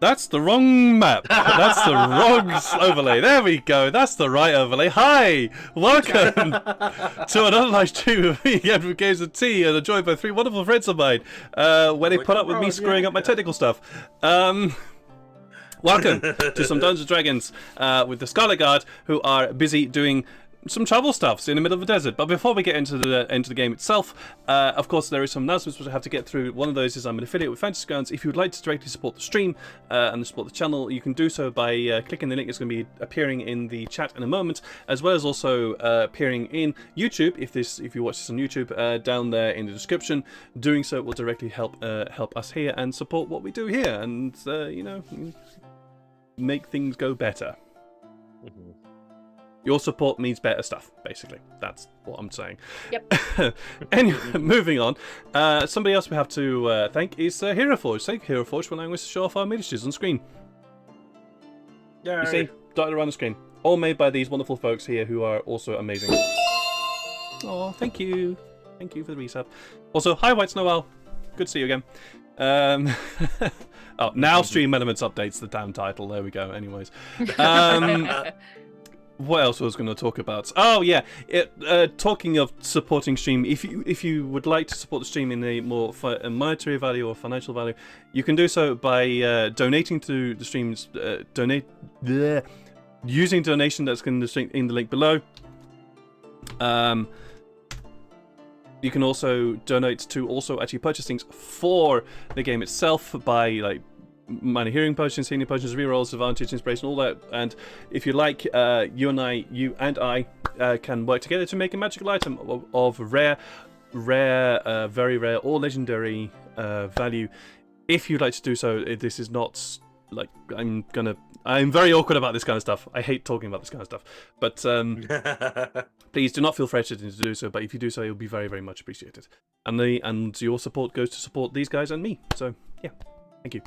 that's the wrong map. That's the wrong overlay. There we go. That's the right overlay. Hi, welcome to another live stream of me again from Games of Tea, and joined by three wonderful friends of mine. Where they put up with me screwing up my technical stuff. Welcome to some Dungeons & Dragons with the Scarlet Guard, who are busy doing some travel stuff in the middle of the desert. But before we get into the game itself, of course there is some announcements which I have to get through. One of those is I'm an affiliate with Fantasy Grounds. If you would like to directly support the stream and support the channel, you can do so by clicking the link. It's going to be appearing in the chat in a moment, as well as also appearing in YouTube. If you watch this on YouTube, down there in the description, doing so will directly help us here and support what we do here, and you know, make things go better. Mm-hmm. Your support means better stuff, basically. That's what I'm saying. Yep. Anyway, moving on. Somebody else we have to thank is Heroforge. Thank you, Heroforge, for allowing us to show off our miniatures on screen. Yeah. You see, dotted around the screen. All made by these wonderful folks here who are also amazing. Oh, thank you. Thank you for the resub. Also, hi, White Snowell. Good to see you again. Oh, now Stream Elements updates the damn title. There we go. Anyways. What else was I going to talk about? Oh yeah, talking of supporting stream, if you would like to support the stream in a more monetary value or financial value, you can do so by donating to the streams. Using donation that's in the link below. You can also donate to also actually purchase things for the game itself by like minor hearing potions, senior potions, rerolls, advantage, inspiration, all that. And if you like, you and I can work together to make a magical item of rare, very rare, or legendary value. If you'd like to do so, this is not like I'm very awkward about this kind of stuff. I hate talking about this kind of stuff. But please do not feel frustrated to do so. But if you do so, it'll be very, very much appreciated. And your support goes to support these guys and me. So yeah, thank you.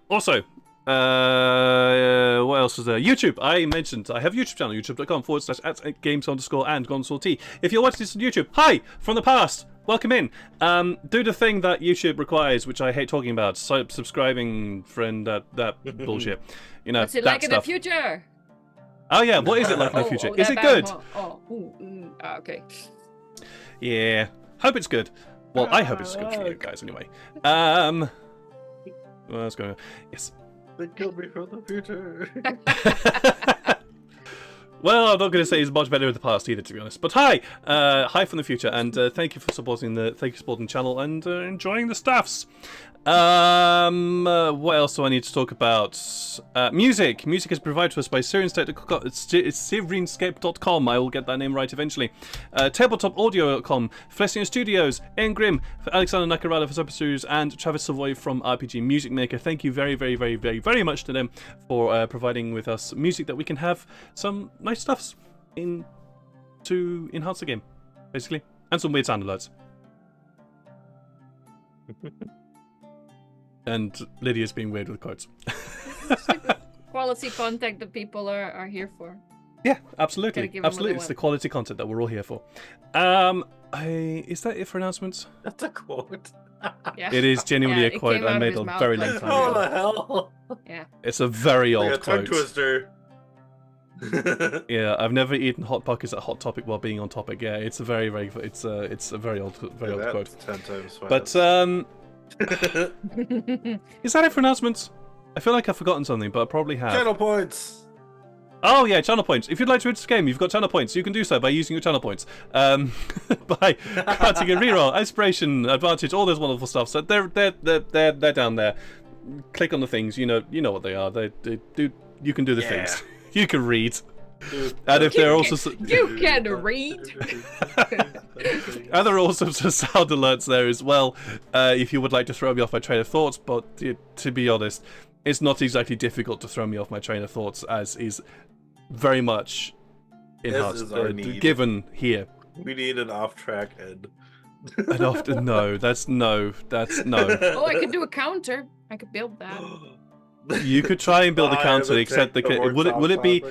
Also, what else is there? YouTube. I mentioned I have a YouTube channel, youtube.com/@games_and_t. If you're watching this on YouTube, hi from the past. Welcome in. Do the thing that YouTube requires, which I hate talking about. Subscribing, friend, that bullshit. You know, what's it that like stuff. in the future? Oh yeah, what is it like in the future? Is it good? Okay. Yeah, hope it's good. Well, I hope it's good for you guys anyway. What's going on? Yes. They killed me from the future. Well, I'm not going to say it's much better in the past either, to be honest. But hi, hi from the future, and thank you for supporting the channel and enjoying the stuffs. What else do I need to talk about? Music. Music is provided to us by Sirenscape.com. I will get that name right eventually. Tabletopaudio.com. Flessian Studios. Engrim. For Alexander Nakarada for Substitutes, and Travis Savoy from RPG Music Maker. Thank you very, very, very, very, very much to them for providing with us music that we can have some nice stuffs in to enhance the game, basically, and some weird sound alerts. And Lydia's being weird with quotes. Quality content that people are here for. Yeah, absolutely. Absolutely. It's the quality content that we're all here for. Is that it for announcements? That's a quote. Yeah. It is genuinely a it quote came I out of made his a mouth very like long time What ago. the hell? Yeah. It's a very Like old a tongue quote. twister. Yeah, I've never eaten Hot Pockets at Hot Topic while being on topic. Yeah, it's a very, very, it's a very old quote. 10 times fast. But is that it for announcements? I feel like I've forgotten something, but I probably have. Channel points. Oh yeah, channel points. If you'd like to enter the game, you've got channel points. You can do so by using your channel points. By granting a reroll, inspiration, advantage, all those wonderful stuff. So they're down there. Click on the things. You know what they are. They do. You can do the things. You can read. And if they're also You can read. and there are also some sound alerts there as well. If you would like to throw me off my train of thoughts, but to be honest, it's not exactly difficult to throw me off my train of thoughts, as is very much enhanced, given here. We need an off-track end. And often, that's no. Oh, I could do a counter. I could build that. You could try and build a counter, except will it be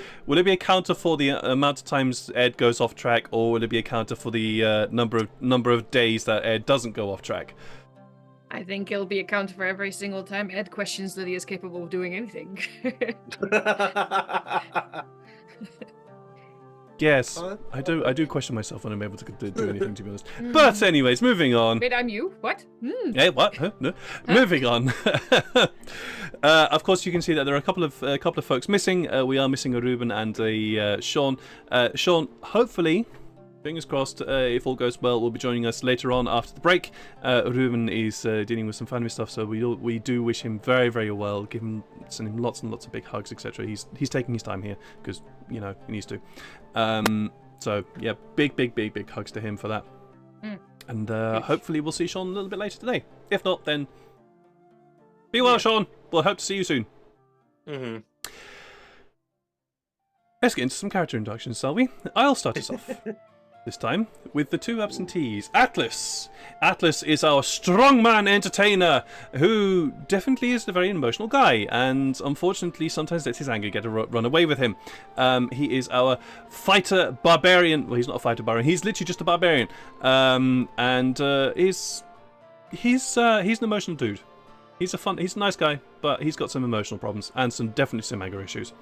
a counter for the amount of times Ed goes off track, or will it be a counter for the number of days that Ed doesn't go off track? I think it'll be accounted for every single time Ed questions that he is capable of doing anything. Yes, Huh? I do question myself when I'm able to do anything, to be honest. But anyways, moving on. Wait, I'm you? What? Hey, what? Huh? No. Moving on. Of course, you can see that there are a couple of folks missing. We are missing a Ruben and a Sean. Sean, hopefully, fingers crossed, if all goes well, will be joining us later on after the break. Ruben is dealing with some family stuff, so we do wish him very, very well. Send him lots and lots of big hugs, etc. He's taking his time here because he needs to. So yeah, big hugs to him for that. And hopefully we'll see Sean a little bit later today. If not, then be well, Sean. We'll hope to see you soon. Mm-hmm. Let's get into some character introductions, shall we? I'll start us off. This time with the two absentees. Atlas. Atlas is our strongman entertainer who definitely is a very emotional guy and unfortunately sometimes lets his anger run away with him. He is our fighter barbarian. Well, he's not a fighter barbarian. He's literally just a barbarian. And he's an emotional dude. He's a nice guy, but he's got some emotional problems and definitely some anger issues.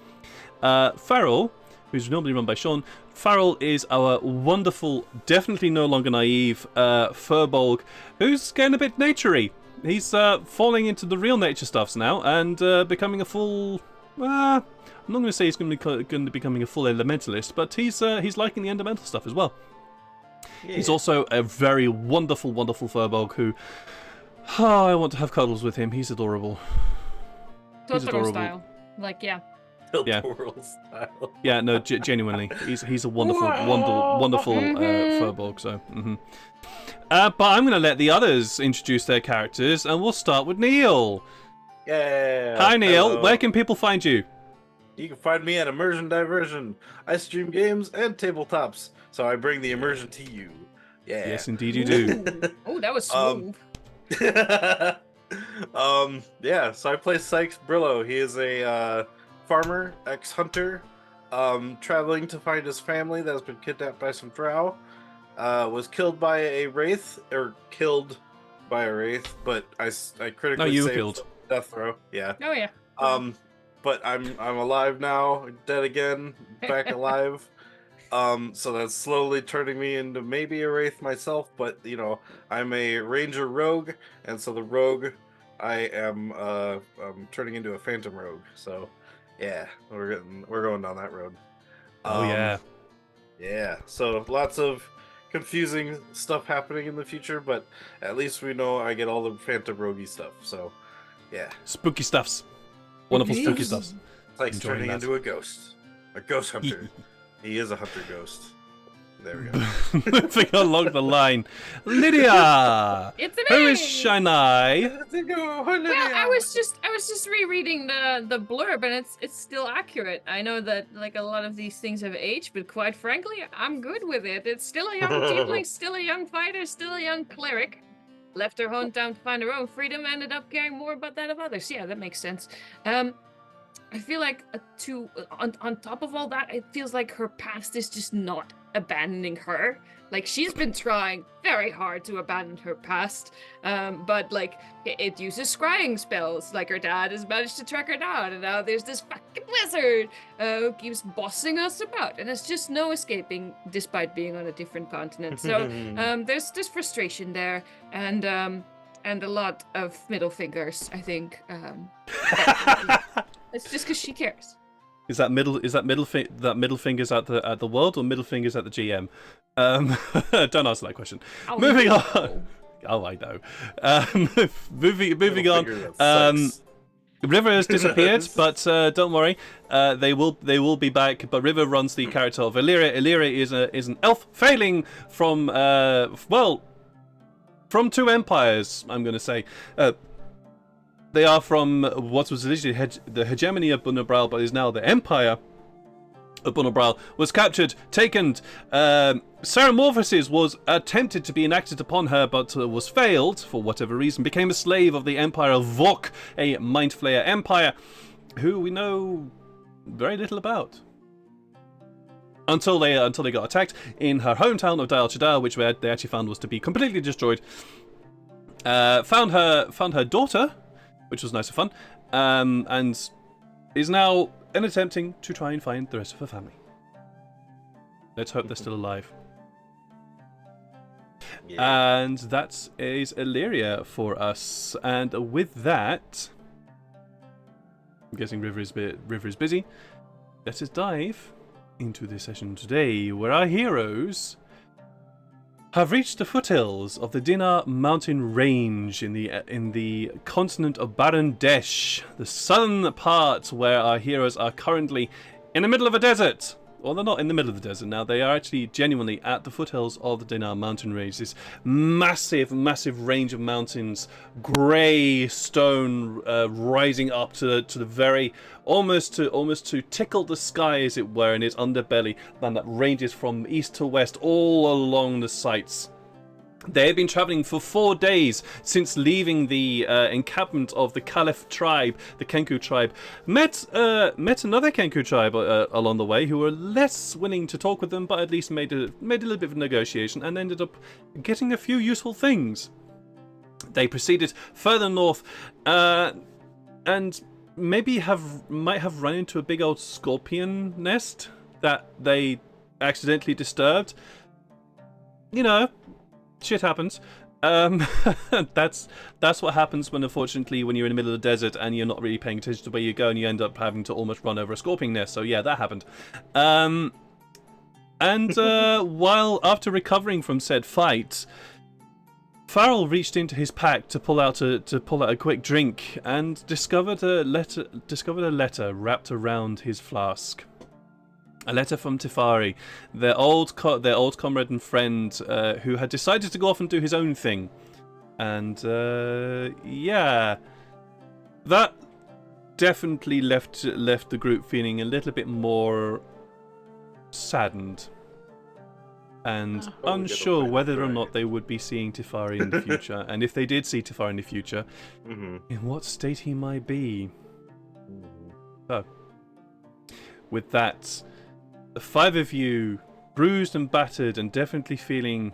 Farrell, who's normally run by Sean. Farrell is our wonderful, definitely no longer naive Furbolg, who's getting a bit naturey. He's falling into the real nature stuffs now and becoming a full. I'm not going to say he's going to be becoming a full elementalist, but he's liking the elemental stuff as well. Yeah. He's also a very wonderful Furbolg who. I want to have cuddles with him. He's adorable. He's adorable. Style. Like, yeah. Yeah. Style. Yeah, no, genuinely, he's a wonderful Furbolg. So, but I'm going to let the others introduce their characters, and we'll start with Neil. Yeah. Hi, Neil. Hello. Where can people find you? You can find me at Immersion Diversion. I stream games and tabletops, so I bring the immersion to you. Yeah. Yes, indeed you do. Oh, that was smooth. Yeah. So I play Sykes Brillo. He is a farmer, ex-hunter, traveling to find his family that has been kidnapped by some drow. Was killed by a wraith, but I critically no, you were saved killed. Death throw. Yeah. Oh yeah. But I'm alive now, dead again, back alive. So that's slowly turning me into maybe a wraith myself, but I'm a ranger rogue, and so the rogue I am turning into a phantom rogue. So yeah, we're going down that road. Yeah. So lots of confusing stuff happening in the future, but at least we know I get all the phantom roguey stuff. So yeah, spooky stuffs, wonderful spooky stuffs. It's like turning into a ghost hunter. He is a hunter ghost. There we go. Moving along the line, Lydia. It's me. Who is Shanai? Well, I was just rereading the blurb, and it's still accurate. I know that like a lot of these things have aged, but quite frankly, I'm good with it. It's still a young tiefling, still a young fighter, still a young cleric. Left her hometown to find her own freedom, ended up caring more about that of others. Yeah, that makes sense. I feel like on top of all that, it feels like her past is just not abandoning her. Like she's been trying very hard to abandon her past, but like it uses scrying spells. Like her dad has managed to track her down, and now there's this fucking wizard who keeps bossing us about, and there's just no escaping, despite being on a different continent. So there's frustration there, and a lot of middle fingers, I think. It's just because she cares. Is that middle fingers at the world or middle fingers at the GM? Don't answer that question. Moving on. Oh, I know. Moving on. River has disappeared, but don't worry. They will be back. But River runs the character of Illyria. Illyria is an elf failing from from two empires. I'm going to say. They are from what was originally the hegemony of Bunabral, but is now the Empire of Bunabral, was captured, taken. Ceramorphosis was attempted to be enacted upon her, but was failed for whatever reason. Became a slave of the Empire of Vok, a Mind Flayer empire, who we know very little about. Until they got attacked in her hometown of Dial Chadal, which they actually found was to be completely destroyed. found her daughter, which was nice and fun, and is now attempting to try and find the rest of her family. Let's hope they're still alive. Yeah. And that is Illyria for us. And with that, I'm guessing River is busy. Let us dive into this session today, where our heroes have reached the foothills of the Dinar Mountain Range in the continent of Baran Desh, the southern part where our heroes are currently in the middle of a desert. Well, they're not in the middle of the desert now. They are actually genuinely at the foothills of the Dinar Mountain Range. This massive, massive range of mountains, grey stone rising up to the very almost to tickle the sky, as it were, in its underbelly, and that ranges from east to west all along the sights. They had been travelling for 4 days since leaving the encampment of the Caliph tribe, the Kenku tribe. Met another Kenku tribe along the way who were less willing to talk with them, but at least made a little bit of a negotiation and ended up getting a few useful things. They proceeded further north, and maybe might have run into a big old scorpion nest that they accidentally disturbed. You know. Shit happens. That's what happens when, unfortunately, when you're in the middle of the desert and you're not really paying attention to where you go, and you end up having to almost run over a scorpion nest. So yeah, that happened. While after recovering from said fight, Farrell reached into his pack to pull out a quick drink and discovered a letter wrapped around his flask. A letter from Tefari, their old comrade and friend, who had decided to go off and do his own thing. And, yeah. That definitely left the group feeling a little bit more saddened. And unsure whether or not they would be seeing Tefari in the future. And if they did see Tefari in the future, in what state he might be. So, with that, the 5 of you, bruised and battered and definitely feeling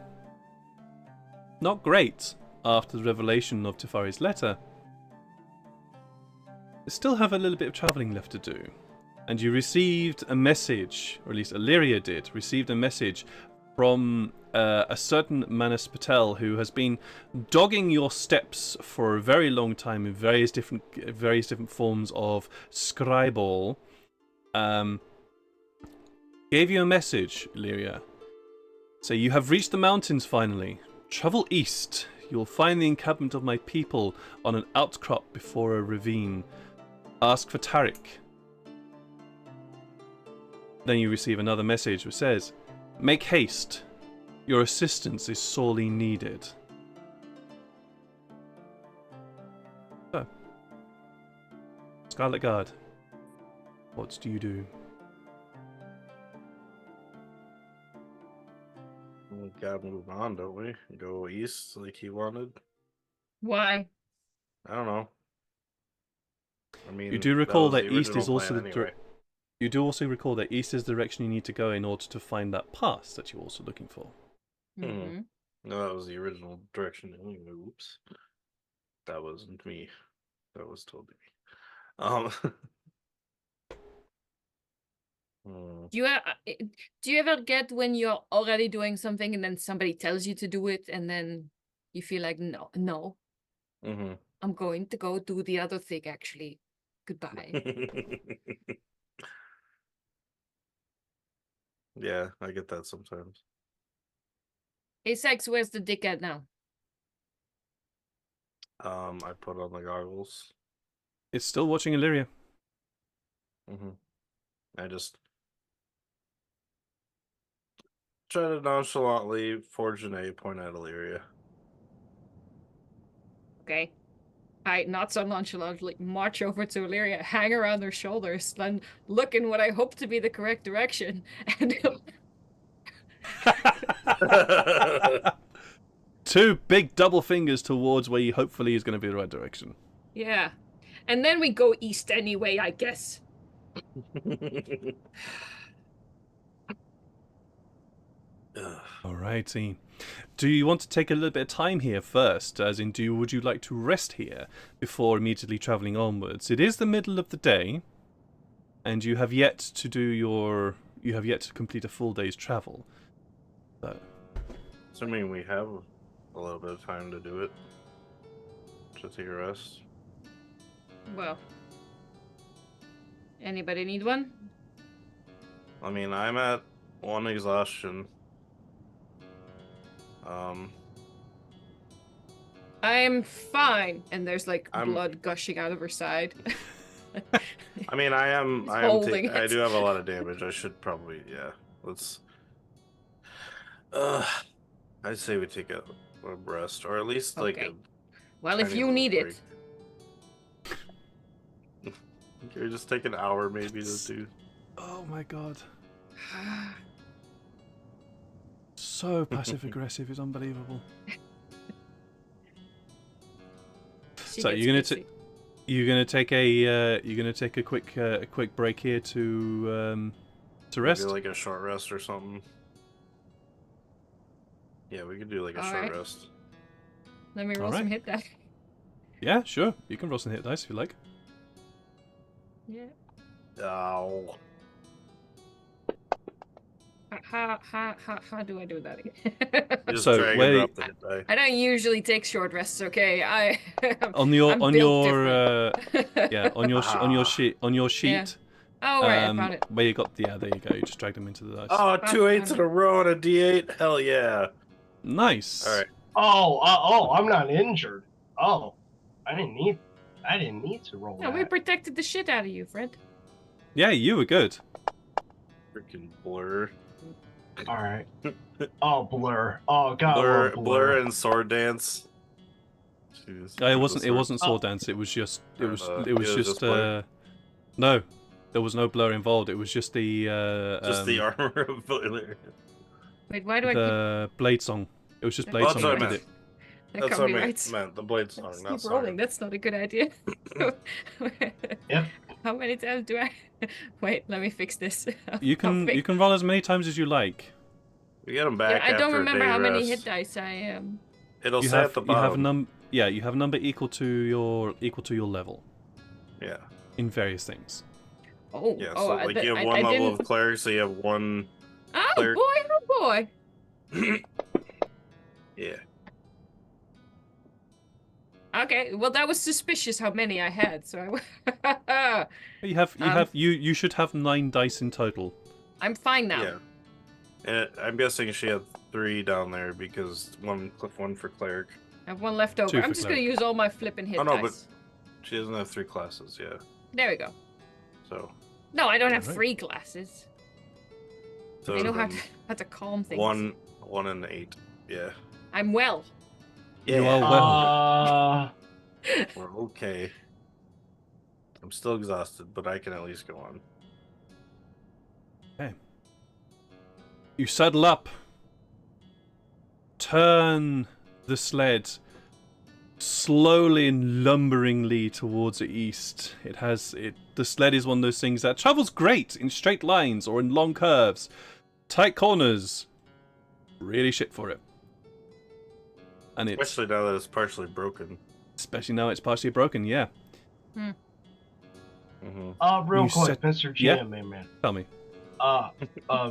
not great after the revelation of Tefari's letter, still have a little bit of travelling left to do. And you received a message, or at least Illyria did, received a message from a certain Manas Patel, who has been dogging your steps for a very long time in various different forms of scribble. Gave you a message, Illyria. Say, you have reached the mountains finally. Travel east. You will find the encampment of my people on an outcrop before a ravine. Ask for Tariq. Then you receive another message which says, make haste. Your assistance is sorely needed. So, Scarlet Guard, what do you do? We gotta move on, don't we? Go east like he wanted. Why? I don't know. I mean, you do recall that the east is original also plan the anyway. You do also recall that east is the direction you need to go in order to find that pass that you're also looking for. Mm-hmm. No, that was the original direction. Oops, that wasn't me. That was totally me. Do you ever get when you're already doing something and then somebody tells you to do it and then you feel like no, I'm going to go do the other thing actually. Goodbye. Yeah, I get that sometimes. Hey Sex, where's the dick at now? I put on the goggles. It's still watching Illyria. I just try to nonchalantly forge an A, point at Illyria. Okay. I, not so nonchalantly, march over to Illyria, hang around her shoulders, and look in what I hope to be the correct direction. And 2 big double fingers towards where you hopefully is going to be the right direction. yeah. And then we go east anyway, I guess. Alrighty. Do you want to take a little bit of time here first? As in, would you like to rest here before immediately travelling onwards? It is the middle of the day, and you have yet to complete a full day's travel. So, Assuming we have a little bit of time to do it, to take a rest. Well, anybody need one? I mean, I'm at 1 exhaustion. I'm fine. And there's like blood gushing out of her side. I mean, I do have a lot of damage. I should probably, yeah. Let's. I'd say we take a rest, or at least like a. Well, if you need it. Can we just take an hour maybe to do? Oh my god. So passive aggressive is unbelievable. So you're gonna take a quick break here to rest. Maybe like a short rest or something. Yeah, we could do like a short rest. Let me roll some hit dice. Yeah, sure. You can roll some hit dice if you like. Yeah. Ow. How do I do that again? Just so drag where and drop the hit die. I don't usually take short rests. Okay, on your sheet. Yeah. Oh right, I found it. Where you got there you go. You just dragged them into the dice. Oh, 2 8s in a row on a D8. Hell yeah. Nice. All right. Oh, I'm not injured. Oh, I didn't need to roll. No, we protected the shit out of you, Fred. Yeah, you were good. Freaking blur. All right. Oh, blur. Oh god. Blur and sword dance. Jeez. It wasn't sword dance. It was just. No, there was no blur involved. It was just the. The armor of Blur. Wait, why do I keep... blade song. It was just blade song that did it. That's what I meant. The blade song. Let's keep rolling. That's not a good idea. Yep. How many times do I? Wait, let me fix this. You can roll as many times as you like. We get them back. I don't remember how many rest. hit dice I It'll say at the bottom. You have a number equal to your level. Yeah. In various things. Oh. Yeah. So you have one level of cleric, so you have one. Oh cleric. boy! Yeah. Okay, well that was suspicious how many I had, so you should have 9 dice in total. I'm fine now. Yeah. And I'm guessing she had 3 down there because one for cleric. I have 1 left over. I'm just gonna use all my flipping hit dice. But she doesn't have 3 classes, yeah. There we go. So. No, I don't have 3 classes. So I know how to calm things. 1 and 8, yeah. I'm well. Yeah. You are well. We're okay. I'm still exhausted, but I can at least go on. Okay. You saddle up. Turn the sled slowly and lumberingly towards the east. The sled is one of those things that travels great in straight lines or in long curves. Tight corners. Really shit for it. And especially now that it's partially broken. Especially now it's partially broken, yeah. Real quick, Mr. GM, man. Tell me.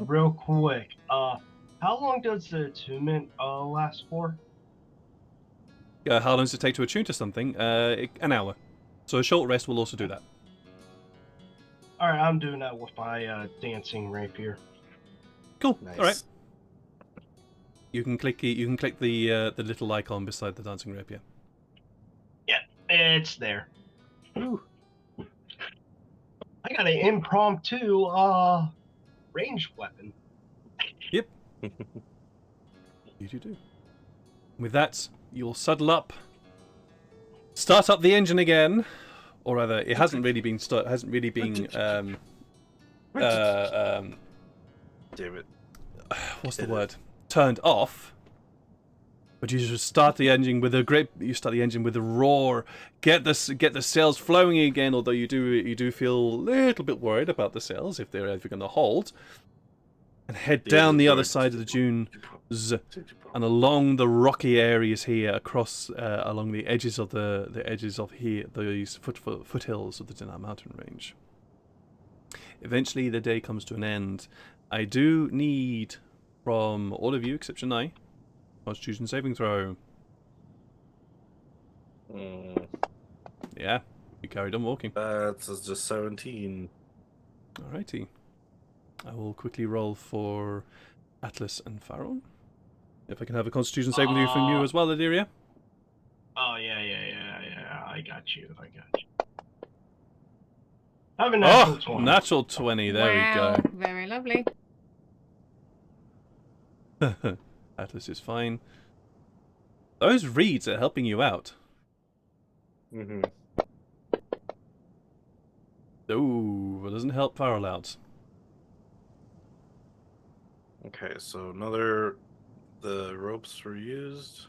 Real quick. How long does the attunement last for? How long does it take to attune to something? An hour. So a short rest will also do that. All right, I'm doing that with my dancing rapier. Cool. Nice. All right. You can click the little icon beside the dancing rapier. Yeah, it's there. Ooh. I got an impromptu ranged weapon. Yep. You do. With that, you'll saddle up, start up the engine again, or rather, it hasn't really been Damn it. What's the word? Turned off. But you just start the engine with a grip. You start the engine with a roar. Get the sails flowing again. Although you do feel a little bit worried about the sails if they're ever going to hold. and head down the other side of the dunes and along the rocky areas here, across along the edges of these foothills of the Dinar Mountain Range. Eventually, the day comes to an end. I do need from all of you, except Janai, Constitution saving throw. Yeah, you carried on walking. That's just 17. Alrighty. I will quickly roll for Atlas and Farron. If I can have a Constitution saving throw from you as well, Aderia. Oh, yeah. I got you. Have a natural 20. Natural 20. There we go. Very lovely. Atlas is fine. Those reeds are helping you out. Mm-hmm. Ooh, it doesn't help Farrell out. Okay, so the ropes were used.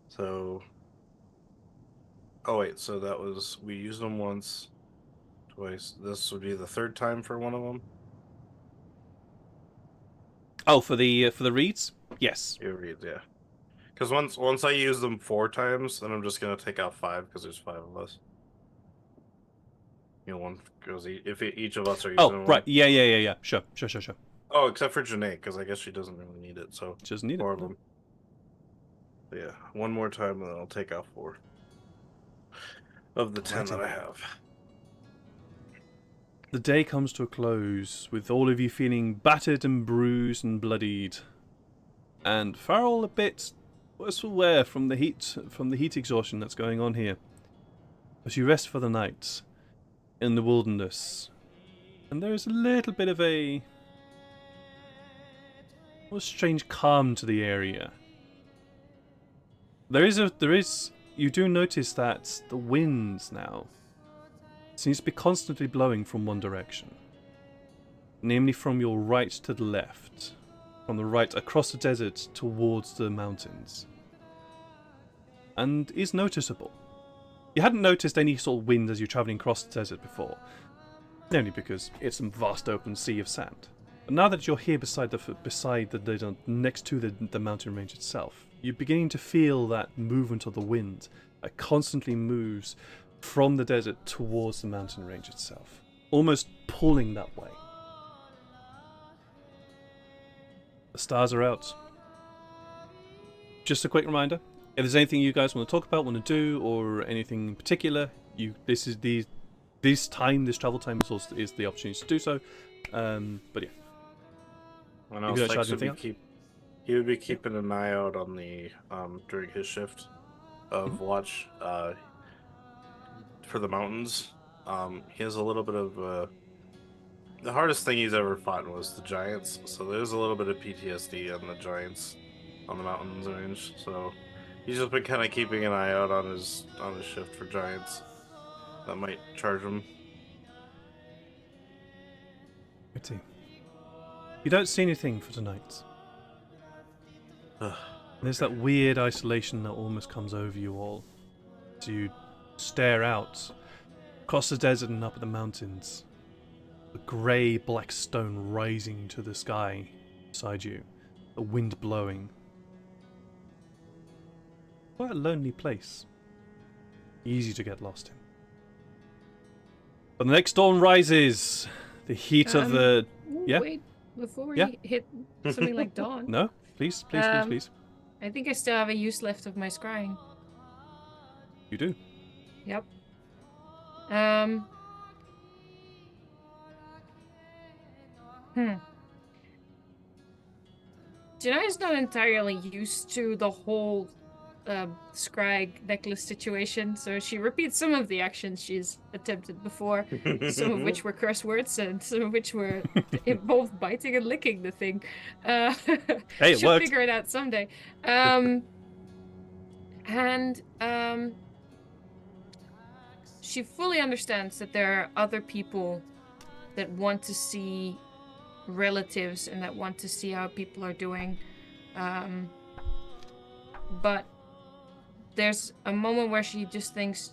So, oh wait, so that was, we used them once, twice. This would be the third time for one of them. Oh, for the reeds? Yes. Yeah, reeds, yeah. Because once I use them 4 times, then I'm just gonna take out 5 because there's 5 of us. You know, one goes if each of us are using one. Right. Yeah. Sure. Oh, except for Janae, because I guess she doesn't really need it. So She doesn't need 4 it. of them. But yeah, one more time, and then I'll take out 4 of the 10 that I have. The day comes to a close, with all of you feeling battered and bruised and bloodied, and Farrell a bit worse for wear from the heat exhaustion that's going on here. As you rest for the night in the wilderness, and there is a little bit of a strange calm to the area. You do notice that the winds now seems to be constantly blowing from one direction, namely from your right to the left, from the right across the desert towards the mountains, and is noticeable. You hadn't noticed any sort of wind as you're travelling across the desert before, only because it's a vast open sea of sand. But now that you're here next to the mountain range itself, you're beginning to feel that movement of the wind that constantly moves from the desert towards the mountain range itself, almost pulling that way. The stars are out. Just a quick reminder, if there's anything you guys want to talk about, want to do, or anything in particular, this travel time is the opportunity to do so. But yeah. And he would be keeping an eye out on the during his shift of watch for the mountains. He has a little bit of the hardest thing he's ever fought was the giants, so there's a little bit of PTSD on the giants on the mountains range. So he's just been kind of keeping an eye out on his shift for giants that might charge him. Pity. You don't see anything for tonight. There's that weird isolation that almost comes over you all as you stare out across the desert and up at the mountains. The grey black stone rising to the sky beside you, the wind blowing. Quite a lonely place. Easy to get lost in. But the next dawn rises. The heat of the... Yeah? Wait, before we hit something like dawn. No? Please. I think I still have a use left of my scrying. You do? Yep. Janai's not entirely used to the whole scry necklace situation, so she repeats some of the actions she's attempted before, some of which were curse words and some of which were involved biting and licking the thing. Hey, it she'll worked. figure it out someday. She fully understands that there are other people that want to see relatives and that want to see how people are doing. But there's a moment where she just thinks,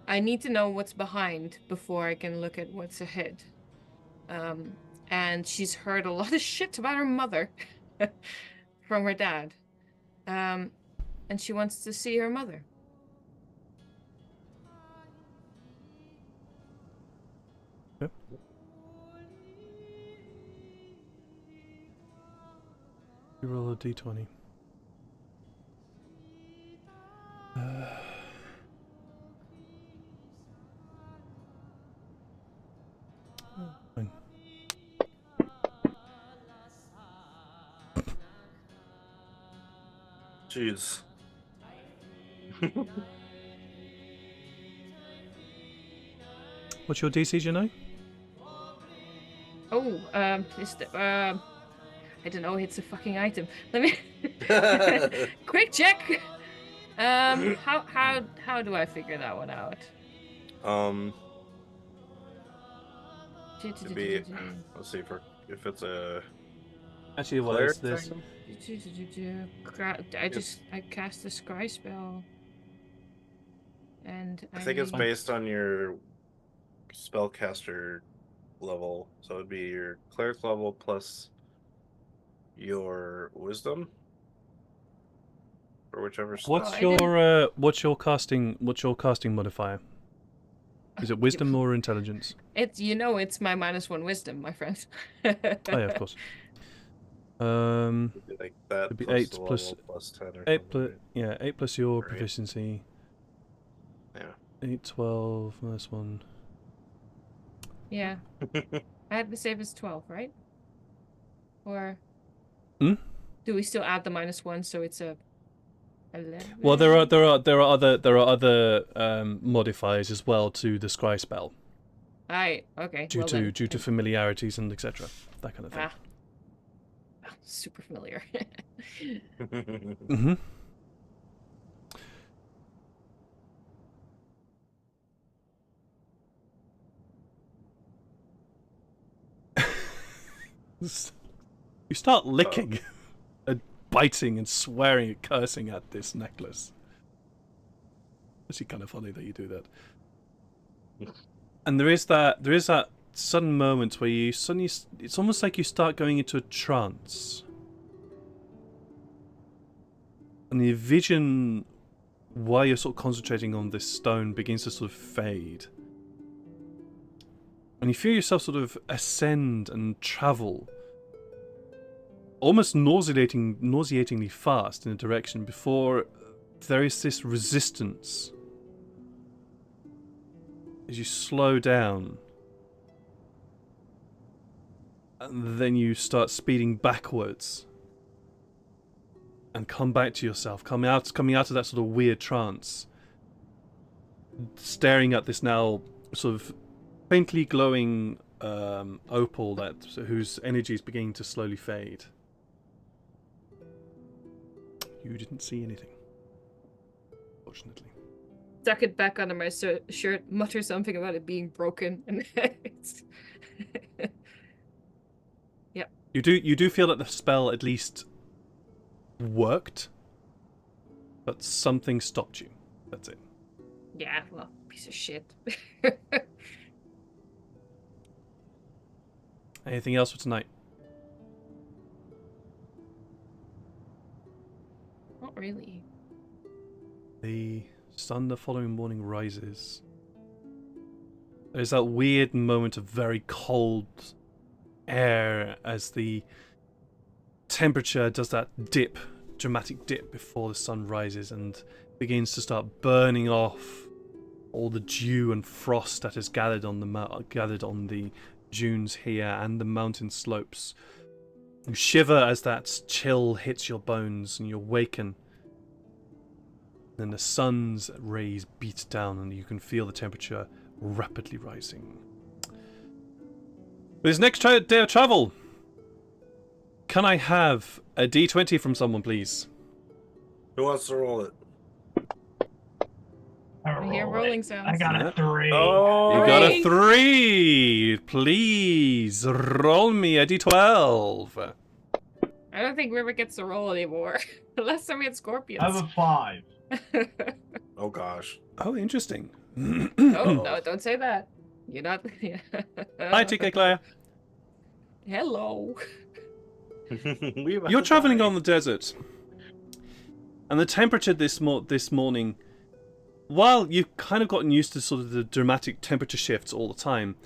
I need to know what's behind before I can look at what's ahead. and she's heard a lot of shit about her mother from her dad. And she wants to see her mother. Yep. You roll a d20. Fine. Jeez. What's your DC, Janae? Oh, is the, I don't know, it's a fucking item. Let me quick check. How do I figure that one out? To be, let's see if it's a Actually, what cleric is this? thing? I cast a scry spell. And I think it's based on your spellcaster level, so it'd be your cleric level plus your wisdom, or whichever. What's your casting modifier? Is it wisdom or intelligence? It's it's my -1 wisdom, my friend. Oh yeah, of course. It'd be like that. It'd be plus 8 the plus level plus 10 or 8 something, plus right? 8 plus your Right. proficiency. Yeah. 8, 12, minus 1. Yeah. I had to save as 12, right? Or do we still add the -1 so it's a 11? Well, there are other modifiers as well to the scry spell Aye, okay. due to familiarities and etc. That kind of thing. Super familiar. Mm-hmm. You start licking and biting and swearing and cursing at this necklace. It's actually kind of funny that you do that. And there is that sudden moment where you suddenly, it's almost like you start going into a trance. And the vision, while you're sort of concentrating on this stone, begins to sort of fade. And you feel yourself sort of ascend and travel almost nauseatingly fast in a direction before there is this resistance as you slow down, and then you start speeding backwards and come back to yourself, coming out of that sort of weird trance, staring at this now sort of faintly glowing opal whose energy is beginning to slowly fade. You didn't see anything, fortunately. Tuck it back under my shirt, mutter something about it being broken, and yeah. You do feel that the spell at least worked, but something stopped you. That's it. Yeah, well, piece of shit. Anything else for tonight? Not really. The sun the following morning rises. There's that weird moment of very cold air as the temperature does that dramatic dip before the sun rises and begins to start burning off all the dew and frost that has gathered on the dunes here and the mountain slopes. You shiver as that chill hits your bones and you awaken. Then the sun's rays beat down and you can feel the temperature rapidly rising. For this next day of travel, can I have a D20 from someone, please? Who wants to roll it? I hear rolling sounds. I got a 3. Oh, You got a 3. Please roll me a D12. I don't think River gets to roll anymore. Last time we had scorpions. I have a 5. Oh gosh. Oh, interesting. No, don't say that. You're not. Hi, TK Claire. Hello. You're traveling on the desert, and the temperature this morning, while you've kind of gotten used to sort of the dramatic temperature shifts all the time,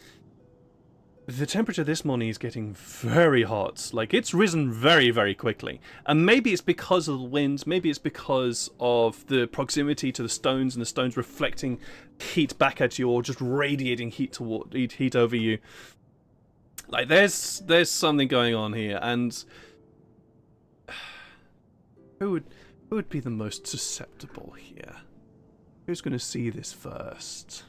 the temperature this morning is getting very hot. Like, it's risen very, very quickly. And maybe it's because of the winds, maybe it's because of the proximity to the stones, and the stones reflecting heat back at you, or just radiating heat over you. Like, there's something going on here, and who would be the most susceptible here? Who's going to see this first?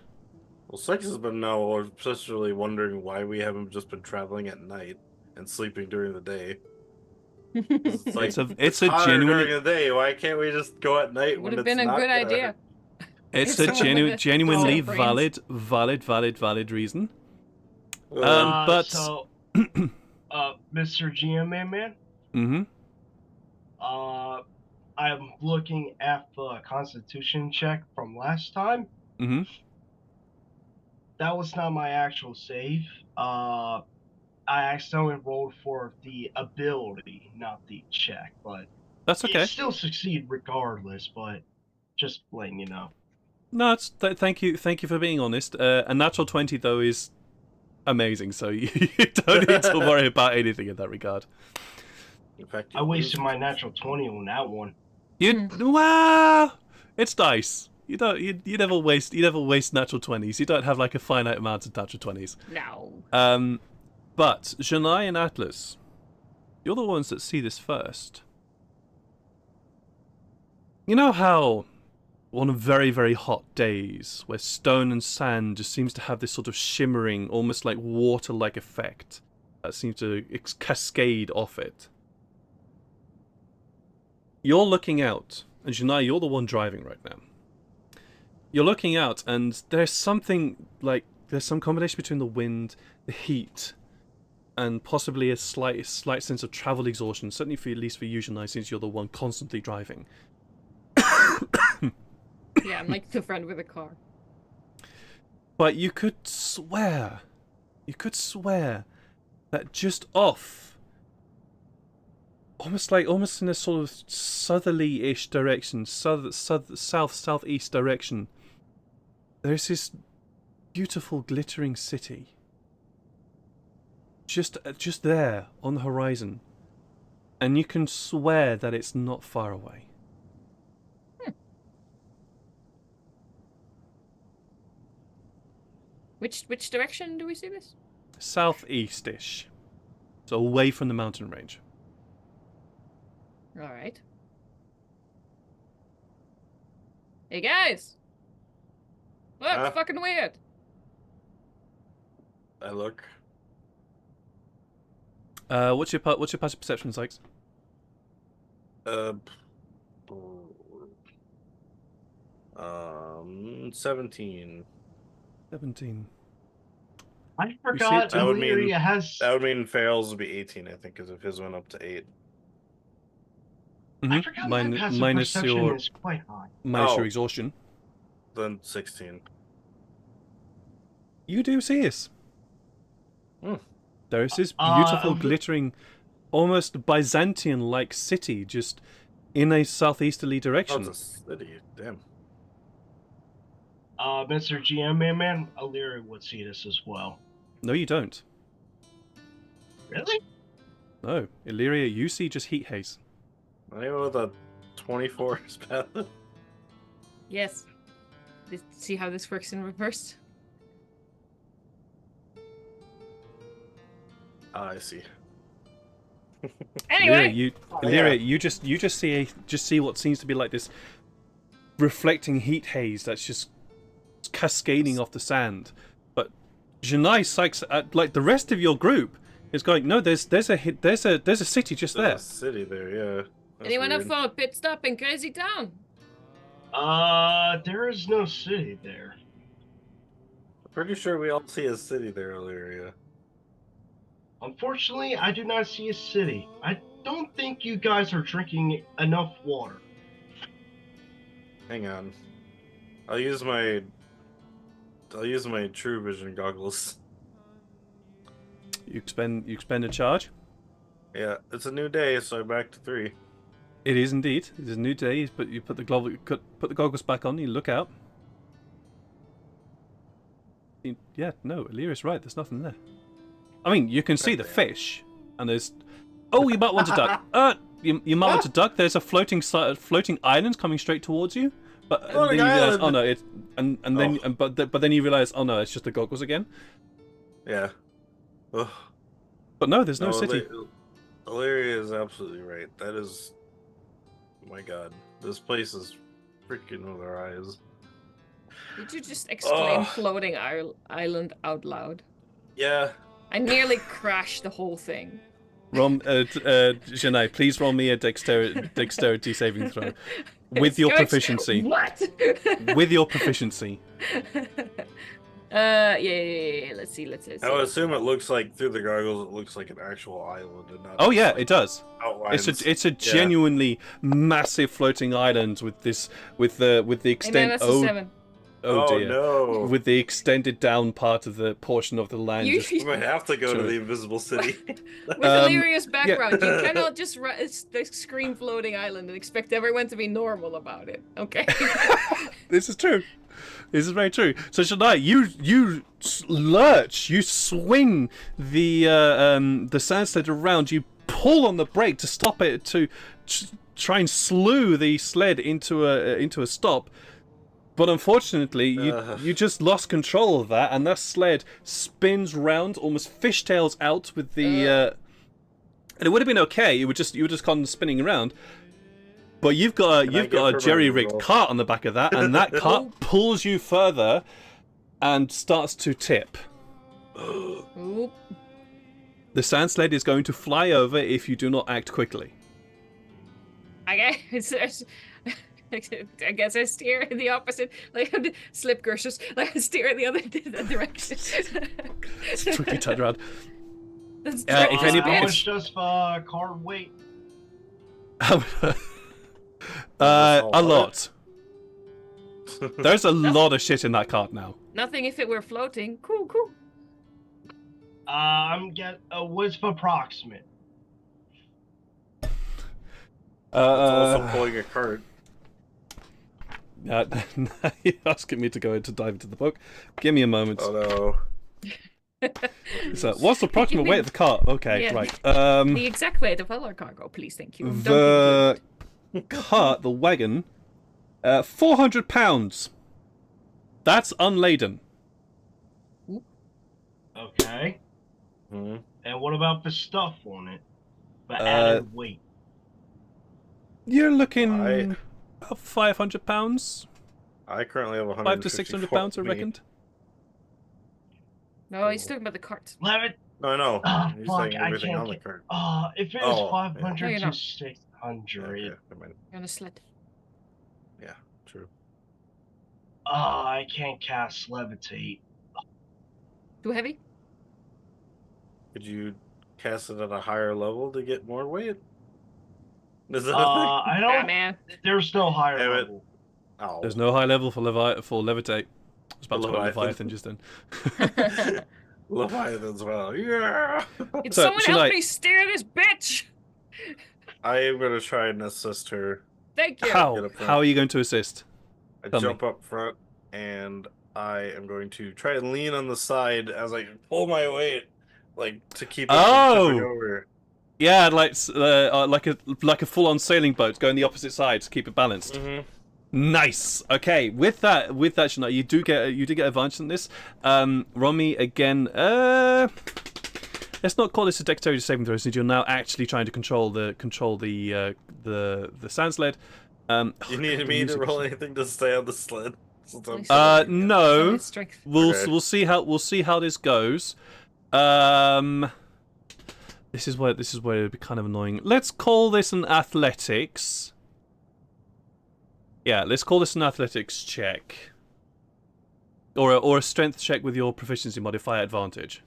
Well, Sykes has been now especially wondering why we haven't just been traveling at night and sleeping during the day. It's like, it's a genuine during the day. Why can't we just go at night when Would have it's been a not good gonna idea. hurt? It's a genuinely valid reason. But so, Mr. GM man. Mm-hmm. I'm looking at the Constitution check from last time. Mm-hmm. That was not my actual save. I accidentally rolled for the ability, not the check, but That's okay. you still succeed regardless. But just letting you know. No, it's thank you for being honest. A natural 20 though is amazing, so you don't need to worry about anything in that regard. In fact, I wasted my natural 20 on that one. Well, it's dice. You never waste natural 20s. You don't have like a finite amount of natural 20s. No. But Janai and Atlas, you're the ones that see this first. You know how on very, very hot days where stone and sand just seems to have this sort of shimmering, almost like water-like effect that seems to cascade off it. You're looking out, and Janai, you're the one driving right now. You're looking out, and there's something like there's some combination between the wind, the heat, and possibly a slight sense of travel exhaustion. Certainly, at least for you, Janai, since you're the one constantly driving. Yeah, I'm like the friend with a car. But you could swear that just off, almost in a sort of southerly-ish direction, southeast direction, there's this beautiful glittering city. Just there on the horizon, and you can swear that it's not far away. Which direction do we see this? Southeast-ish. So away from the mountain range. Alright. Hey guys! Look, it's fucking weird. I look. What's your passive perception, Sykes? 17. 17. I forgot that would mean has... That would mean Farrell's would be 18, I think, because if his went up to 8. Mm-hmm. I forgot my passive perception is quite high. Minus your exhaustion. Then 16. You do see this. There is this beautiful, glittering, almost Byzantine-like city just in a southeasterly direction. Oh, it's a city. Damn. Mr. GM man, Illyria would see this as well. No, you don't. Really? No, Illyria, you see just heat haze. I know the 24 spell. Yes. See how this works in reverse? I see. Anyway, Illyria, you just see what seems to be like this reflecting heat haze that's just cascading off the sand. But Janai, Sykes, like the rest of your group, is going. No, there's a city just there. There's a city there, yeah. That's anyone weird. up for a pit stop in Crazy Town? There is no city there. I'm pretty sure we all see a city there earlier, yeah. Unfortunately, I do not see a city. I don't think you guys are drinking enough water. Hang on. I'll use my true vision goggles. You expend a charge. Yeah, it's a new day, so I'm back to 3. It is indeed. It is a new day. But you put the goggles back on. You look out. Yeah, no, Illyria's right. There's nothing there. I mean, you can see the fish, and there's. Oh, you might want to duck. You might want to duck. There's a floating island coming straight towards you. But then you realize, oh no, but then you realize, oh no, it's just the goggles again. Yeah. Ugh. But no, there's no city. Illyria is absolutely right. That is, oh my god, this place is freaking with our eyes. Did you just exclaim floating island out loud? Yeah. I nearly crashed the whole thing. Janai, please roll me a dexterity saving throw. With your proficiency. What? With your proficiency. Yeah. Let's see. I would assume it looks like, through the goggles, it looks like an actual island and not. Oh yeah, it does. Outlines. It's a genuinely massive floating island with the extent. Oh dear. No. With the extended down part of the portion of the land. We might have to go to the invisible city. With Illyria's background, you cannot just scream floating island and expect everyone to be normal about it. Okay. This is true. This is very true. So Shadai, you lurch, you swing the sand sled around, you pull on the brake to stop it, to try and slew the sled into a stop. But unfortunately, you just lost control of that, and that sled spins round, almost fishtails out with the. And it would have been okay. You were just kind of spinning around. But you've got a jerry-rigged cart on the back of that, and that cart pulls you further, and starts to tip. The sand sled is going to fly over if you do not act quickly. I guess I steer in the opposite, like slip curses, like I steer in the other direction. It's quickly turned around. If how much does car weight? A lot. There's a lot of shit in that cart now. Nothing if it were floating. Cool. What's approximate? It's also pulling a cart. You're asking me to go in to dive into the book. Give me a moment. Oh no. So, what's the approximate weight of the cart? Okay, Yeah. right. The exact weight of our cargo, please, thank you. The cart, the wagon, 400 pounds. That's unladen. Okay. Mm-hmm. And what about the stuff on it? The added weight. You're looking about 500 pounds. I currently have 500 to 600 pounds, I reckoned. No, he's talking about the cart. No. Oh, He's fuck, saying I everything on can't the cart. if it was 500 No, you're to not. 600. Okay, You're on a sled. yeah, true. I can't cast levitate. Too heavy? Could you cast it at a higher level to get more weight? Is that I don't. Yeah, man. There's no higher Damn it. level. Oh. There's no high level for levitate. I was about to quote Leviathan just then. Leviathan as well. Yeah. Can So, someone should help I- me steer this bitch? I am gonna try and assist her. Thank you. How? Get up front. How are you going to assist? I Tell me. jump up front and I am going to try and lean on the side as I pull my weight, like to keep it from tipping over. Yeah, like a full-on sailing boat, going the opposite side to keep it balanced. Mm-hmm. Nice. Okay, with that, Shana, you do get advantage on this. Romy again. Let's not call this a dexterity saving throw, since you're now actually trying to control the sand sled. You need me to roll anything to stay on the sled? Since I'm no. Strength. We'll see how this goes. This is where it'd be kind of annoying. Let's call this an athletics. Yeah, let's call this an athletics check. Or a strength check with your proficiency modifier advantage.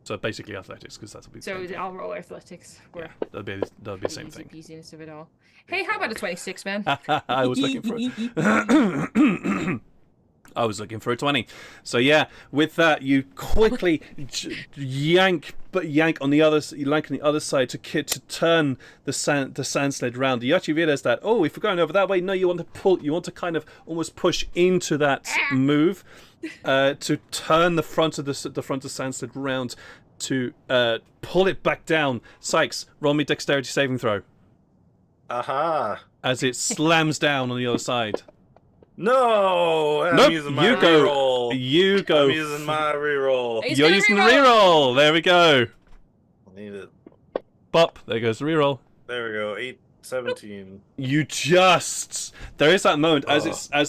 So basically athletics, because that'll be the So same thing. I'll roll athletics. Yeah, that'll be the same thing. Easiness of it all. Hey, how about a 26, man? I was looking for it. I was looking for a 20. So yeah, with that you quickly yank on the other side to turn the sand sled round. You actually realize that if we're going over that way, no, you want to kind of almost push into that move to turn the front of the sand sled round to pull it back down. Sykes, roll me dexterity saving throw. Aha! As it slams down on the other side. No! I'm Nope, using my you reroll. You go. I'm using my reroll. He's You're gonna using the reroll. reroll. There we go. I need it. Bop. There goes the reroll. There we go. 17. You just. There is that moment as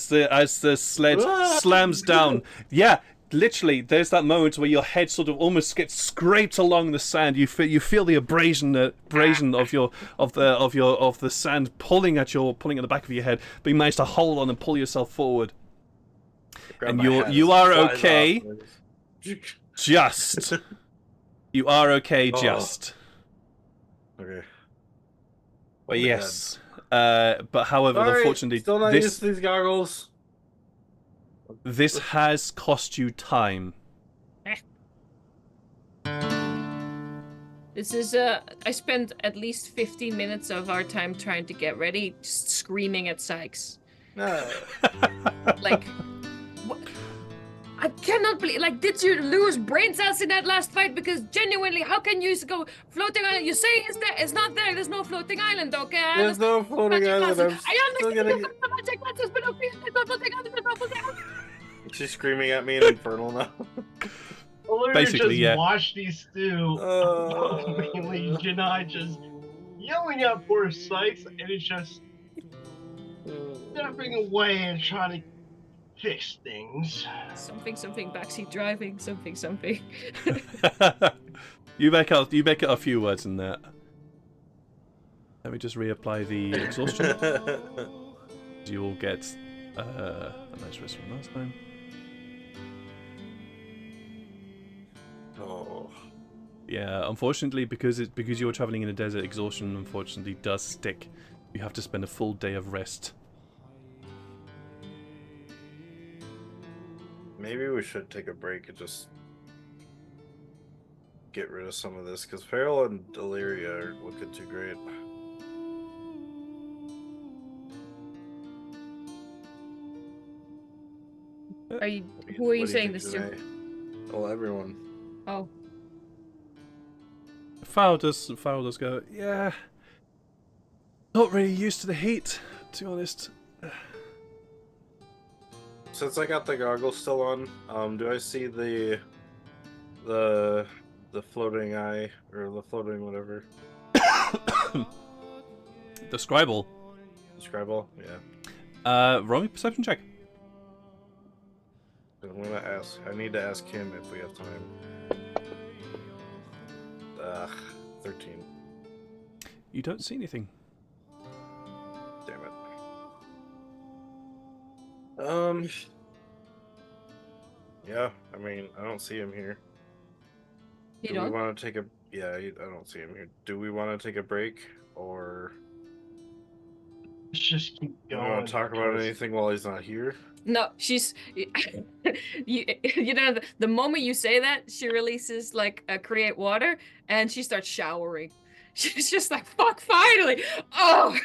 the sled slams down. Yeah. Literally, there's that moment where your head sort of almost gets scraped along the sand. You feel the abrasion of the sand pulling at the back of your head, but you manage to hold on and pull yourself forward. And you are okay. Just. You are okay. Just. Okay. But yes. But however, unfortunately, still not used to these goggles. This has cost you time. This is I spent at least 15 minutes of our time trying to get ready, just screaming at Sykes. Like, what? I cannot believe. Like, did you lose brain cells in that last fight? Because genuinely, how can you go floating island? You say it's there, it's not there. There's no floating island, okay? There's no floating island. I understand the magic glasses, but okay, there's no floating island. She's screaming at me in Infernal now. Basically, just watch these two. Janai just yelling at poor Sykes, and it's just stepping away and trying to fix things. Something, backseat driving, something. You make out a few words in that. Let me just reapply the exhaustion. You will get a nice rest from last time. Oh. Yeah, unfortunately, because you're traveling in a desert, exhaustion unfortunately does stick. You have to spend a full day of rest. Maybe we should take a break and just get rid of some of this, because Farrell and Deliria are looking too great. Who are you saying this to? Well, everyone. Oh. Farrell does go, yeah. Not really used to the heat, to be honest. Since I got the goggles still on, do I see the floating eye, or the floating whatever? The scribble. Scribble, yeah. Roll me a perception check. I'm gonna ask. I need to ask him if we have time. 13. You don't see anything. Damn it. Yeah, I mean, I don't see him here. You Do we don't? want to take a... Yeah, I don't see him here. Do we want to take a break, or... Let's just keep Do going. we want to talk about anything while he's not here? No, she's. You know, the moment you say that, she releases like a create water, and she starts showering. She's just like, "Fuck! Finally! Oh,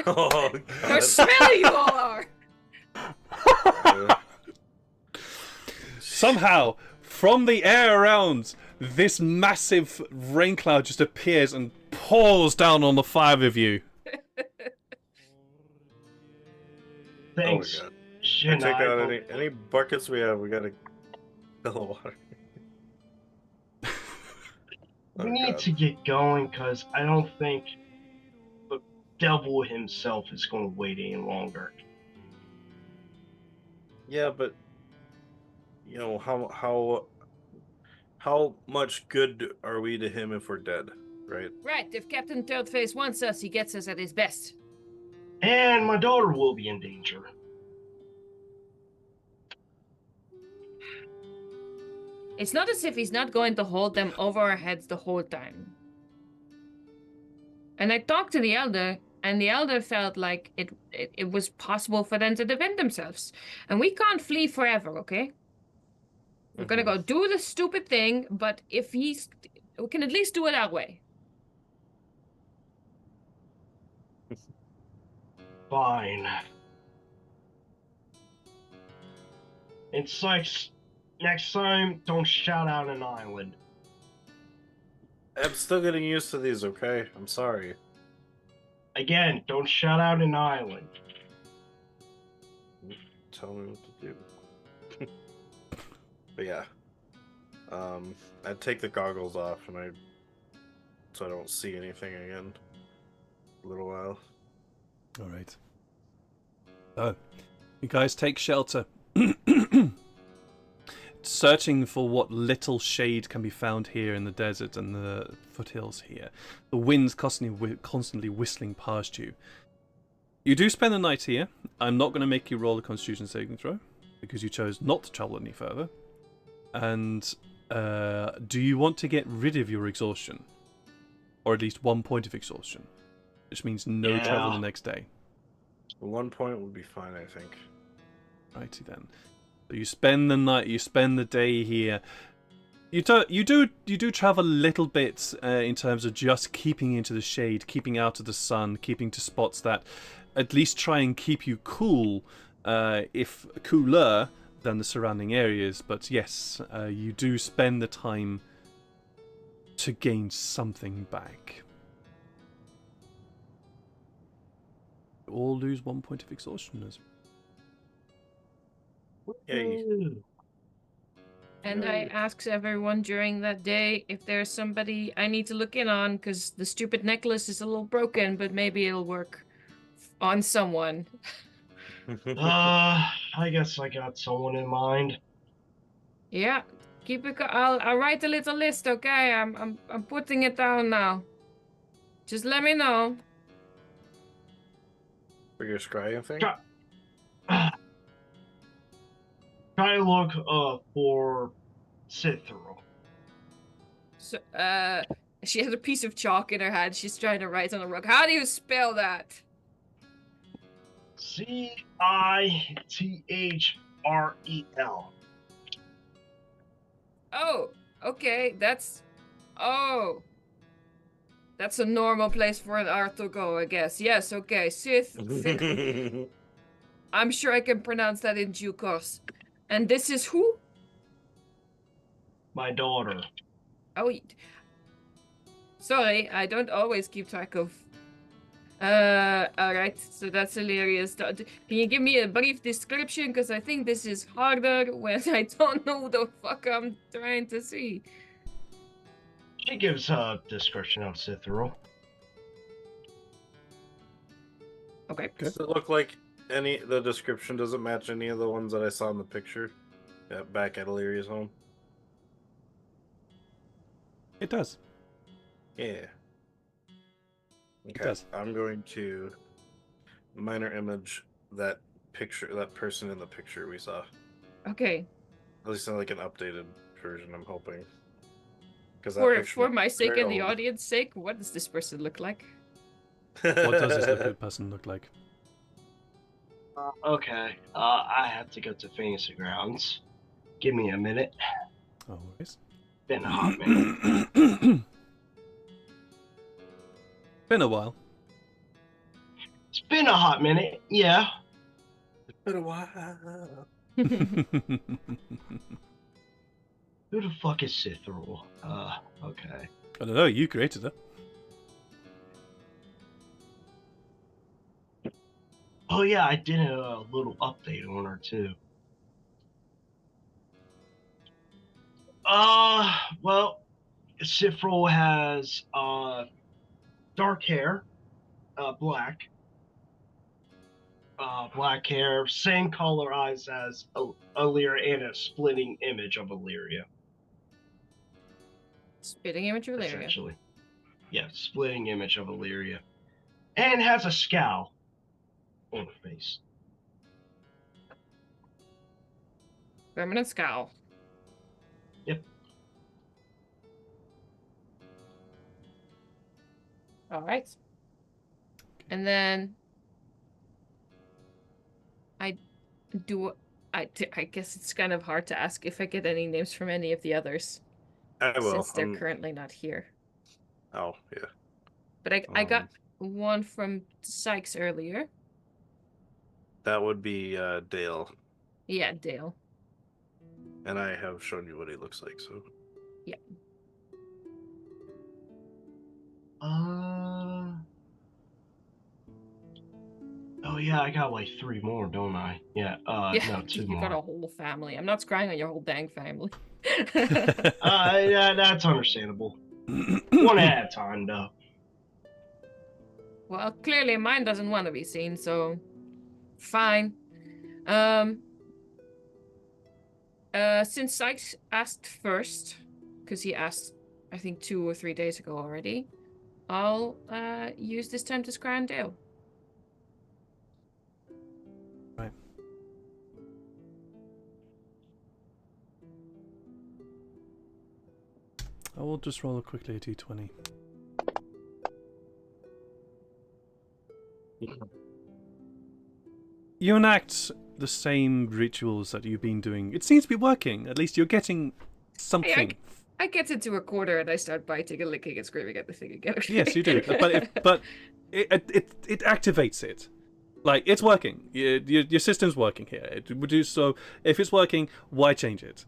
Oh, how God. smelly you all are!" Somehow, from the air around, this massive rain cloud just appears and pours down on the five of you. Thanks. Oh my God. Janai, Take out but any buckets we have. We gotta fill the water. we need to get going, because I don't think the devil himself is going to wait any longer. Yeah, but you know how much good are we to him if we're dead, right? Right. If Captain Thirdface wants us, he gets us at his best. And my daughter will be in danger. It's not as if he's not going to hold them over our heads the whole time. And I talked to the elder, and the elder felt like it was possible for them to defend themselves. And we can't flee forever, okay? We're gonna go do the stupid thing, but if we can at least do it our way. Fine. It's like next time, don't shout out an island. I'm still getting used to these, okay? I'm sorry. Again, don't shout out an island. Tell me what to do. But yeah. I'd take the goggles off so I don't see anything again. A little while. Alright. So, you guys take shelter. Searching for what little shade can be found here in the desert and the foothills here. The wind's constantly whistling past you. You do spend the night here. I'm not going to make you roll a Constitution saving throw, because you chose not to travel any further. And do you want to get rid of your exhaustion? Or at least 1 point of exhaustion? Which means no travel the next day. 1 point would be fine, I think. Righty then. So you spend the night, you spend the day here. You do travel a little bit in terms of just keeping into the shade, keeping out of the sun, keeping to spots that at least try and keep you cool, if cooler than the surrounding areas. But yes, you do spend the time to gain something back. You all lose 1 point of exhaustion as well. Yay. And I asked everyone during that day if there's somebody I need to look in on, because the stupid necklace is a little broken, but maybe it'll work on someone. I guess I got someone in mind. Yeah, keep it. I'll write a little list, okay? I'm putting it down now. Just let me know. For your scrying thing? Try to look for Cithral. So, she has a piece of chalk in her hand. She's trying to write on the rug. How do you spell that? Cithrel. Oh, okay. That's a normal place for an art to go, I guess. Yes, okay. Sith. I'm sure I can pronounce that in due course. And this is who? My daughter. Oh, sorry, I don't always keep track of. Alright, so that's hilarious. Can you give me a brief description? Because I think this is harder when I don't know the fuck I'm trying to see. She gives a description of Cithral. Okay. Does it look like the description doesn't match any of the ones that I saw in the picture back at Illyria's home? It does. Yeah. Okay. It does. I'm going to minor image that picture, that person in the picture we saw. Okay. At least in like an updated version, I'm hoping. For my sake and the audience sake, what does this person look like? What does this person look like? Okay. I have to go to Fantasy Grounds. Give me a minute. Always. Been a hot minute. Been a while. It's been a hot minute, yeah. It's been a while. Who the fuck is Cithral? Okay. I don't know, you created her. Oh yeah, I did a little update on her too. Well, Cithral has dark hair, black hair, same color eyes as Illyria, and a splitting image of Illyria. Spitting image of Illyria. Essentially. Yeah, splitting image of Illyria. And has a scowl on her face. Permanent scowl. Yep. Alright. And then I guess it's kind of hard to ask if I get any names from any of the others. I will. Since they're currently not here. Oh, yeah. But I got one from Sykes earlier. That would be Dale. Yeah, Dale. And I have shown you what he looks like, so. Yeah. Oh yeah, I got like 3 more, don't I? Yeah. No, 2 more. You got a whole family. I'm not scrying on your whole dang family. Yeah, that's understandable. One at a time, though. Well, clearly mine doesn't want to be seen, so fine. Since Sykes asked first, because he asked, I think 2 or 3 days ago already, I'll use this time to scry on Dale. Right. I will just roll quickly a d20. You enact the same rituals that you've been doing. It seems to be working. At least you're getting something. Hey, I get it to a quarter and I start biting and licking and screaming at the thing again. Yes, you do. But it activates it. Like, it's working. Your system's working here. It would do so. If it's working, why change it?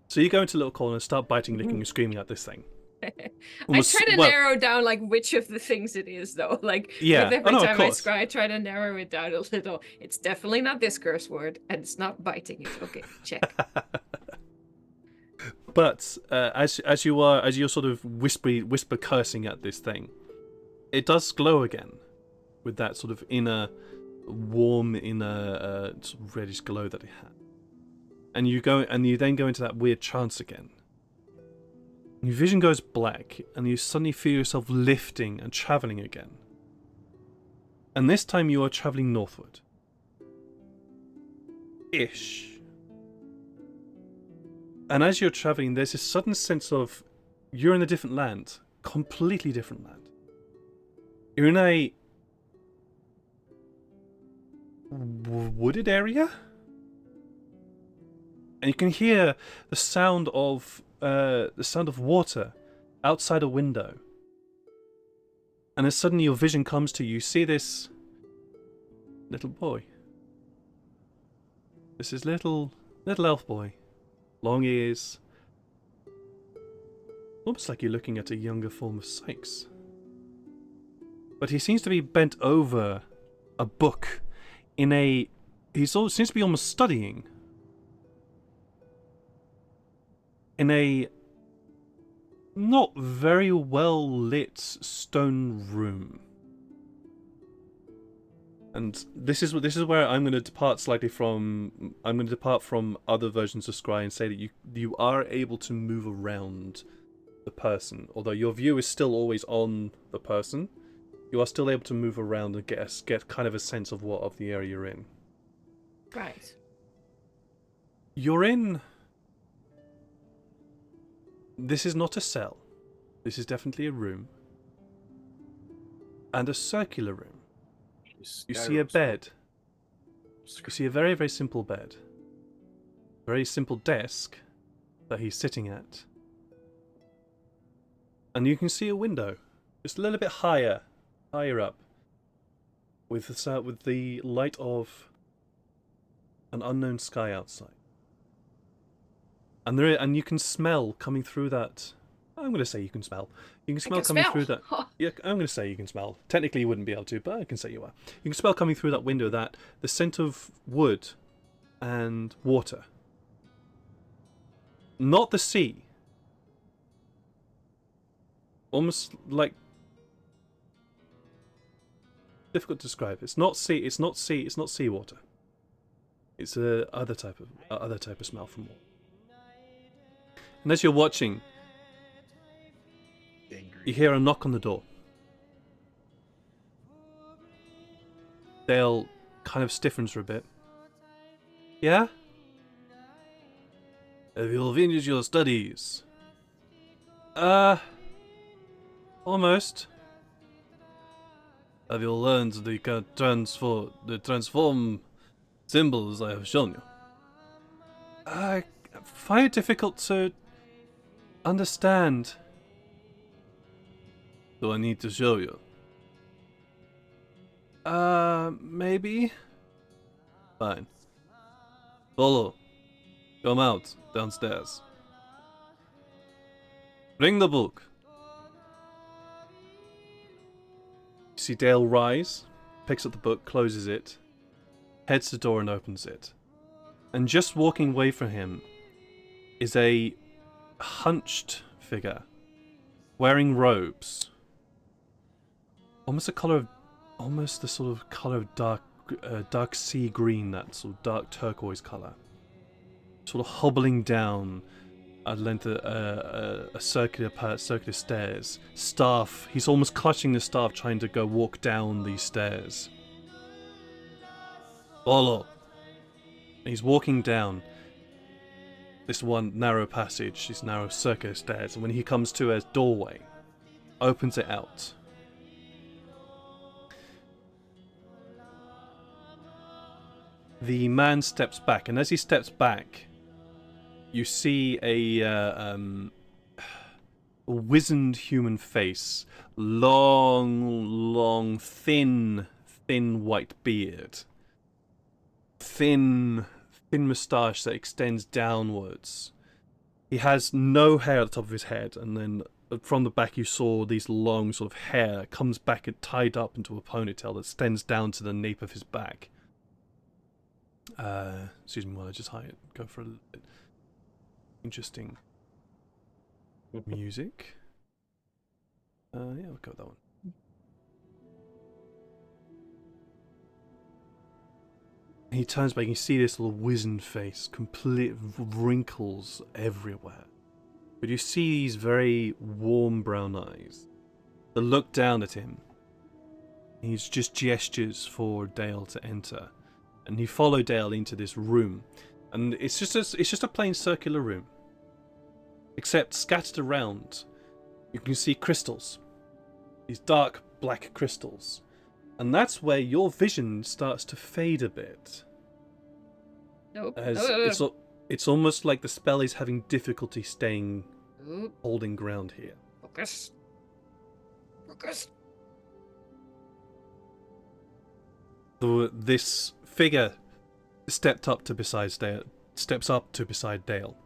So you go into a little corner and start biting, licking, and screaming at this thing. Almost, I try to narrow down like which of the things it is, though. Like, yeah. with every time I scry, I try to narrow it down a little. It's definitely not this curse word, and it's not biting it. Okay, check. But as you're sort of whisper cursing at this thing, it does glow again, with that sort of warm inner sort of reddish glow that it had. And you then go into that weird trance again. And your vision goes black, and you suddenly feel yourself lifting and travelling again. And this time you are travelling northward. Ish. And as you're travelling, there's this sudden sense of you're in a different land. Completely different land. You're in a wooded area? And you can hear the sound of water outside a window. And as suddenly your vision comes to you, you see this little boy. This is little elf boy. Long ears. Almost like you're looking at a younger form of Sykes. But he seems to be bent over a book he seems to be almost studying in a not very well lit stone room. And this is where I'm going to depart slightly from. I'm going to depart from other versions of Scry and say that you are able to move around the person, although your view is still always on the person. You are still able to move around and get kind of a sense of the area you're in. Right. You're in. This is not a cell. This is definitely a room. And a circular room. You see a bed. You see a very, very simple bed. Very simple desk that he's sitting at. And you can see a window. Just a little bit higher up. With the light of an unknown sky outside. And you can smell coming through that. I'm going to say you can smell. You can smell coming through that. Yeah, I'm going to say you can smell. Technically, you wouldn't be able to, but I can say you are. You can smell coming through that window that the scent of wood and water. Not the sea. Almost like difficult to describe. It's not sea. It's not seawater. It's other type of smell from water. And as you're watching, you hear a knock on the door. Dale kind of stiffens for a bit. Yeah? Have you finished your studies? Almost. Have you learned the transform symbols I have shown you? I find it difficult to understand. Do I need to show you? Maybe? Fine. Follow. Come out, downstairs. Bring the book. You see Dale rise, picks up the book, closes it, heads to the door and opens it. And just walking away from him is a hunched figure, wearing robes. Almost the sort of color of dark sea green, that sort of dark turquoise color. Sort of hobbling down a length of a circular stairs. Staff. He's almost clutching the staff, trying to go walk down these stairs. Follow. He's walking down this one narrow passage, these narrow circular stairs, and when he comes to a doorway, opens it out. The man steps back, and as he steps back, you see a wizened human face, long, thin white beard, thin moustache that extends downwards. He has no hair at the top of his head, and then from the back you saw these long sort of hair comes back and tied up into a ponytail that extends down to the nape of his back. Excuse me while I just go for a little bit. Interesting music. Yeah, we'll go with that one. He turns back and you see this little wizened face, complete wrinkles everywhere. But you see these very warm brown eyes that look down at him. He just gestures for Dale to enter. And he followed Dale into this room. And it's just a plain circular room. Except scattered around, you can see crystals. These dark black crystals. And that's where your vision starts to fade a bit. Nope. It's almost like the spell is having difficulty holding ground here. Focus. This figure steps up to beside Dale.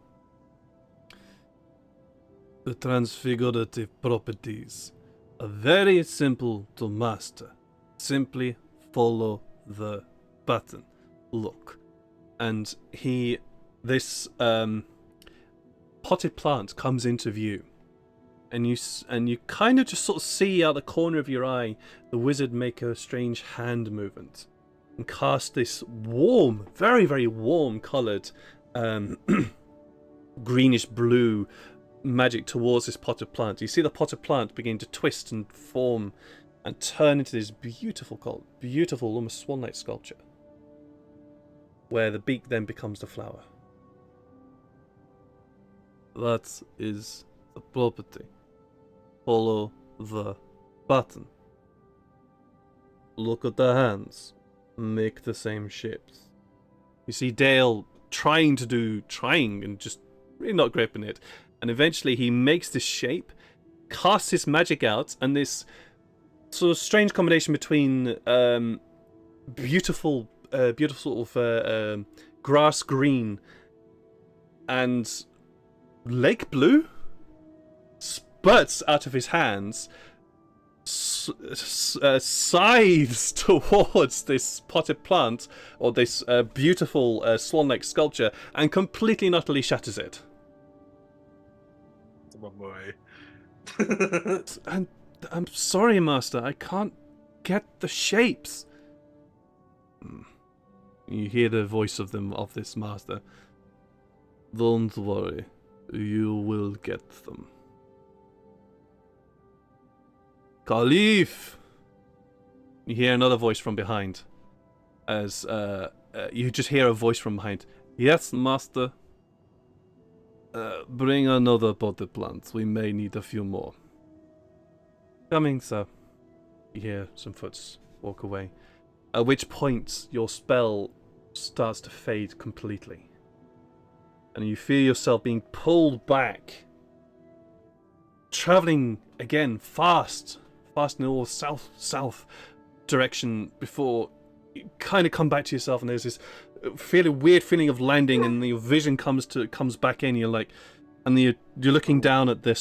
The transfigurative properties are very simple to master. Simply follow the button. Look. And this potted plant comes into view. And you kind of just sort of see out the corner of your eye the wizard make a strange hand movement and cast this warm, very, very warm coloured greenish blue magic towards this potted plant. You see the potted plant begin to twist and form and turn into this beautiful, almost swan-like sculpture, where the beak then becomes the flower. That is the property. Follow the button. Look at the hands. Make the same shapes. You see Dale trying and just really not gripping it. And eventually he makes this shape, casts his magic out, and this sort of strange combination between beautiful sort of grass green and lake blue spurts out of his hands, scythes towards this potted plant, or this beautiful swan-like sculpture, and completely and utterly shatters it. My boy. And I'm sorry, Master, I can't get the shapes. You hear the voice of this Master. Don't worry, you will get them. Caliph! You hear another voice from behind. As you just hear a voice from behind. Yes, Master. Bring another potted plant. We may need a few more. Coming, sir. You hear some foots walk away. At which point, your spell starts to fade completely. And you feel yourself being pulled back. Travelling again fast north, south direction before you kind of come back to yourself, and there's this weird feeling of landing, and your vision comes back in. You're like, and you're looking down at the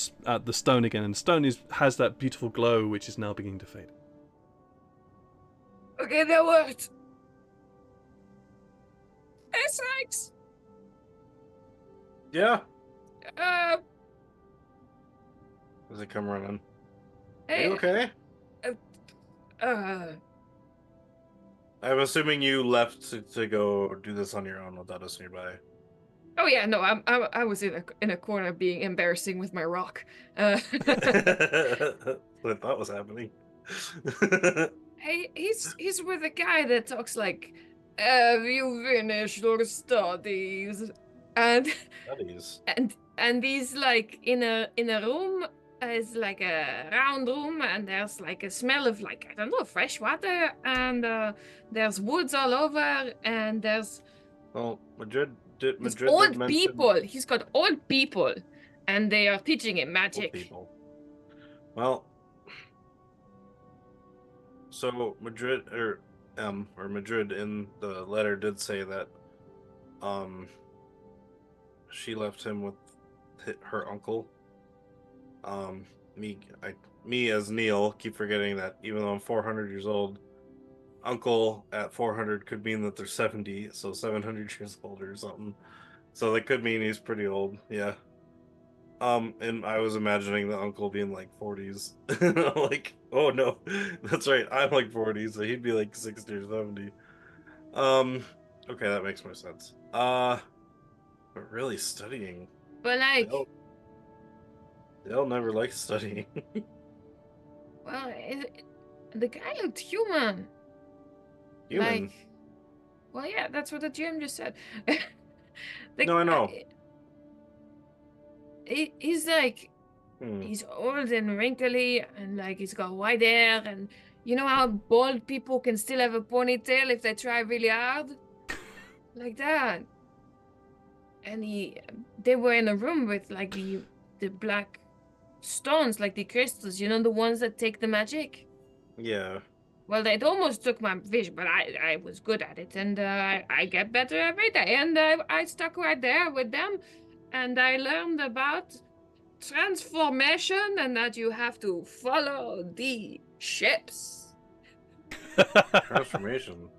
stone again, and the stone has that beautiful glow, which is now beginning to fade. Okay, that worked. Hey, Sykes. Yeah. Does it come running? Hey. Are you okay? I'm assuming you left to go do this on your own without us nearby. Oh yeah, no, I was in a corner being embarrassing with my rock. What I thought was happening. Hey, he's with a guy that talks like, "Have you finished your studies?" And Studies. and he's like in a room. It's like a round room, and there's like a smell of like, I don't know, fresh water, and there's woods all over, and there's Madrid old people. He's got old people, and they are teaching him magic. Old people. Well, so Madrid Madrid in the letter did say that she left him with her uncle. Me as Neil keep forgetting that even though I'm 400 years old, uncle at 400 could mean that they're 70, so 700 years old or something. So that could mean he's pretty old. Yeah. And I was imagining the uncle being like 40s. Like, oh no, that's right, I'm like 40, so he'd be like 60 or 70. Okay, that makes more sense. But really studying. But like, they'll never like studying. well, the guy looked human. Human. Like, well, yeah, that's what the GM just said. No, I know. He's like, he's old and wrinkly, and like he's got white hair, and you know how bald people can still have a ponytail if they try really hard, like that. And they were in a room with like the black stones, like the crystals, you know, the ones that take the magic. Yeah. Well, it almost took my vision, but I was good at it, and I get better every day, and I stuck right there with them, and I learned about transformation and that you have to follow the ships. Transformation.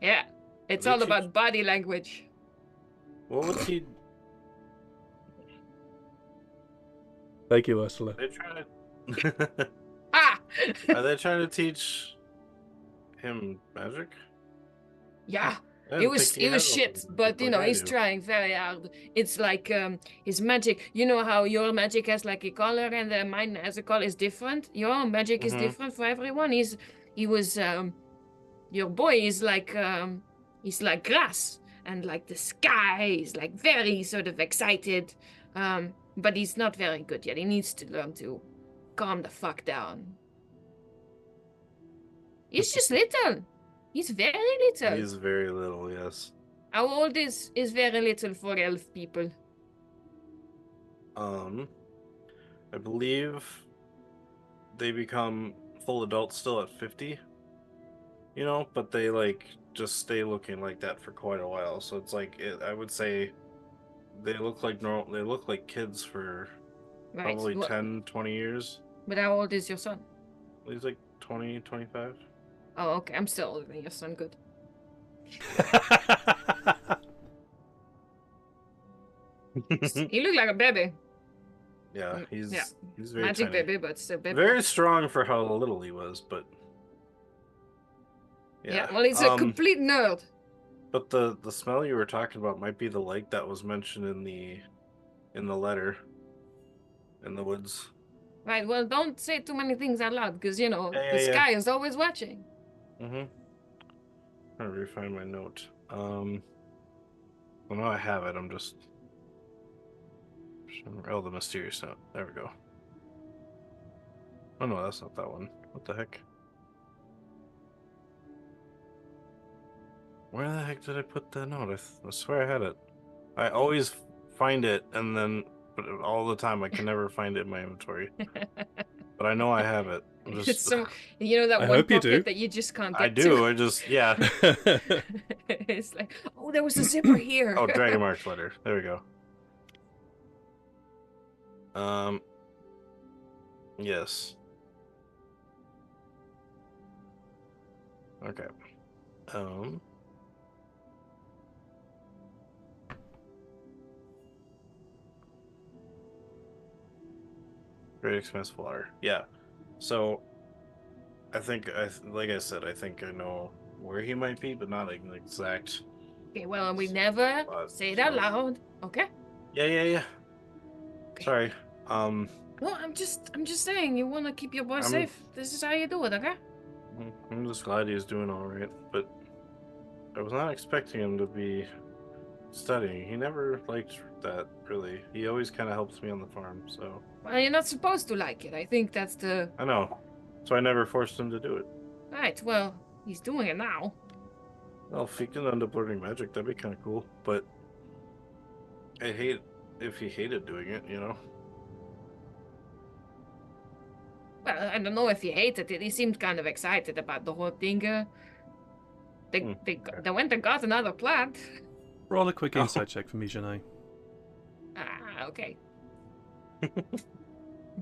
Yeah, it's all about body language. What would he? Thank you, Ursula. Are they trying to? Ah! Are they trying to teach him magic? Yeah. It was shit, but you know, he's trying very hard. It's like his magic, you know how your magic has like a color and mine has a color is different. Your magic is different for everyone. Your boy is like he's like grass, and like the sky is like very sort of excited. But he's not very good yet. He needs to learn to calm the fuck down. He's just little. He's very little. He's very little, yes. How old is very little for elf people? I believe they become full adults still at 50. You know, but they like just stay looking like that for quite a while. So it's like I would say they look like normal. They look like kids for probably 10, 20 years. But how old is your son? He's like 20, 25. Oh, okay. I'm still older than your son. Good. He looked like a baby. Yeah, he's very magic tiny. baby, but still baby. Very strong for how little he was, but yeah. Well, he's a complete nerd. But the smell you were talking about might be the lake that was mentioned in the letter in the woods. Right. Well, don't say too many things out loud, because you know the sky is always watching. I'm trying to refine my note. Well, now I have it. I'm just. Oh, the mysterious note. There we go. Oh no, that's not that one. What the heck? Where the heck did I put that note? I swear I had it. I always find it, and then, but all the time I can never find it in my inventory. But I know I have it. I'm It's just, some, you know, that I one hope you do. pocket that you just can't get I do. to. I just, yeah. It's like, oh, there was a zipper here. Oh, Dragon March letter. There we go. Yes. Okay. Great expensive water. Yeah. So, I think, like I said, I think I know where he might be, but not like an exact. Okay, well, we never say it out loud. Okay. Yeah. Okay. Sorry. Well, I'm just saying, you want to keep your boy safe. This is how you do it, okay? I'm just glad he's doing all right, but I was not expecting him to be studying. He never liked that, really. He always kind of helps me on the farm, so. Well, you're not supposed to like it. I think that's the... I know. So I never forced him to do it. Right, well, he's doing it now. Well, if he can end up learning magic, that'd be kind of cool, but I hate if he hated doing it, you know? Well, I don't know if he hated it. He seemed kind of excited about the whole thing. They went and got another plant. Roll a quick insight check for me, Janai. Ah, okay.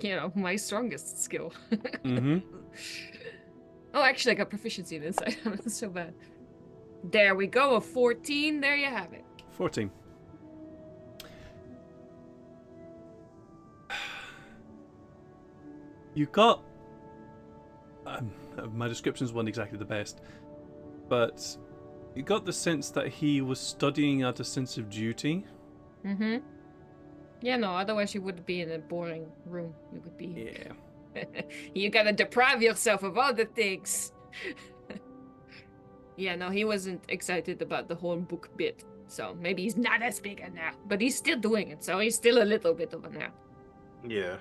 You know, my strongest skill. Mm-hmm. Oh, actually, I got proficiency in insight. That's so bad. There we go, a 14. There you have it. 14. You got... my descriptions weren't exactly the best, but you got the sense that he was studying out a sense of duty. Mm-hmm. Yeah, no, otherwise you would be in a boring room. You would be... Yeah. You gotta deprive yourself of all the things. Yeah, no, he wasn't excited about the whole book bit. So maybe he's not as big a nerd, but he's still doing it, so he's still a little bit of a nerd. Yeah.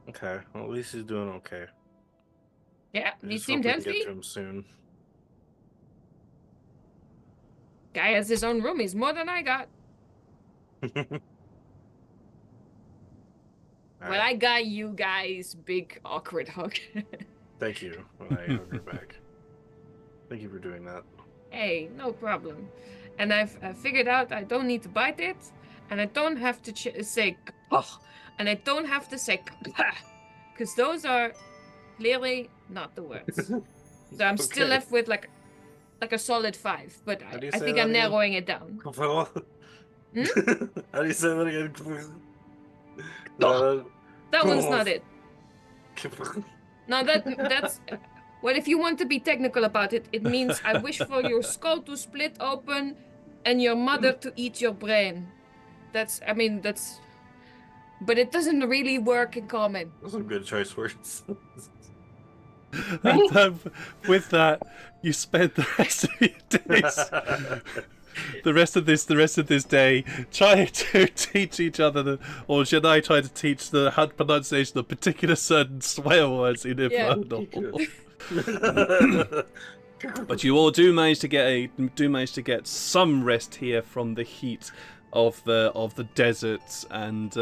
Okay, well, at least he's doing okay. Yeah, I he just seemed hope we can healthy. get to him soon. Guy has his own room. He's more than I got. Well, I got you guys big awkward hug. Thank you when I hug her back. Thank you for doing that. Hey, no problem. And I've figured out I don't need to bite it, and I don't have to say oh, and I don't have to say because those are clearly not the words. So I'm still left with like a solid 5, but I think I'm narrowing it down. How do you say that again? That one's not it. No, that's... Well, if you want to be technical about it, it means I wish for your skull to split open and your mother to eat your brain. But it doesn't really work in common. Those are good choice words. With that, you spend the rest of your days, the rest of this day, trying to teach each other, or should I try to teach the pronunciation of particular certain swear words in Infernal? But you all do manage to get some rest here from the heat of the desert and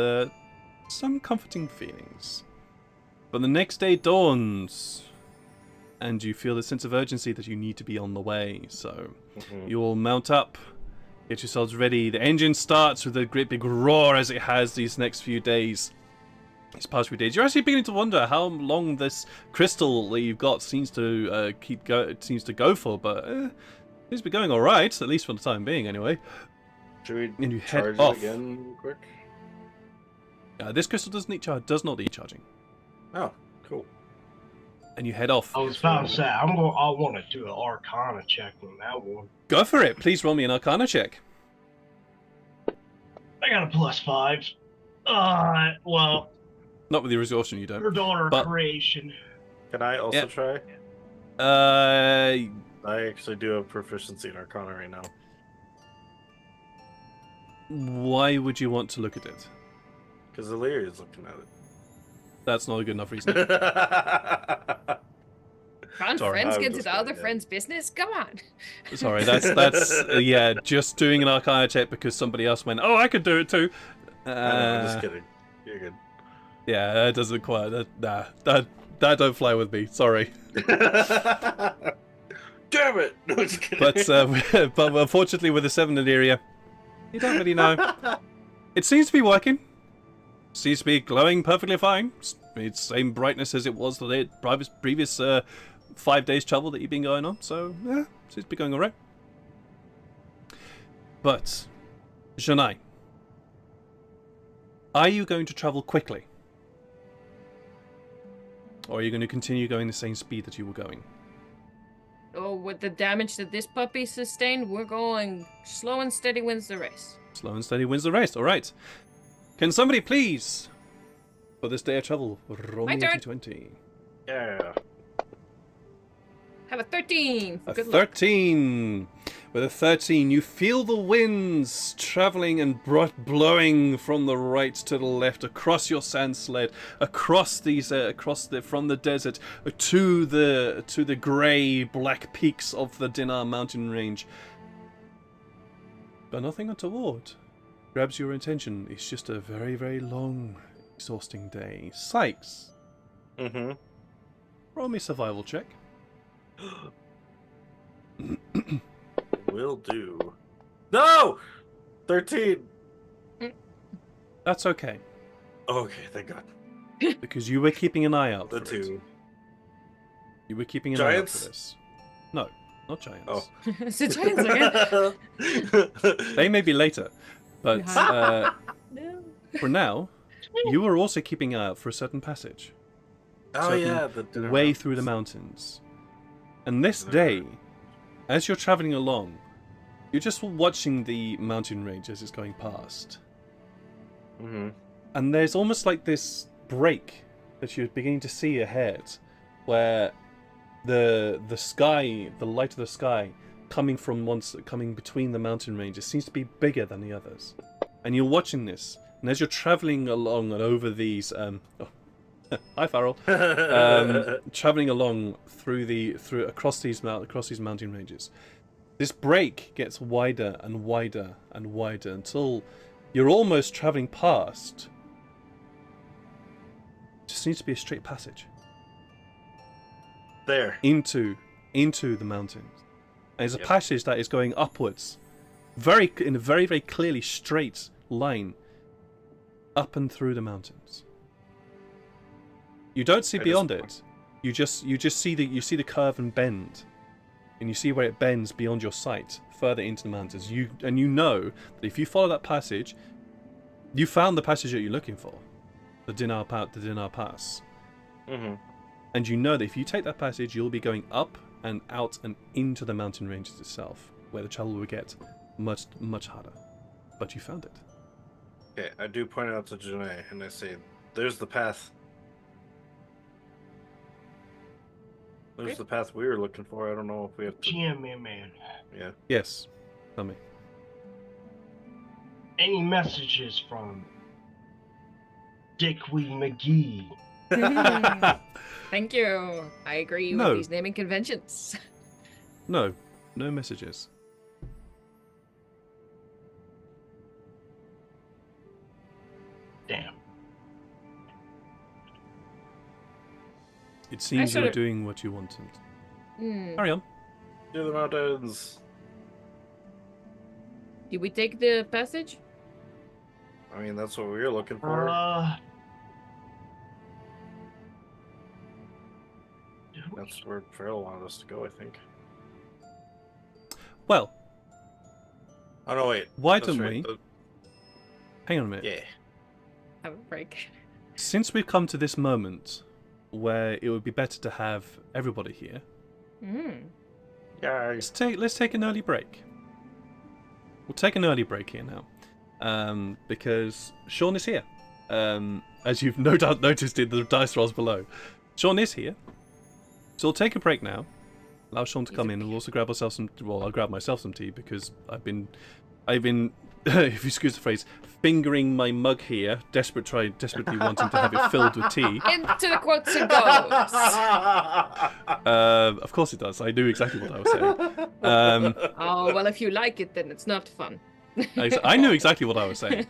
some comforting feelings. But the next day dawns, and you feel a sense of urgency that you need to be on the way. So you all mount up, get yourselves ready. The engine starts with a great big roar as it has these next few days. These past few days, you're actually beginning to wonder how long this crystal that you've got seems to go for, but it seems to be going all right, at least for the time being, anyway. Should we and you charge head off. it again real quick? This crystal does not need charging. Oh, cool. And you head off. I was about to say, I want to do an Arcana check on that one. Go for it. Please roll me an Arcana check. I got a +5. Well. Not with your exhaustion, you don't. Your daughter creation. Can I also try? I actually do have proficiency in Arcana right now. Why would you want to look at it? Because Illyria is looking at it. That's not a good enough reason. Can't Sorry. friends I'm get to just the other kidding, yeah. friend's business? Come on. Sorry, that's yeah, just doing an Arcana check because somebody else went, oh, I could do it too. I know, I'm just kidding. You're good. Yeah, that doesn't quite. That don't fly with me. Sorry. Damn it! No, just kidding. But unfortunately, with the 7 in the area, you don't really know. It seems to be working. Seems to be glowing perfectly fine. It's same brightness as it was the previous 5 days travel that you've been going on. So yeah, seems to be going alright. But Janai, are you going to travel quickly? Or are you going to continue going the same speed that you were going? Oh, with the damage that this puppy sustained, we're going slow and steady wins the race. Slow and steady wins the race. All right. Can somebody please, for this day of travel, roll My me turn. a 20? Yeah. Have a 13. A Good luck. 13. With a 13, you feel the winds traveling and blowing from the right to the left across your sand sled, across these, from the desert to the grey black peaks of the Dinar Mountain Range. But nothing untoward grabs your attention. It's just a very, very long, exhausting day. Sykes, Mm-hmm. roll me a survival check. Will do. No! 13! That's okay, Okay, thank God. because you were keeping an eye out The for it. 2. You were keeping an eye out Giants? for this. No, not giants. Oh. It's a giant again. They may be later, but No. for now, you were also keeping an eye out for a certain passage. Oh certain yeah, the dinner way mountains. through the mountains. And this day, as you're traveling along, you're just watching the mountain range as it's going past. Mm-hmm. And there's almost like this break that you're beginning to see ahead, where the sky, the light of the sky, coming between the mountain ranges seems to be bigger than the others. And you're watching this, and as you're traveling along and over these, hi Farrell, traveling along across these mountain ranges, this break gets wider and wider and wider until you're almost traveling past. It just seems to be a straight passage There. into the mountains. And it's a Yep. passage that is going upwards, in a very, very clearly straight line, up and through the mountains. You don't see beyond it. You just see the curve and bend, and you see where it bends beyond your sight, further into the mountains. You know that if you follow that passage, you found the passage that you're looking for, the Dinar Pass. Mm-hmm. And you know that if you take that passage, you'll be going up and out and into the mountain ranges itself, where the travel will get much, much harder. But you found it. Okay, I do point out to Janae, and I say, "There's the path. There's the path we were looking for. I don't know if we have to." GM man. Yeah. Yes. Tell me. Any messages from Dickwee McGee? Thank you. I agree No. with these naming conventions. No. No messages. Damn. It seems should've- you're doing what you wanted. Hmm. Carry on. To the mountains. Did we take the passage? I mean, that's what we were looking for. That's where Farrell wanted us to go, I think. Well, Oh no, wait. why That's don't right, we? Hang on a minute. Yeah. Have a break. Since we've come to this moment where it would be better to have everybody here, Yeah. let's take an early break. We'll take an early break here now, because Sean is here. As you've no doubt noticed in the dice rolls below, Sean is here. So we'll take a break now. Allow Sean to come in, and we'll also grab ourselves some. Well, I'll grab myself some tea because I've been if you excuse the phrase, fingering my mug here, desperately wanting to have it filled with tea. Into the quotes it goes. Of course it does. I knew exactly what I was saying. Oh, well, if you like it, then it's not fun. I knew exactly what I was saying.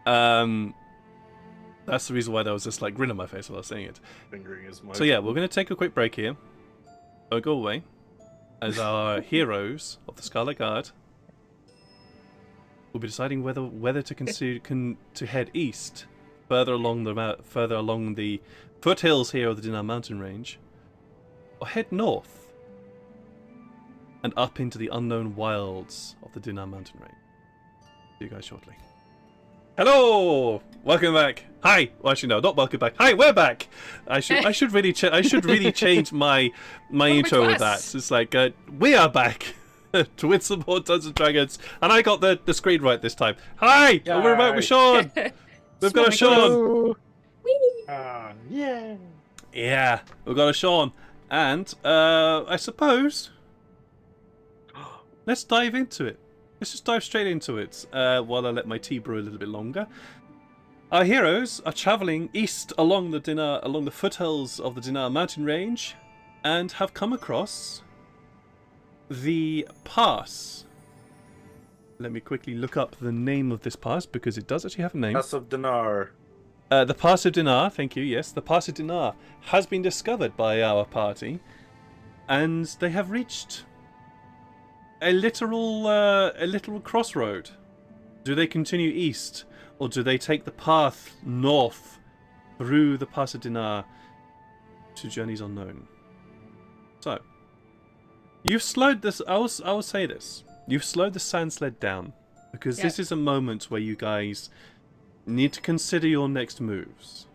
That's the reason why there was this like grin on my face while I was saying it. Fingering his mug. So yeah, we're going to take a quick break here. Don't go away. As our heroes of the Scarlet Guard will be deciding whether to consider to head east, further along the foothills here of the Dinar Mountain Range, or head north and up into the unknown wilds of the Dinar Mountain Range. See you guys shortly. Hello, welcome back. Hi. Well, actually, no, not welcome back. Hi, we're back. I should really change my intro with that. It's like we are back to win some more Dungeons and Dragons, and I got the screen right this time. Hi, we're back with Sean. We've got a Sean. Yeah. Yeah, we've got a Sean, and I suppose let's dive into it. Let's just dive straight into it while I let my tea brew a little bit longer. Our heroes are travelling east along the foothills of the Dinar Mountain Range, and have come across the pass. Let me quickly look up the name of this pass because it does actually have a name. Pass of Dinar. The Pass of Dinar, thank you, yes. The Pass of Dinar has been discovered by our party, and they have reached a literal crossroad. Do they continue east, or do they take the path north through the Pass of Dinar to journeys unknown? So, you've slowed this. I will say this. You've slowed the sand sled down because this is a moment where you guys need to consider your next moves.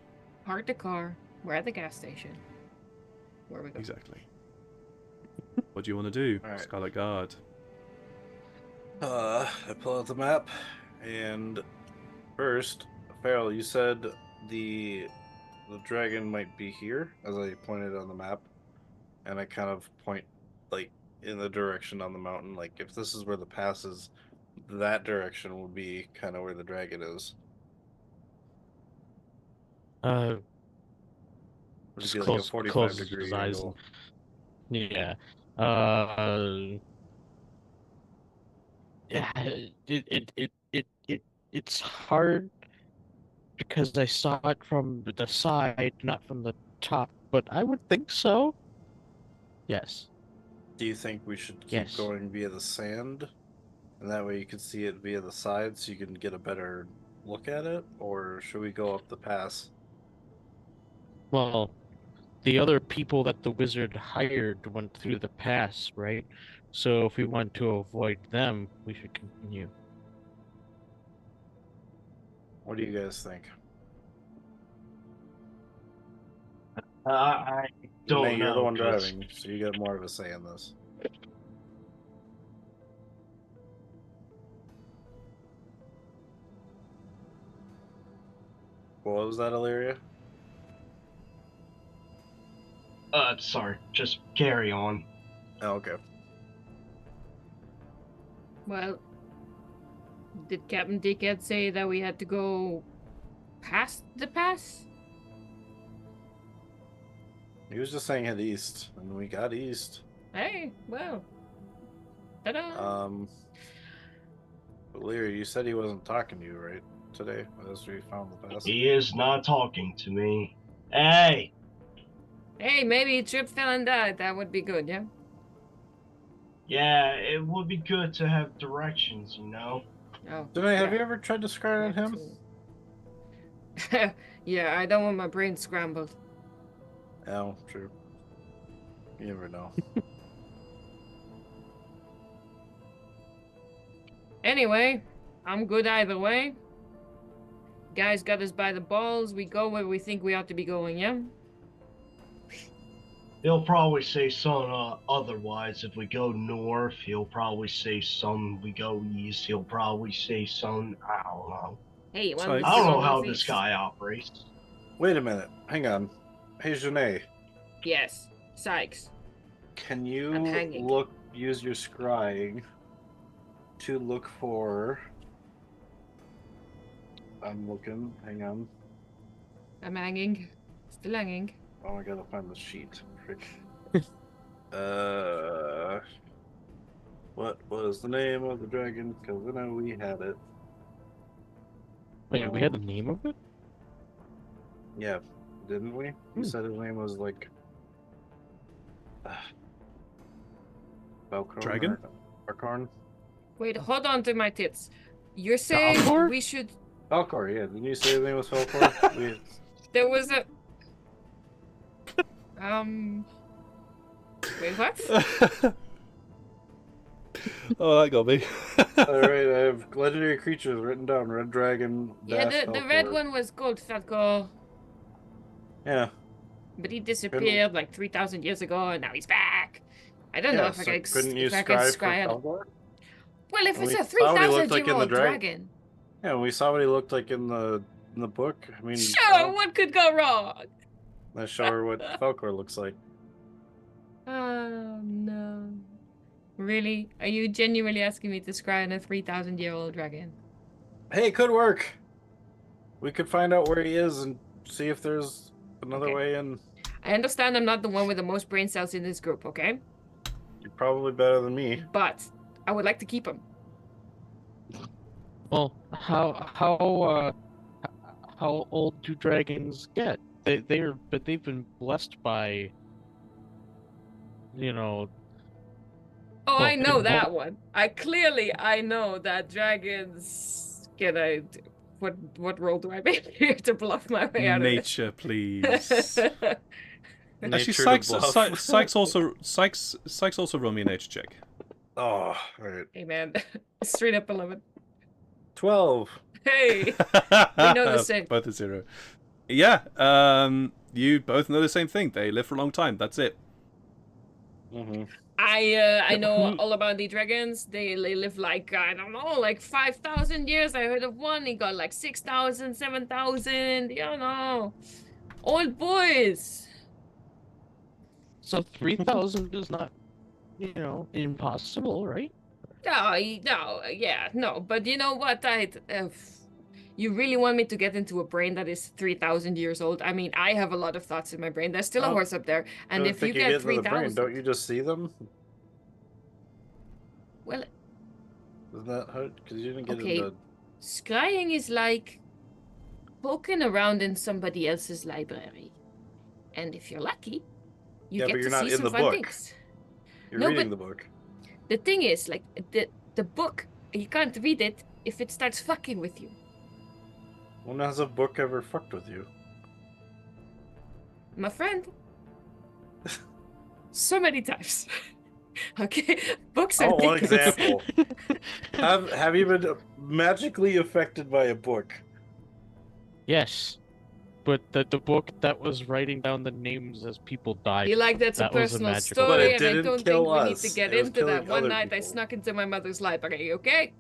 Park the car. We're at the gas station. Where we go? Exactly. What do you want to do, All right. Scarlet Guard? I pull out the map, and first, Farrell, you said the dragon might be here, as I pointed on the map, and I kind of point like in the direction on the mountain. Like if this is where the pass is, that direction will be kind of where the dragon is. Would it Just be like a close 45-degree his eyes. angle? Yeah. Yeah. It's hard because I saw it from the side, not from the top. But I would think so. Yes. Do you think we should keep Yes. going via the sand, and that way you can see it via the side, so you can get a better look at it, or should we go up the pass? Well, the other people that the wizard hired went through the pass, right? So if we want to avoid them, we should continue. What do you guys think? I don't Nate, know. you're the one 'cause driving, so you got more of a say in this. What was that, Illyria? Sorry, just carry on. Oh, okay. Well, did Captain Dickhead say that we had to go past the pass? He was just saying head east, and we got east. Hey, well. Ta-da! Illyria, you said he wasn't talking to you, right? Today, as we found the pass. He is not talking to me. Hey! Hey, maybe he tripped, fell, and died. That would be good, yeah? Yeah, it would be good to have directions, you know? Oh. Danae, have yeah. you ever tried to scry on him? Yeah, I don't want my brain scrambled. Oh, true. You never know. Anyway, I'm good either way. Guys got us by the balls. We go where we think we ought to be going, yeah? He'll probably say something otherwise. If we go north, he'll probably say something. We go east, he'll probably say something. I don't know. Hey, So one I I don't know how this guy operates. Wait a minute. Hang on. Hey, Janae, Yes, Sykes. can I'm you hanging. use your scrying to look for I'm looking. Hang on. I'm hanging. Still hanging. Oh, I gotta find the sheet. Frick. What was the name of the dragon? Because I know we had it. Wait, we had the name of it? Yeah, didn't we? You said his name was like Falcon Dragon? or Arcorn? Wait, hold on to my tits. You're saying Falcor? we should... Falcor, yeah. Didn't you say his name was Falcor? There was a... Wait, what? Oh, that got me. Alright, I have legendary creatures written down. Red dragon. Yeah, dash the red Falcor. one was called Falco. Yeah. But he disappeared like 3,000 years ago, and now he's back. I don't know Yeah, if I so can couldn't you if I can scry for scry it. Falcor? Well, if And it's we a saw what he looked 3,000 like in year the old dragon. dragon. Yeah, we saw what he looked like in the book. I mean, Sure, what could go wrong? let's show her what Falcor looks like. Oh, no. Really? Are you genuinely asking me to scry on a 3,000 year old dragon? Hey, it could work. We could find out where he is and see if there's another Okay. way in. I understand I'm not the one with the most brain cells in this group, okay? You're probably better than me. But I would like to keep him. Well, how old do dragons get? They've been blessed by, you know. Oh, Well, I know it that one. I know that dragons get a... What role do I make here to bluff my way out of this? Nature, please. Actually, Nature to Sykes, bluff. Sykes also roll me a nature check. Oh, alright. Hey, man. Straight up 11. 12. Hey! We know the same. Both a 0. Yeah, you both know the same thing. They live for a long time. That's it. Mm-hmm. I know all about the dragons. They live like, I don't know, like 5,000 years. I heard of one. He got like 6,000, 7,000. You know. Old boys. So 3,000 is not, impossible, right? No. But you know what? You really want me to get into a brain that is 3,000 years old? I mean, I have a lot of thoughts in my brain. There's still a horse up there. And if you get 3,000... Don't you just see them? Well... Isn't that how... Because you didn't get Okay. into... Scrying is like poking around in somebody else's library. And if you're lucky, you Yeah, get but you're to not see in some the fun book. things. You're No, reading but- the book. The thing is, like, the book, you can't read it if it starts fucking with you. When has a book ever fucked with you? My friend. So many times. Okay? Books are One things. example. Have you been magically affected by a book? Yes, but the book that was writing down the names as people died. You like that's a That was a personal magical But story, it and I didn't don't kill think we need us. to get It was into that. killing One other night I people. snuck into my mother's library, okay?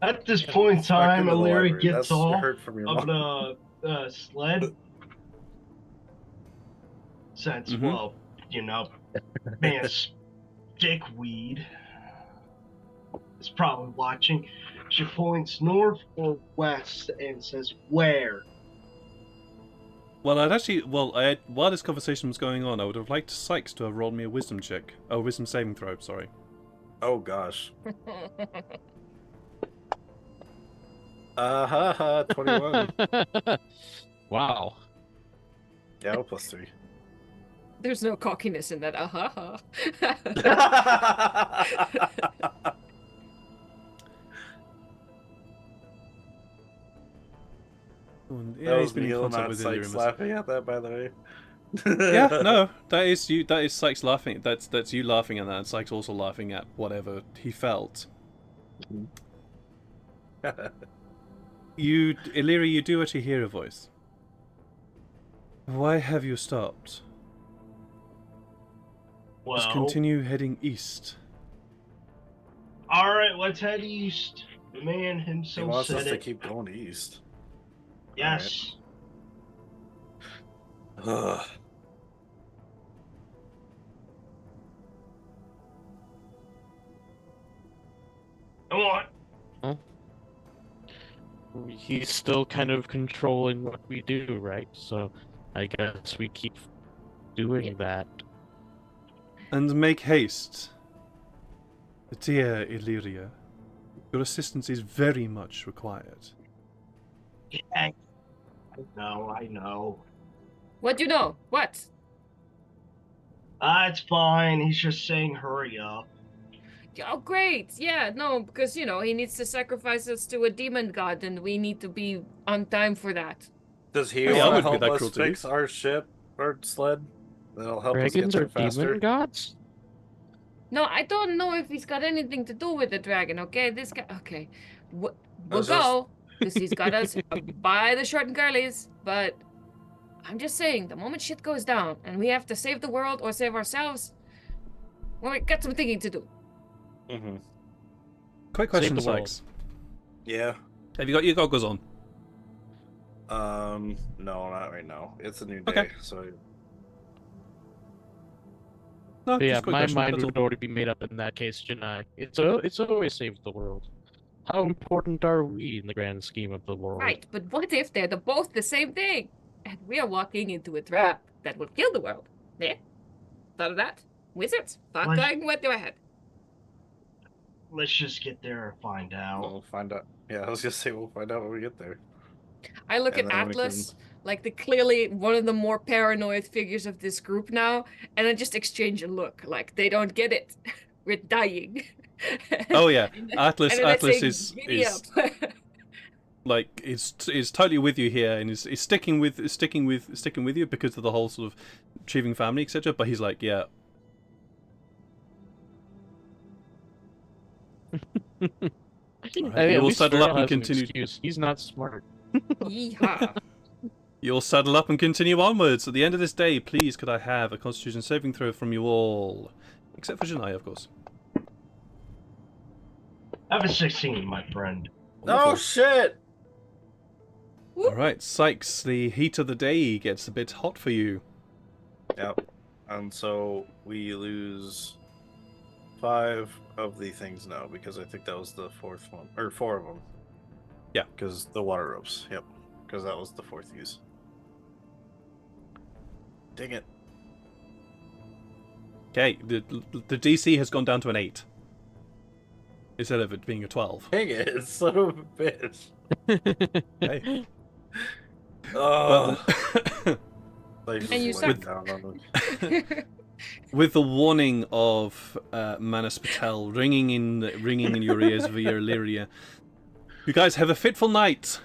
At this point in Snuck time, into the Illyria library. gets That's off hurt from your of mom. the sled. Since, Mhm. well, man, Dickweed is probably watching. She points north or west and says, "Where?" Well, while this conversation was going on, I would have liked Sykes to have rolled me a wisdom check. Oh, wisdom saving throw, sorry. Oh gosh. 21. Wow. Yeah, +3. There's no cockiness in that. Yeah, That he's was been in Neil, contact not with Sykes Illyrium. laughing at that, by the way. Yeah, no, that is you. That is Sykes laughing. That's you laughing at that, and Sykes also laughing at whatever he felt. Illyria, you do actually hear a voice. Why have you stopped? Just Well, continue heading east. all right, let's head east. The man He himself wants us said to it. keep going east. Yes. Ugh. Come on. he's still kind of controlling what we do, right? So I guess we keep doing that. And make haste. Dear Illyria, your assistance is very much required. Yeah, I know. What do you know? What? It's fine. He's just saying hurry up. Oh, great. Yeah, no, because, you know, he needs to sacrifice us to a demon god, and we need to be on time for that. Does he Yeah, I want to would be help that us cruel to you. fix our ship, our sled? That'll help us get Dragons are there faster. demon gods? No, I don't know if he's got anything to do with the dragon, okay? This guy, okay. We'll That's go, because he's got us by the short and curlies, but I'm just saying, the moment shit goes down, and we have to save the world or save ourselves, well, we got some thinking to do. Mm-hmm. Quick Save question, the world. Sykes. Yeah. Have you got your goggles on? No, not right now. It's a new day, Okay. so No, But yeah, just a quick my question, mind that's all. would already be made up in that case, Janai. It's always saved the world. How important are we in the grand scheme of the world? Right, but what if they're both the same thing? And we are walking into a trap that will kill the world. Yeah? Thought of that? Wizards? Thought What? going went through my head. Let's just get there and find out. we'll find out. Yeah, I was gonna say we'll find out when we get there. I look And at then we Atlas, like the clearly one of the more paranoid figures of this group now, and I just exchange a look, like they don't get it. We're dying. Oh yeah, And Atlas then I Atlas say, is "Giddy up." like is totally with you here, and is sticking with you because of the whole sort of achieving family, etc. But he's like, yeah, I mean, you'll at least settle Pharaoh up and has an continue. excuse. He's not smart. Yeehaw. You'll saddle up and continue onwards. At the end of this day, please, could I have a Constitution saving throw from you all, except for Janai, of course. I have a 16, my friend. Oh shit! All right, Sykes. The heat of the day gets a bit hot for you. Yep. And so we lose 5 of the things now because I think that was the 4th one, or 4 of them. Yeah. Because the water ropes. Yep. Because that was the 4th use. Dang it. Okay, the DC has gone down to an 8 instead of it being a 12. Dang it, son of a bitch. Okay. Oh. And you suck. Down on them. With the warning of Manus Patel ringing in your ears via Illyria, you guys have a fitful night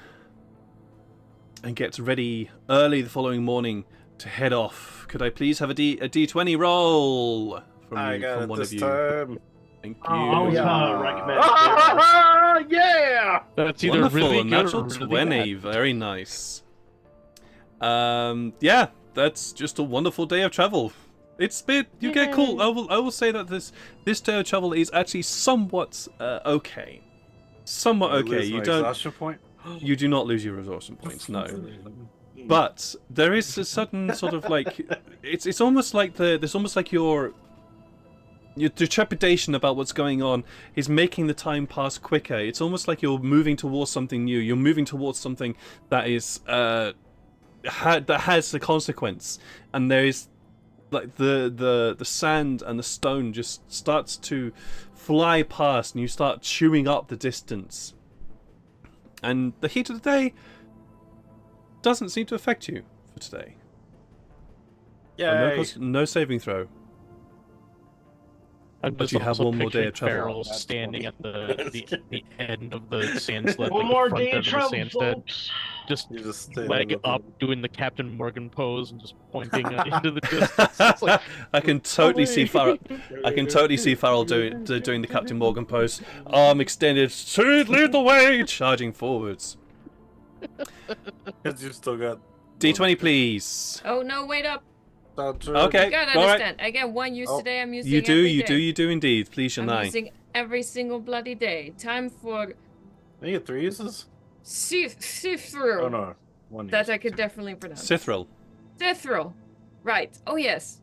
and get ready early the following morning to head off. Could I please have a D20 roll from one of you? Time. Thank you. Oh, I was gonna recommend. Yeah! That's either Wonderful, really a good natural or really 20. bad. Very nice. Yeah, that's just a wonderful day of travel. It's bit you get cool. I will say that this day of travel is actually somewhat okay. Somewhat okay. You don't. Exhaustion point? You do not lose your resource points. No. But there is a sudden sort of like it's almost like there's almost like your trepidation about what's going on is making the time pass quicker. It's almost like you're moving towards something new. You're moving towards something that is that has a consequence, and there is like the sand and the stone just starts to fly past, and you start chewing up the distance. And the heat of the day doesn't seem to affect you for today. Yay! No saving throw. I'm But just you have also one more day of picturing travel. Farrell That's standing funny. at the end of the sand sled, One like more the front day end of of the travel, sand sled, folks. just You just stay leg on the- up, doing the Captain Morgan pose and just pointing into the distance. It's like, I can totally see Farrell. I can totally see Farrell doing the Captain Morgan pose, arm extended, lead the way, charging forwards. Because you still got D20, please. Oh no, wait up. Okay, You gotta all right. understand. I get one use Oh, today, I'm using You do, every you day. do, you do indeed. Please, I'm Shania. using every single bloody day. Time for You get 3 uses? see through. Oh no, 1 That use. I could definitely pronounce. Sithril. Sithril. Right. Oh yes.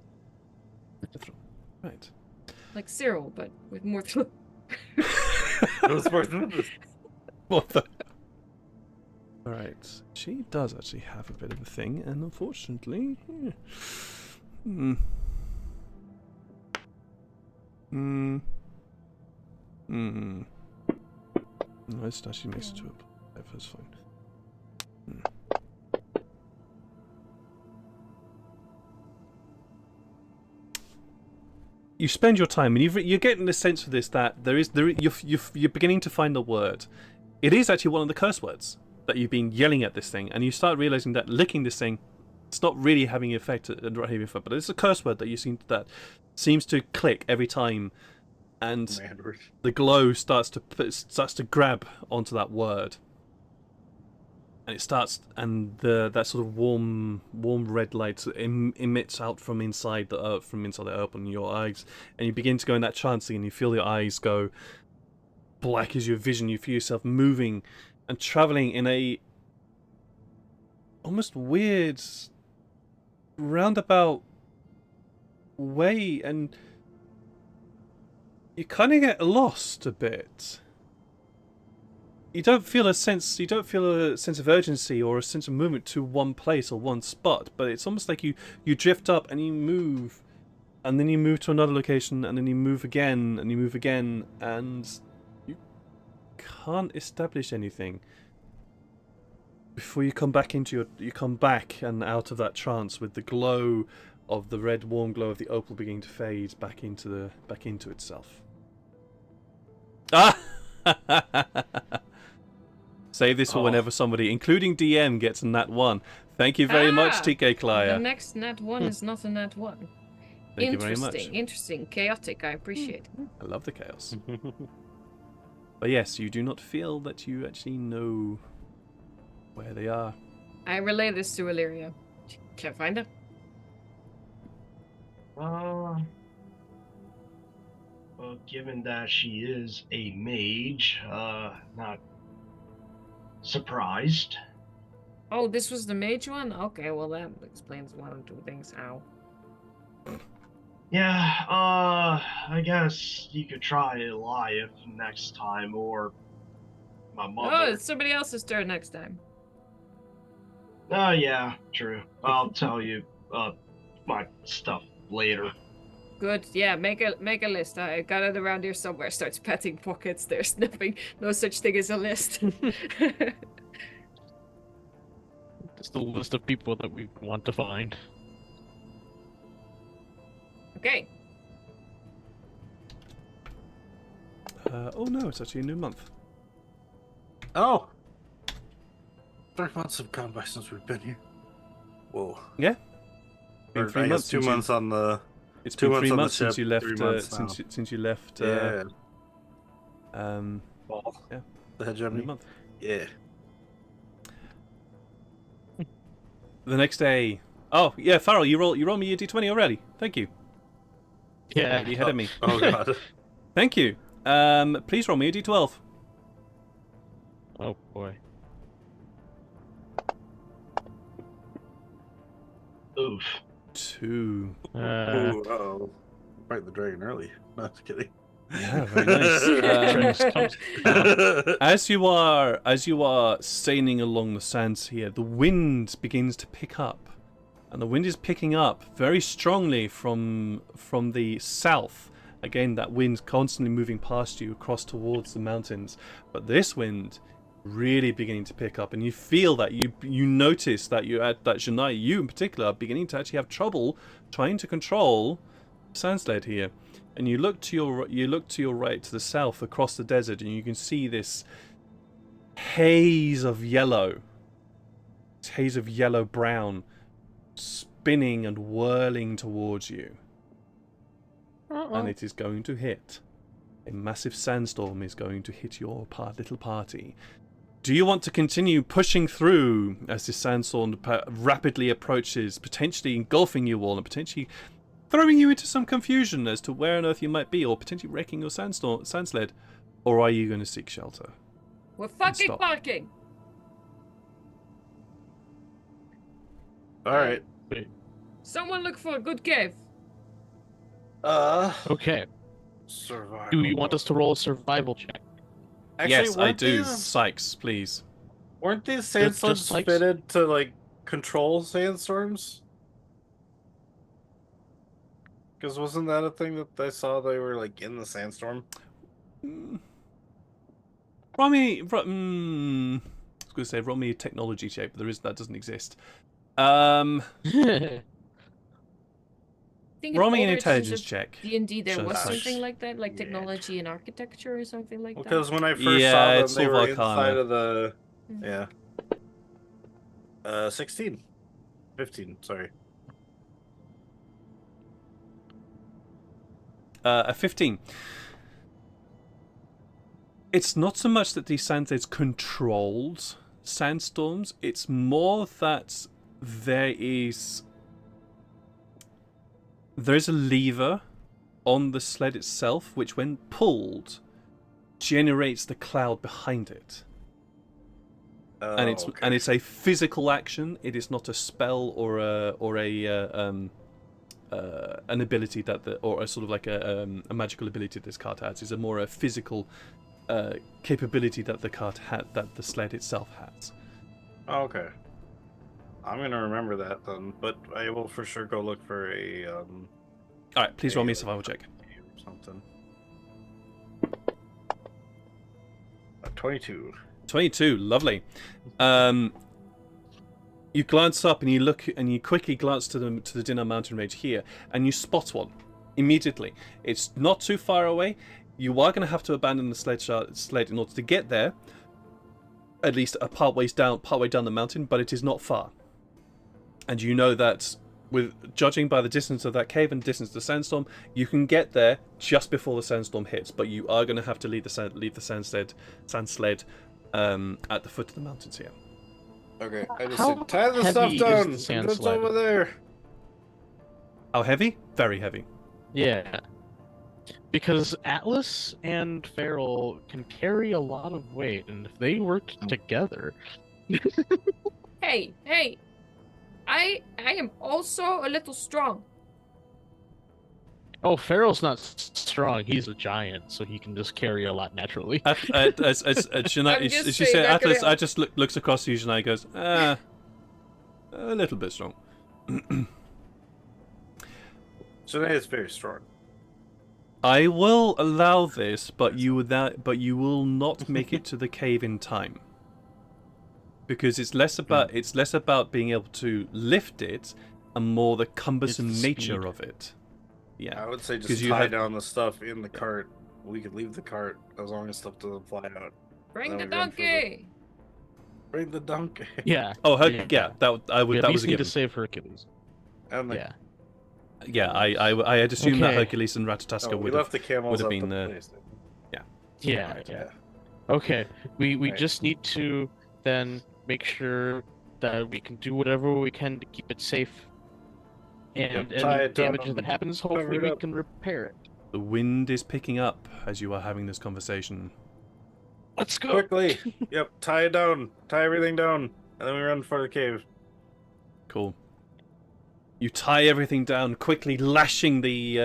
Right. Like Cyril, but with more It was worth it. What the? Alright. She does actually have a bit of a thing, and unfortunately... No, it's actually makes it to a... That's fine. You spend your time, and you're getting the sense for this that you're beginning to find the word. It is actually one of the curse words that you've been yelling at this thing, and you start realizing that licking this thing, it's not really having an effect, but it's a curse word that that seems to click every time, and the glow starts to grab onto that word, and it starts, and that sort of warm red light emits out from inside the herb on your eyes, and you begin to go in that trance, and you feel your eyes go black as your vision. You feel yourself moving and traveling in a almost weird roundabout way, and you kind of get lost a bit. You don't feel a sense of urgency or a sense of movement to one place or one spot, but it's almost like you drift up and you move, and then you move to another location, and then you move again, and you move again, and you can't establish anything before you come back and out of that trance with the glow of the red warm glow of the opal beginning to fade back into itself. Ah! Save this for whenever somebody, including DM, gets a nat 1. Thank you very much, TK Klaya. The next nat 1 is not a nat 1. Thank you very much. Interesting, chaotic. I appreciate it. I love the chaos. But yes, you do not feel that you actually know where they are. I relay this to Illyria. Can't find her. Well, given that she is a mage, not surprised. Oh, this was the mage one? Okay, well that explains one or two things. Ow. Yeah, I guess you could try Eliath next time, or my mother. Oh, it's somebody else's turn next time. Oh, yeah, true. I'll tell you my stuff later. Good, yeah, make a list. I got it around here somewhere. Starts patting pockets. There's no such thing as a list. Just the list of people that we want to find. Okay. Oh no, it's actually a new month. Oh! 3 months have gone by since we've been here. Whoa. Yeah. Or, 3 months. 2 months on the. It's 2 been months 3 on the months since ship, you left. 3 months Since you left. Yeah. Ball. Yeah. The hegemony. New month. Yeah. The next day. Oh yeah, Farrell, you roll me your d20 already. Thank you. Yeah. You ahead of me. Oh god. Thank you. Please roll me a d12. Oh boy. Oof. 2. Ooh, uh-oh. Fight the dragon early. No, just kidding. Yeah, very nice. As you are sailing along the sands here, the wind begins to pick up, and the wind is picking up very strongly from the south. Again, that wind's constantly moving past you across towards the mountains, but this wind really beginning to pick up, and you feel that you notice that Janai, you in particular, are beginning to actually have trouble trying to control Sandsled here. And you look to your right, to the south, across the desert, and you can see this haze of yellow, brown, spinning and whirling towards you. And it is going to hit. A massive sandstorm is going to hit your little party. Do you want to continue pushing through as this sandstorm rapidly approaches, potentially engulfing you all and potentially throwing you into some confusion as to where on earth you might be, or potentially wrecking your sandsled? Or are you going to seek shelter? We're fucking parking. Alright. Someone look for a good cave. Okay. Survival. Do you want us to roll a survival check? Actually, Yes, I weren't do. these- Sykes, please. Weren't these They're just sandstorms like- fitted to like control sandstorms? Because wasn't that a thing that I saw? They were like in the sandstorm. Roll me. I was going to say roll me a technology check, but that doesn't exist. think Roll in me an older editions intelligence of check. D&D there Shows was us. something like that, like Yeah. technology and architecture or something like that. Because when I first Yeah, saw them, it's they sort were of Arcana. inside of the. Mm. Yeah. 16. 15, sorry. A 15. It's not so much that these sandstorms controlled sandstorms, it's more that there is a lever on the sled itself which when pulled generates the cloud behind it. Oh, And okay. it's a physical action. It is not a spell or an ability or a sort of like a magical ability this card has. It's more a physical capability that the sled itself has. Oh, okay. I'm gonna remember that then, but I will for sure go look for a All right, please roll me a like, survival check. or something. 22. 22, lovely. You glance up and you look and you quickly glance to the Dinar Mountain Range here, and you spot one immediately. It's not too far away. You are going to have to abandon the sled in order to get there. At least a partway down the mountain, but it is not far. And you know that, judging by the distance of that cave and the distance of the sandstorm, you can get there just before the sandstorm hits. But you are going to have to leave the sand sled at the foot of the mountains here. Okay, I just How said, tie the stuff heavy is down. the sand It's sled? over there. How heavy? Very heavy. Yeah. Because Atlas and Feral can carry a lot of weight, and if they worked together... Hey, I am also a little strong. Oh, Feral's not strong. He's a giant, so he can just carry a lot naturally. As Shania, I'm just as you saying say, that could Atlas, I help. just looks across to you, Shania, goes, a little bit strong. Shanae is very strong. I will allow this, but you will not make it to the cave in time. Because it's less about being able to lift it, and more the cumbersome It's the nature speed. of it. Yeah. I would say 'Cause just you tie have- down the stuff in the cart. We could leave the cart as long as stuff doesn't fly out. Bring Then the we run for the- donkey. Bring the donkey. Yeah. Oh, yeah. that We at that least was a need given. to save Hercules. And the, Yeah. Yeah, I had assumed that Okay. Hercules and Ratatoska oh, we would left have. the camels have up been, the place. Yeah. Right, Yeah. Okay. We Right. just need to then make sure that we can do whatever we can to keep it safe. And Yep, tie any it down, damage that happens, cover hopefully it we up. can repair it. The wind is picking up as you are having this conversation. Let's go. Quickly. Yep, tie it down. Tie everything down. And then we run for the cave. Cool. You tie everything down quickly, lashing the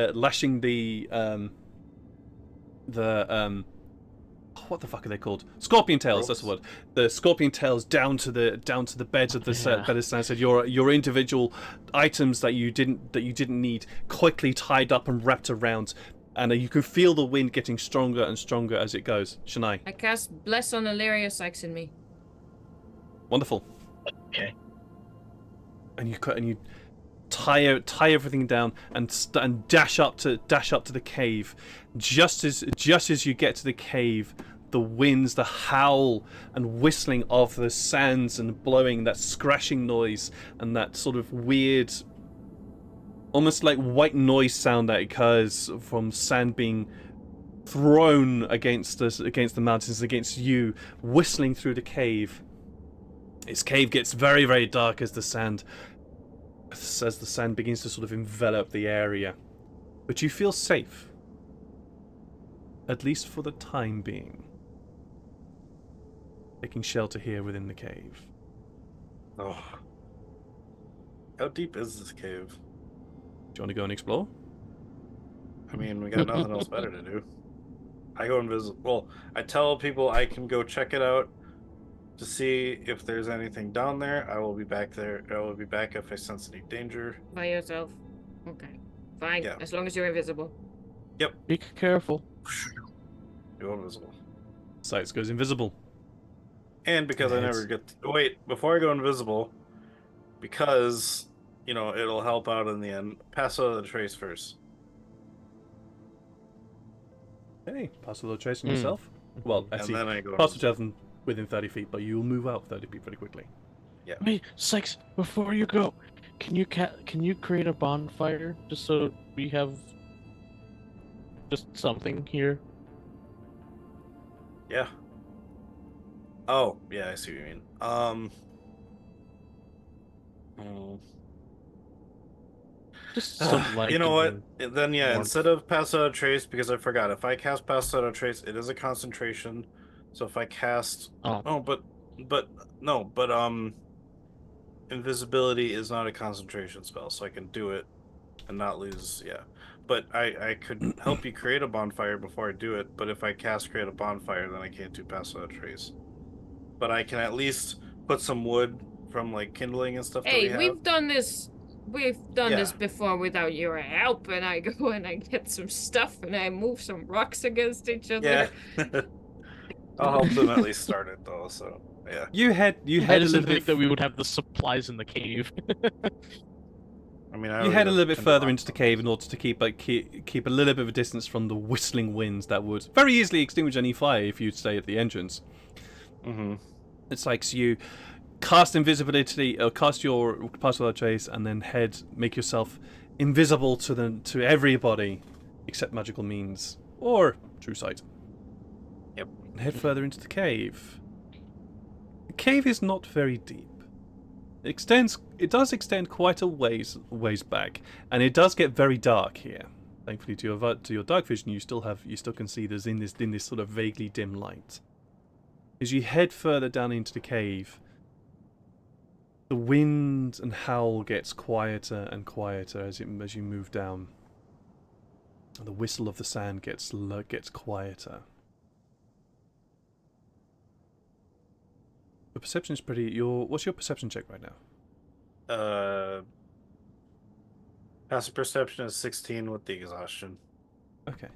what the fuck are they called? Scorpion tails. That's the word. The scorpion tails down to the beds of the Yeah. bed of sand. So your individual items that you didn't need quickly tied up and wrapped around, and you can feel the wind getting stronger and stronger as it goes. Shania, I cast Bless on Illyria Sykes in me. wonderful. Okay. And you tie everything down and dash up to the cave. Just as you get to the cave, the winds, the howl and whistling of the sands and blowing, that scratching noise and that sort of weird, almost like white noise sound that occurs from sand being thrown against the mountains, against you, whistling through the cave. This cave gets very, very dark as the sand begins to sort of envelop the area. But you feel safe. At least for the time being. Taking shelter here within the cave. Oh. How deep is this cave? Do you want to go and explore? I mean, we got nothing else better to do. I go and visit. Well, I tell people I can go check it out to see if there's anything down there. I will be back there. I will be back if I sense any danger. By yourself. Okay. Fine. Yeah. As long as you're invisible. Yep. Be careful. Go invisible. Sights goes invisible. And because I never get wait, before I go invisible, because it'll help out in the end, pass out of the trace first. Hey, pass a little trace on yourself. Well, And actually, then I go pass invisible. yourself within 30 feet, but you'll move out 30 feet pretty quickly. Yeah. Wait, Sykes, before you go, can you create a bonfire just so we have just something here? Yeah. Oh, yeah, I see what you mean. Just some light. You know what? and Then yeah, warmth. instead of pass out of trace, because I forgot, if I cast pass out of trace, it is a concentration. So if I cast, invisibility is not a concentration spell, so I can do it and not lose. Yeah, but I could help you create a bonfire before I do it. But if I cast create a bonfire, then I can't do pass out of trace. But I can at least put some wood from like kindling and stuff that we Hey, have. we've done this. We've done this Yeah. before without your help, and I go and I get some stuff and I move some rocks against each other. Yeah. I'll help them at least start it though. So yeah. You head I a just little didn't bit. think that we would have the supplies in the cave. I mean, You head a little bit further into the cave in order to keep a little bit of a distance from the whistling winds that would very easily extinguish any fire if you stay at the entrance. Mm-hmm. It's like so you cast invisibility, or cast your pass without trace, and then make yourself invisible to everybody except magical means or true sight. Yep. And head further into the cave. The cave is not very deep. It does extend quite a ways back, and it does get very dark here. Thankfully, to your dark vision, you still can see there's in this sort of vaguely dim light. As you head further down into the cave, the wind and howl gets quieter and quieter as you move down. And the whistle of the sand gets quieter. The perception is what's your perception check right now? Passive perception is 16 with the exhaustion. Okay.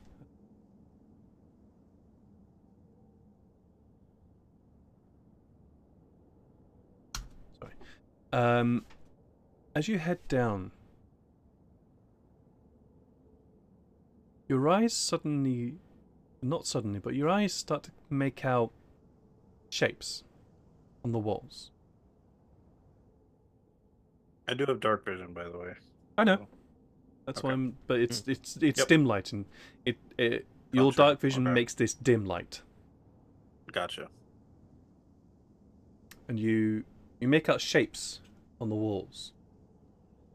Sorry. As you head down, your eyes not suddenly, but your eyes start to make out shapes on the walls. I do have dark vision, by the way. I know. That's Okay. why I'm. But it's Yep. dim light, and your sure. dark vision Okay. makes this dim light, Gotcha. and you make out shapes on the walls.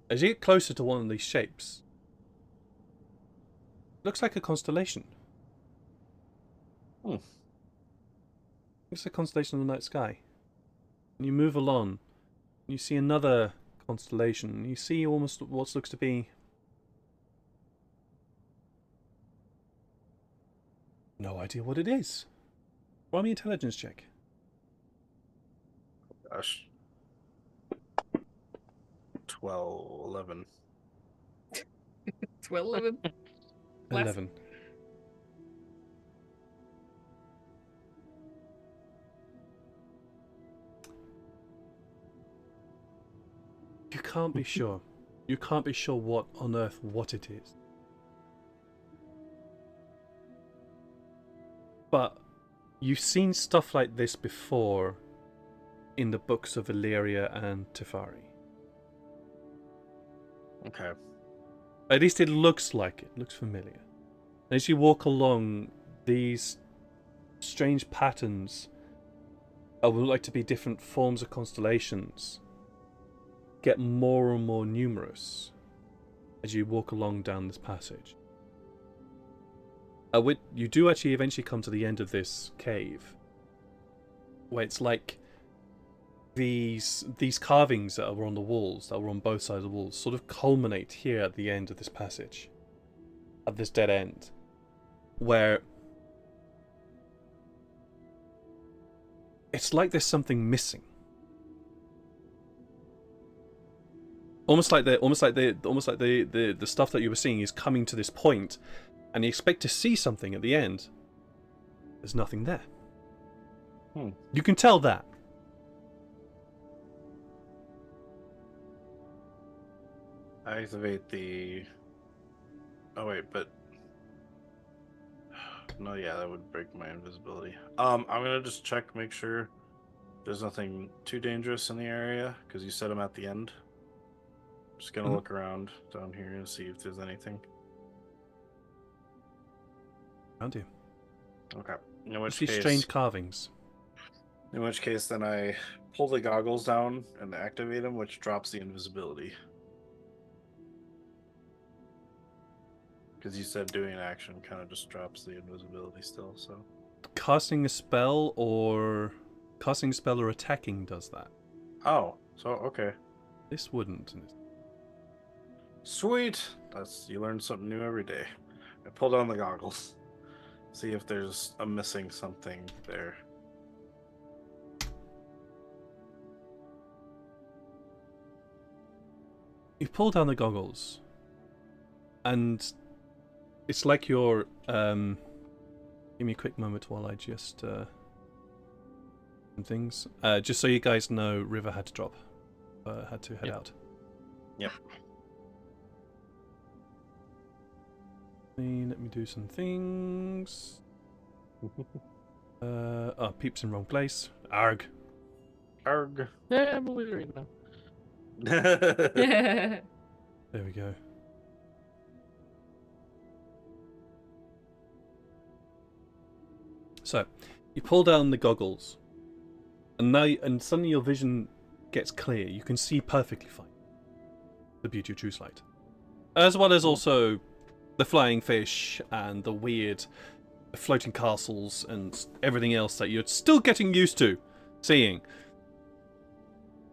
As you get closer to one of these shapes, it looks like a constellation. It's a constellation in the night sky. And you move along, and you see another constellation. And you see almost what looks to be. No idea what it is. Roll me an intelligence check. Gosh. 12, 11. 12, 11. You can't be sure. You can't be sure what on earth what it is. But you've seen stuff like this before in the books of Illyria and Tefari. Okay. At least it looks like it. Looks familiar. As you walk along, these strange patterns that would like to be different forms of constellations get more and more numerous as you walk along down this passage. You do actually eventually come to the end of this cave, where it's like these carvings that are on the walls, that were on both sides of the walls, sort of culminate here at the end of this passage, at this dead end, where it's like there's something missing. Almost like the stuff that you were seeing is coming to this point, and you expect to see something at the end. There's nothing there. You can tell that. I activate the. Oh wait, but no, yeah, that would break my invisibility. I'm gonna just check, make sure there's nothing too dangerous in the area, because you set them at the end. Just gonna look around down here and see if there's anything. Around you. Okay. In which see case, strange carvings. In which case, then I pull the goggles down and activate them, which drops the invisibility. Because you said doing an action kind of just drops the invisibility still, so. Casting a spell or attacking does that. Oh, so okay. This wouldn't. Sweet! You learn something new every day. I pull down the goggles. See if there's a missing something there. You pull down the goggles, and it's like you're. Give me a quick moment while I just some things. Just so you guys know, River had to drop. Had to head out. Yep. Let me do some things. Peep's in wrong place. Arg. Arg. Yeah, I'm illuminating now. There we go. So, you pull down the goggles, and suddenly your vision gets clear. You can see perfectly fine. The beauty of true sight, as well as also the flying fish and the weird floating castles and everything else that you're still getting used to seeing.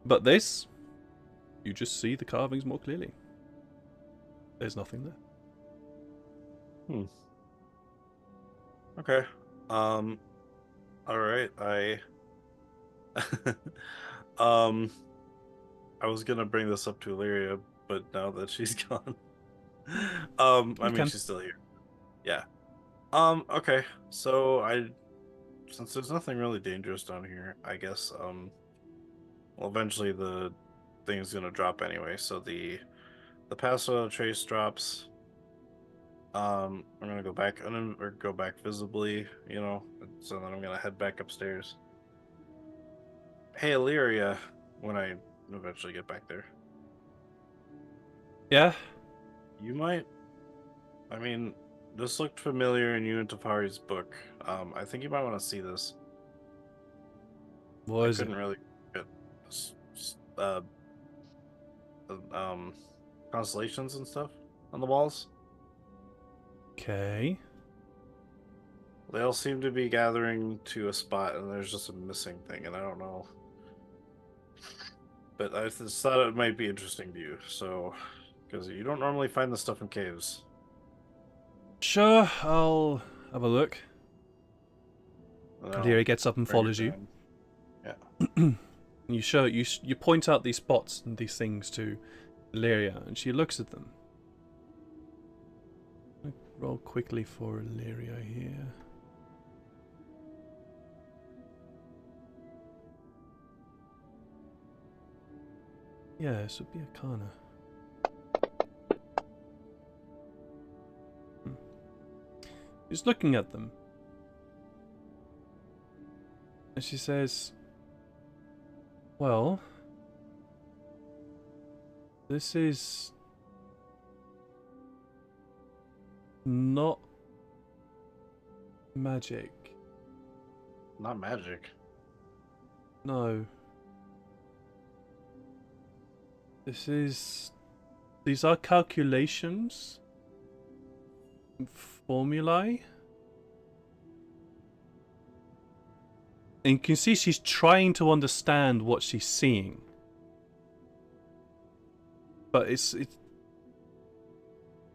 But this, you just see the carvings more clearly. There's nothing there. Okay. All right. I was gonna bring this up to Illyria, but now that she's gone, she's still here. Yeah. Okay. So since there's nothing really dangerous down here, I guess, well, eventually the thing is gonna drop anyway. So the pass without trace drops. I'm gonna go back or go back visibly, so then I'm gonna head back upstairs. Hey, Illyria, when I eventually get back there. Yeah? You might. I mean, this looked familiar in you and Tafari's book. I think you might want to see this. What is it? I couldn't really get constellations and stuff on the walls. Okay. They all seem to be gathering to a spot, and there's just a missing thing, and I don't know. But I just thought it might be interesting to you, so because you don't normally find this stuff in caves. Sure, I'll have a look. Here he gets up and follows you. Yeah. You point out these spots and these things to Illyria, and she looks at them. Roll quickly for Illyria here. Yeah, this would be Arcana. She's looking at them. And she says, well, this is not magic. Not magic. No. These are calculations, formulae. And you can see she's trying to understand what she's seeing. But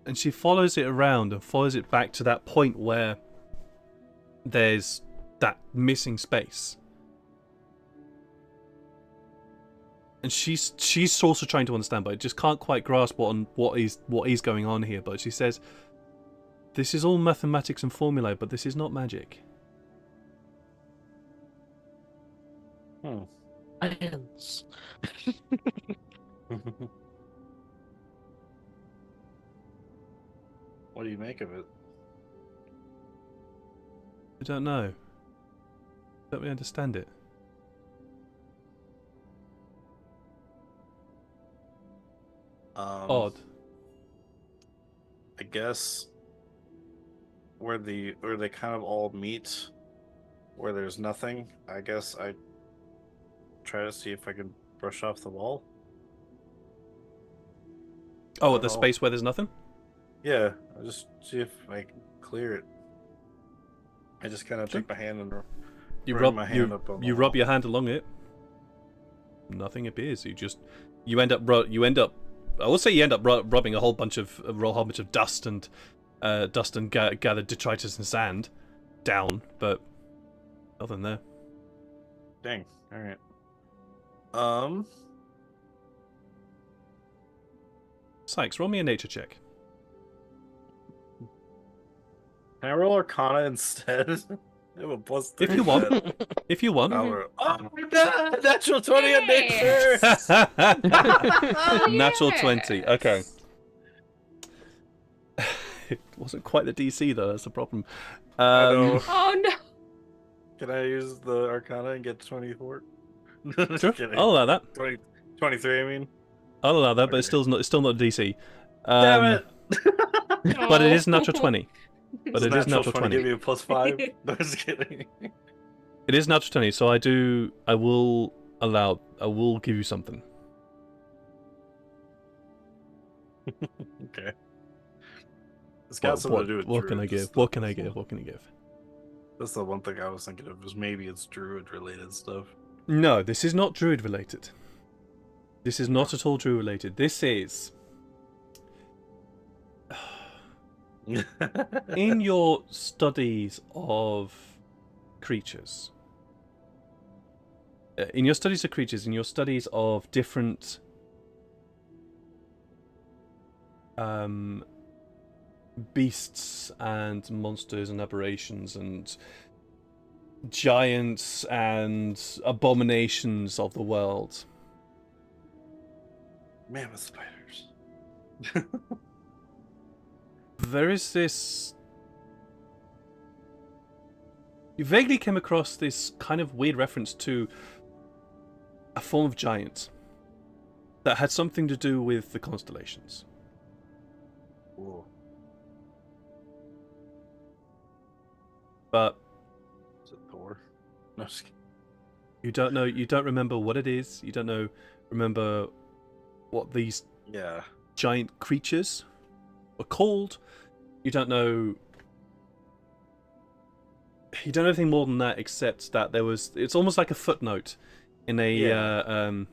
and she follows it around and follows it back to that point where there's that missing space. and she's also trying to understand, but just can't quite grasp what is going on here. But she says, "This is all mathematics and formulae, but this is not magic." Science. What do you make of it? I don't know. Don't really understand it. Odd. I guess where they kind of all meet, where there's nothing. I guess I try to see if I can brush off the wall. Oh, at the space where there's nothing? Yeah, I'll just see if I can clear it. I just kind of take my hand and You run rub my hand up on the you rub wall. your hand along it. Nothing appears. You end up. I would say you end up rubbing a whole bunch of dust and gathered detritus and sand down, but nothing there. Dang. All right. Sykes, roll me a nature check. Can I roll Arcana instead? I have a plus 3. If you want. If you want. Oh, natural 20 on nature! Natural 20. Okay. It wasn't quite the DC though. That's the problem. I know. Oh no! Can I use the Arcana and get 24? Sure. Kidding. I'll allow that. 23, I mean. I'll allow that, but it's still not DC. Damn it! But it is natural 20. But it is natural 20. Give me a plus 5. No, just kidding. It is natural 20, so I will give you something. Okay. It's got something to do with what can I druid, give? just- What can I give? What can I give? That's the one thing I was thinking of, was maybe it's druid related stuff. No, this is not druid related. This is not at all druid related. This is in your studies of creatures. In your studies of creatures, in your studies of different beasts and monsters and aberrations and giants and abominations of the world. Mammoth spiders. There is this... You vaguely came across this kind of weird reference to a form of giant that had something to do with the constellations. Cool. But Is it Thor? No, just kidding. you don't remember what it is, you don't remember what these Yeah. giant creatures were called, you don't know anything more than that, except that it's almost like a footnote in a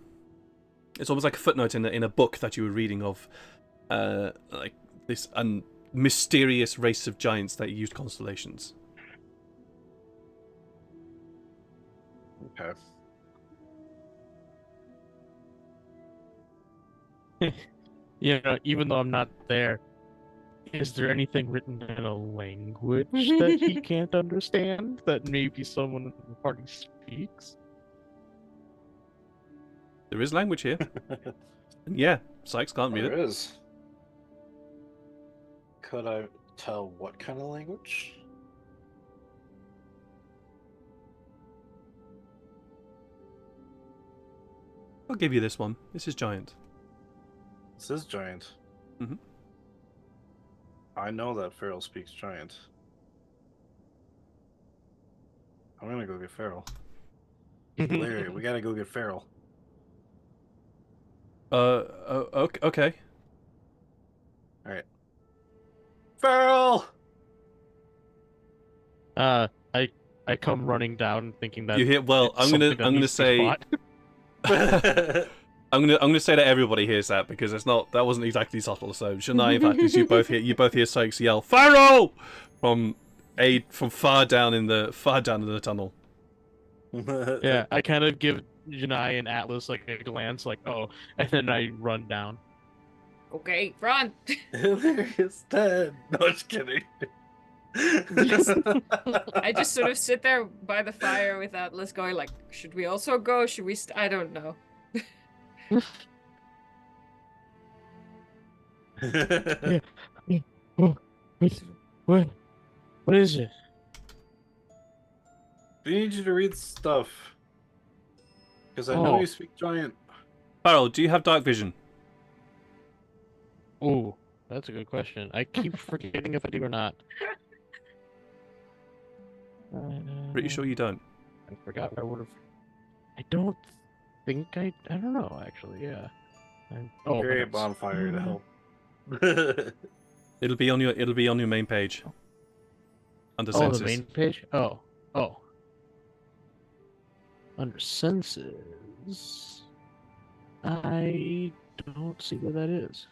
it's almost like a footnote in a book that you were reading of like this mysterious race of giants that used constellations. Okay. You know, even though I'm not there, is there anything written in a language that he can't understand that maybe someone in the party speaks? There is language here. And yeah, Sykes can't read There it. is. Could I tell what kind of language? I'll give you this one. This is giant. This is giant. Mhm. I know that Feral speaks giant. I'm gonna go get Feral. Larry, we gotta go get Feral. Okay. Alright. Feral! I come running down thinking that You hear? Well, it's I'm something that gonna needs to be say. fought. I'm gonna say that everybody hears that because that wasn't exactly subtle. So Shania, in fact, is you both hear Sykes yell "Pharaoh" from far down in the tunnel. Yeah, I kind of give Janai and Atlas like a glance, like, oh, and then I run down. Okay, run. Hilarious dead. No, just kidding. I just sort of sit there by the fire with Atlas going like, should we also go? Should we I don't know. Yeah. Yeah. Oh, what is it? We need you to read stuff. Because I know Oh. you speak giant. Farrell, do you have dark vision? Oh, that's a good question. I keep forgetting if I do or not. Pretty sure you don't. I forgot. I would have. I don't think I. I don't know. Actually, yeah. Oh, Create a that's- bonfire to help. It'll be on your main page. Under Oh, senses. the main page. Oh. Under senses, I don't see where that is.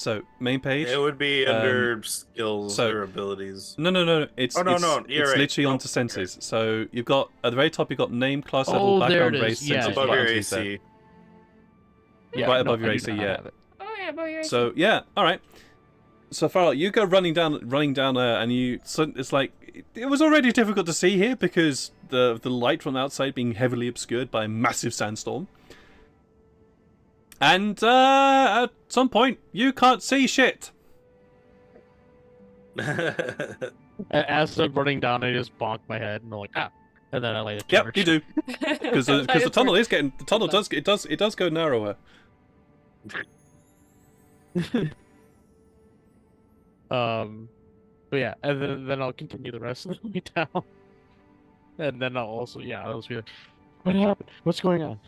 So main page. It would be under skills so- or abilities. No. It's Oh, no, no, you're it's right. literally Nope, onto senses. So you've got at the very top you've got name, class level, Oh, there background, it is. race, Yeah, senses, Above right your underneath there. AC. Yeah, Right no, above your I do AC, not yeah. have it. Oh yeah, boy, you're So yeah, all right. So Farrell, you go running down there, and it's like it was already difficult to see here because the light from outside being heavily obscured by a massive sandstorm. And at some point, you can't see shit. As I'm running down, I just bonk my head and I'm like, ah, and then I light a Yep, torch. you do, because the tunnel is getting does go narrower. But yeah, and then I'll continue the rest of the way down, and then I'll be like, what happened? What's going on?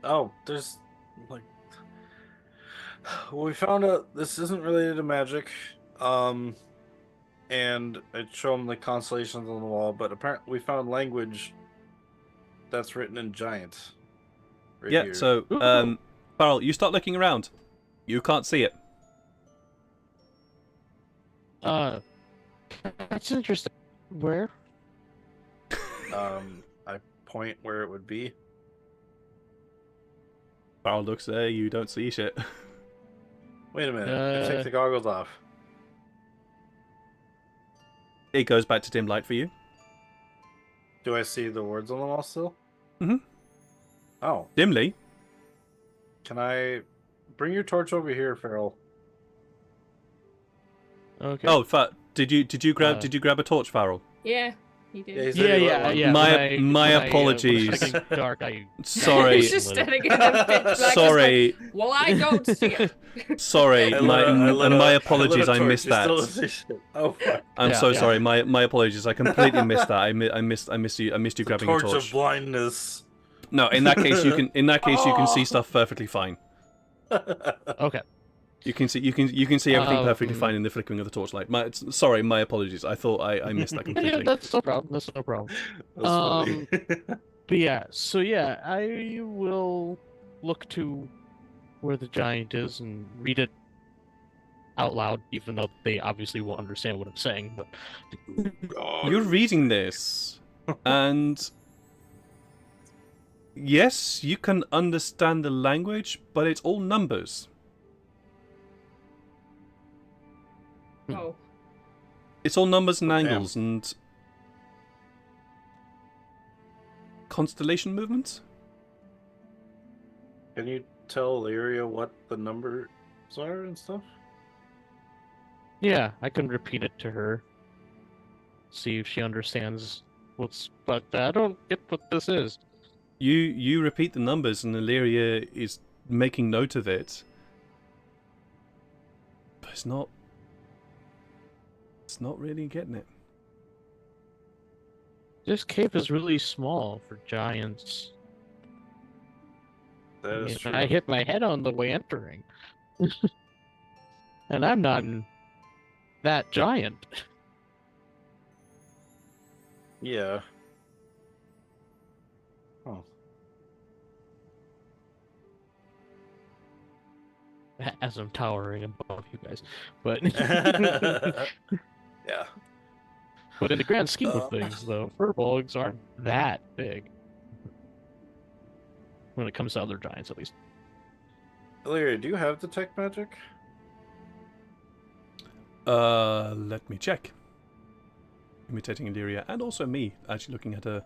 Oh, there's like well, we found out this isn't related to magic. And I show them the constellations on the wall, but apparently we found language that's written in giant. Right Yeah. here. So Ooh. Farrell, you start looking around. You can't see it. That's interesting. Where? I point where it would be. Farrell looks there. You don't see shit. Wait a minute. Take the goggles off. It goes back to dim light for you. Do I see the words on the wall still? Mhm. Oh, Dimly. can I bring your torch over here, Farrell? Okay. Oh, did you grab a torch, Farrell? Yeah, he did. Yeah, he said he lit one. yeah. My when I, apologies. When it's getting dark, I Sorry. He's just standing in the pitch black. just Sorry. like, well, I don't see it. Sorry, I my lit apologies. a I torch. missed You still that. don't see shit. Oh, fuck. I'm Yeah, so yeah. sorry. My apologies. I completely missed that. I missed you grabbing a Torch of torch. blindness. No, in that case you can Oh. see stuff perfectly fine. Okay. You can see everything perfectly Um, fine in the flickering of the torchlight. Sorry, my apologies. I thought I missed that Yeah, completely. that's no problem. That's no problem. That's funny. But yeah, so yeah, I will look to where the giant is and read it out loud, even though they obviously won't understand what I'm saying. But You're reading this, and yes, you can understand the language, but it's all numbers. Oh, It's all numbers and Damn. angles and constellation movements. Can you tell Lyria what the numbers are and stuff? yeah, I can repeat it to her, see if she understands what's. But I don't get what this is. You repeat the numbers, and Illyria is making note of it, but it's not really getting it. This cave is really small for giants. That is true. I hit my head on the way entering. And I'm not that giant. Yeah. Oh. As I'm towering above you guys. But Yeah. But in the grand scheme of things, though, furbolgs aren't that big. When it comes to other giants, at least. Illyria, do you have detect magic? Let me check. Imitating Illyria, and also me, actually looking at her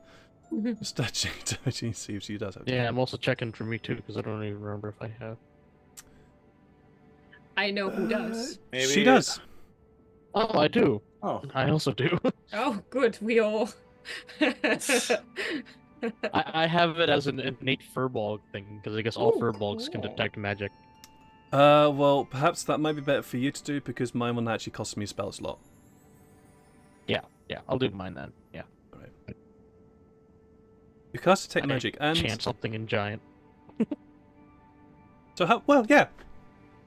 stat sheet to actually see if she does have. Yeah, I'm also checking for me too, because I don't even remember if I have. I know who does. Maybe... She does. Oh, I do. Oh. I also do. Oh, good. We all. I have it as an innate furbolg thing, because I guess all Ooh, furbolgs can cool. detect magic. Well, perhaps that might be better for you to do, because mine one actually costs me a spell slot. Yeah, I'll do mine then. Yeah. Alright. You cast detect I magic, and chant something in giant. so how? Well, yeah.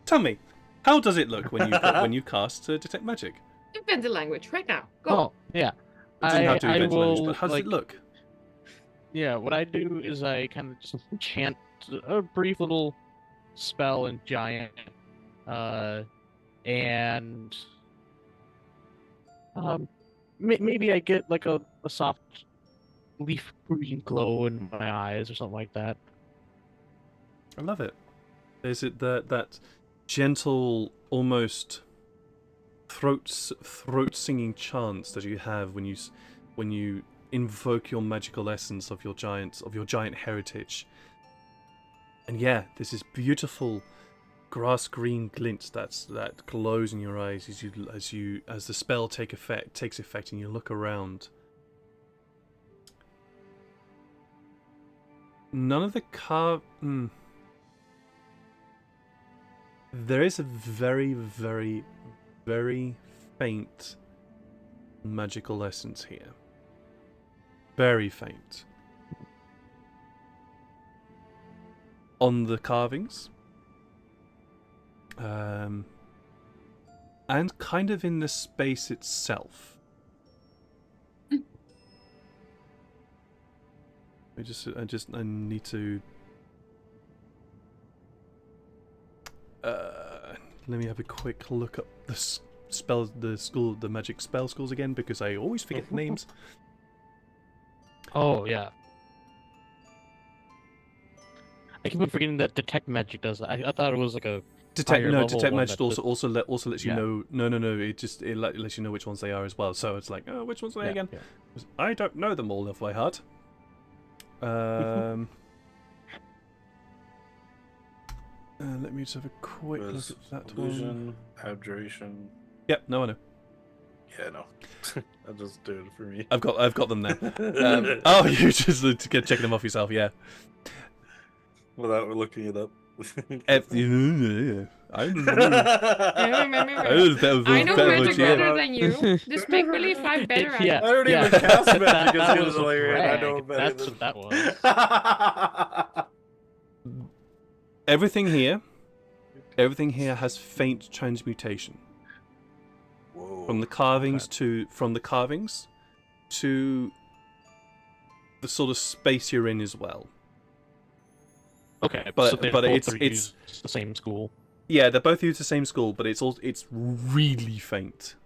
Tell me, how does it look when you cast detect magic? Invent the language right now. Go. Oh, yeah. It doesn't have to be I invent language, will, but how does like, it look? Yeah, what I do is I kind of just chant a brief little spell in giant, and maybe I get like a soft leaf green glow in my eyes or something like that. I love it. Is it that gentle, almost throat singing chant that you have when you invoke your magical essence of your giant heritage? And yeah, there's this beautiful grass green glint that glows in your eyes as the spell takes effect and you look around. None of the there is a very, very, very faint magical essence here. Very faint. On the carvings. And kind of in the space itself. I need to let me have a quick look up the magic spell schools again, because I always forget the names. Oh yeah. I keep on forgetting that detect magic does that. I thought it was like a Detect one magic that also lets you Yeah. know. No. It lets you know which ones they are as well. So it's like, oh, which ones are they again? Yeah. I don't know them all off by heart. Let me just have a quick look Was at that one. illusion, abjuration. Yep, no, I know. Yeah, no. I'll just do it for me. I've got them now. Oh, you just need to check them off yourself. Yeah. Without looking it up. I I know magic better than you. Just make believe I'm better at Yeah. it. I don't even Yeah. cast magic That as was good as a Illyria, and I know brag. better That's than... what that was. Everything here has faint transmutation. Whoa. From the carvings to the sort of space you're in as well. Okay, But- so they but both it's- are used the same school. Yeah, they both use the same school, but it's really faint.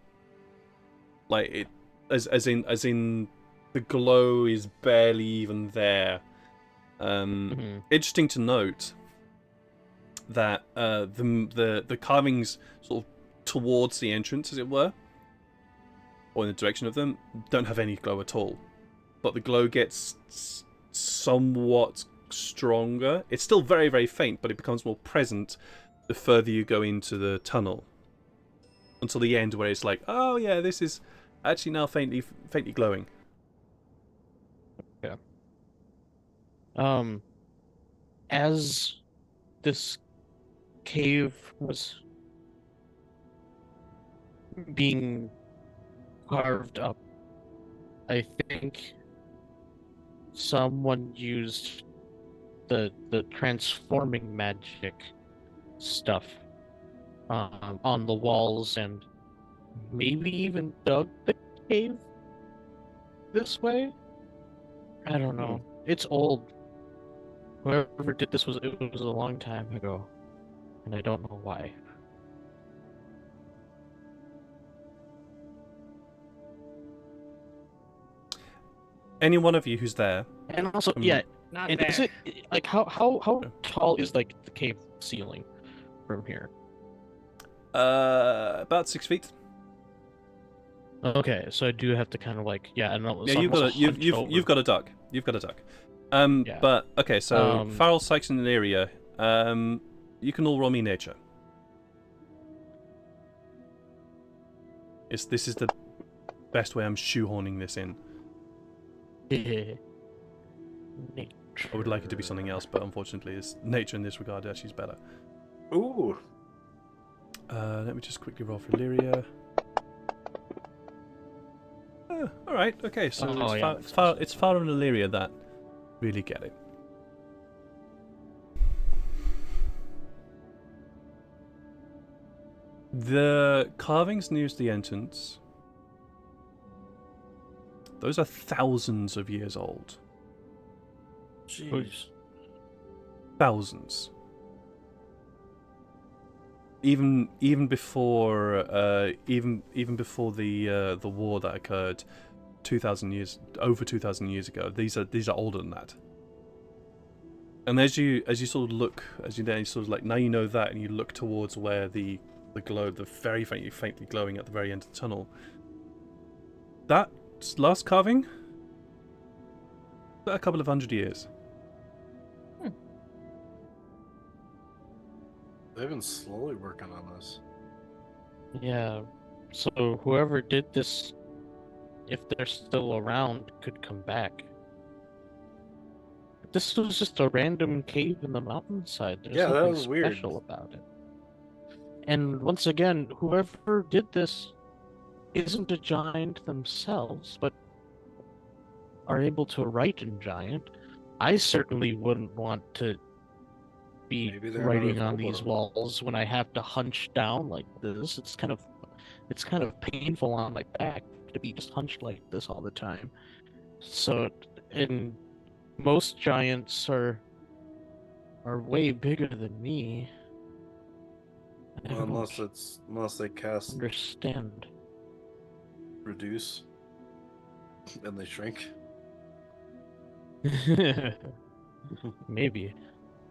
Like it, as in the glow is barely even there. Interesting to note that the carvings sort of towards the entrance, as it were, or in the direction of them, don't have any glow at all. But the glow gets somewhat stronger. It's still very, very faint, but it becomes more present the further you go into the tunnel. Until the end, where it's like, oh yeah, this is actually now faintly glowing. Yeah. As this cave was being carved up, I think someone used the transforming magic stuff on the walls and maybe even dug the cave this way. I don't know. It's old. Whoever did this it was a long time ago, and I don't know why. any one of you who's there. And also, Um, yeah, Not and there. is it like how tall is like the cave ceiling from here? About 6 feet. Okay, so I do have to kind of like I don't know. Yeah, so you've I'm got also a hunched over. you've got a duck. You've got a duck. Yeah. But okay, so Farrell, Sykes, and Illyria, you can all roll me nature. This is the best way I'm shoehorning this in. Nature. I would like it to be something else, but unfortunately, it's nature in this regard actually is better. Ooh. Let me just quickly roll for Illyria. All right. Okay. So it's Farrell and Illyria that really get it. The carvings nearest the entrance, those are thousands of years old. Jeez. Thousands. Even before even before the war that occurred over 2,000 years ago, these are older than that. And as you sort of look, now you know that, and you look towards where the globe, the very faintly glowing at the very end of the tunnel. That last carving, a couple of 100 years. They've been slowly working on this. Yeah. So whoever did this, if they're still around, could come back. This was just a random cave in the mountainside. There's Yeah, that nothing was weird. special about it. And once again, whoever did this isn't a giant themselves, but are able to write in giant. I certainly wouldn't want to be Maybe they're writing another on these kobold. walls when I have to hunch down like this. It's kind of painful on my back to be just hunched like this all the time. So, and most giants are way bigger than me. I Well, don't unless they cast understand. reduce and they shrink. Maybe.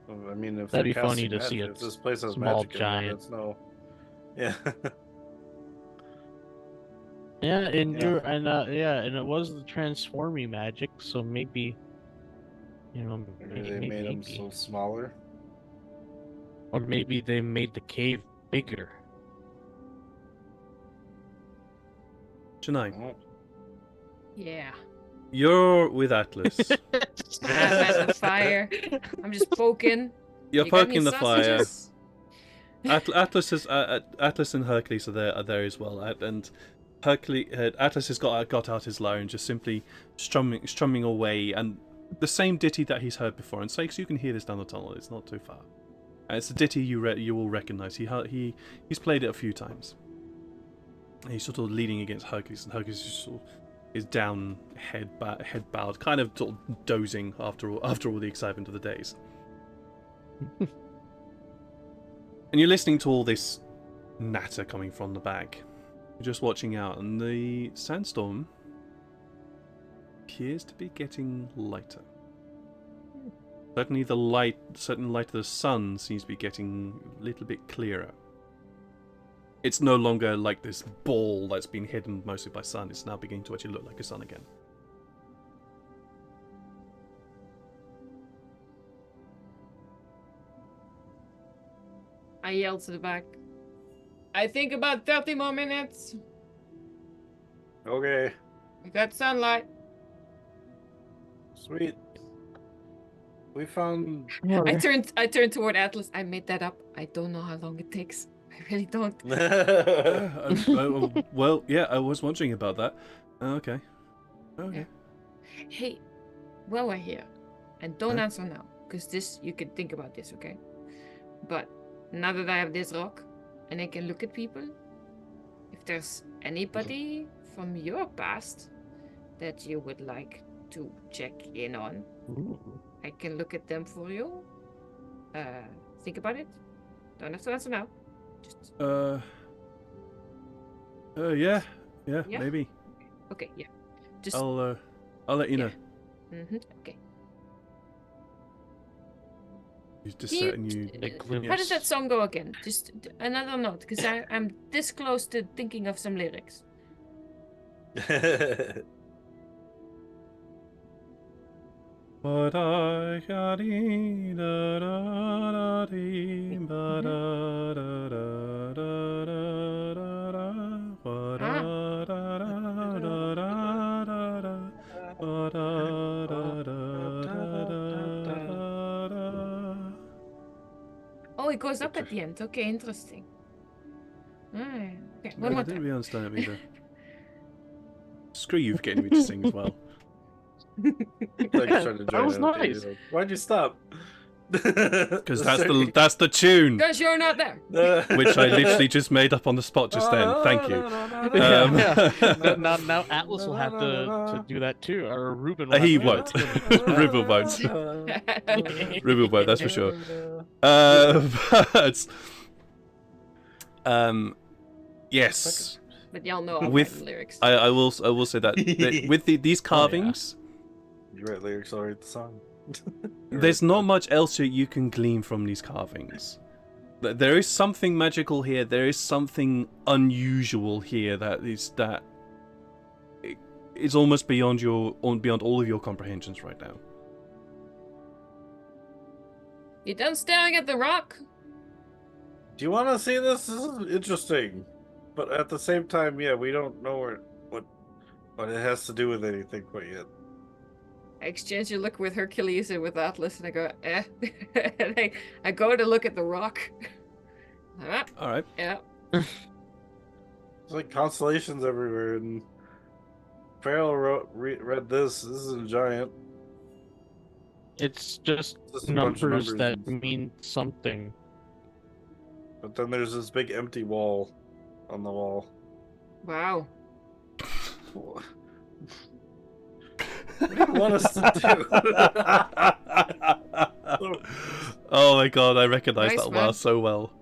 I mean, if That'd they're be funny casting to magic, see a if this place has small magic in it, giant. that's no. Yeah. Yeah, and Yeah. and it was the transforming magic, so maybe, Maybe they made them so smaller. or maybe they made the cave bigger. Janine, Oh. Yeah. you're with Atlas. I'm at the fire. I'm just poking. You're You got poking any the fire. sausages? Atlas and Hercules are there as well, and Atlas has got out his lyre and just simply strumming away, and the same ditty that he's heard before. And Sakes, you can hear this down the tunnel. It's not too far. And it's a ditty you will recognize. He's played it a few times. And he's sort of leaning against Hercules, and Hercules just sort of is down, head bowed, kind of sort of dozing after all the excitement of the days. And you're listening to all this natter coming from the back. You're just watching out, and the sandstorm appears to be getting lighter. Certainly certain light of the sun seems to be getting a little bit clearer. It's no longer like this ball that's been hidden mostly by sun. It's now beginning to actually look like a sun again. I yelled to the back. I think about 30 more minutes. Okay. We got sunlight. Sweet. We found. I turned toward Atlas. I made that up. I don't know how long it takes. I really don't. Well, yeah, I was wondering about that. Okay. Yeah. Hey, while we're here, and don't answer now, because you can think about this, okay? But now that I have this rock, and I can look at people, if there's anybody from your past that you would like to check in on, Ooh. I can look at them for you. Think about it. Don't have to answer now. Just Yeah, Yeah? maybe. okay, yeah. Just I'll I'll let you know. Okay. He's just setting you. How does that song go again? Just another note, because I'm this close to thinking of some lyrics. What I got da da da dee ba da da da da da da what da da da da da da ba da da da da da. Oh, it goes up at the end. Okay, interesting. Alright. Okay, one I more didn't time. really understand it either. Screw you for getting me to sing as well. Like trying to That join was in. nice. Like, why'd you stop? Because that's the tune, Because you're not there. which I literally just made up on the spot just then. Thank you. Now Atlas will have to do that too, or Ruben will have He to won't. do that too. Ruben won't. Ruben won't. That's for sure. But yes. But y'all know I'll With write the lyrics. I will say that with these carvings, You write lyrics, I'll write the song. there's not much else that you can glean from these carvings. There is something magical here. There is something unusual here that is almost beyond all of your comprehensions right now. You done staring at the rock? Do you want to see this? This is interesting, but at the same time, yeah, we don't know what it has to do with anything quite yet. I exchange a look with Hercules and with Atlas, and I go, eh. And I go to look at the rock. All right. Yeah. There's like constellations everywhere, and Farrell read this. This is a giant. It's just Just a bunch of numbers that and- mean something. But then there's this big empty wall on the wall. Wow. What do you want us to do? Oh my god, I recognize Nice, that man. wow so well.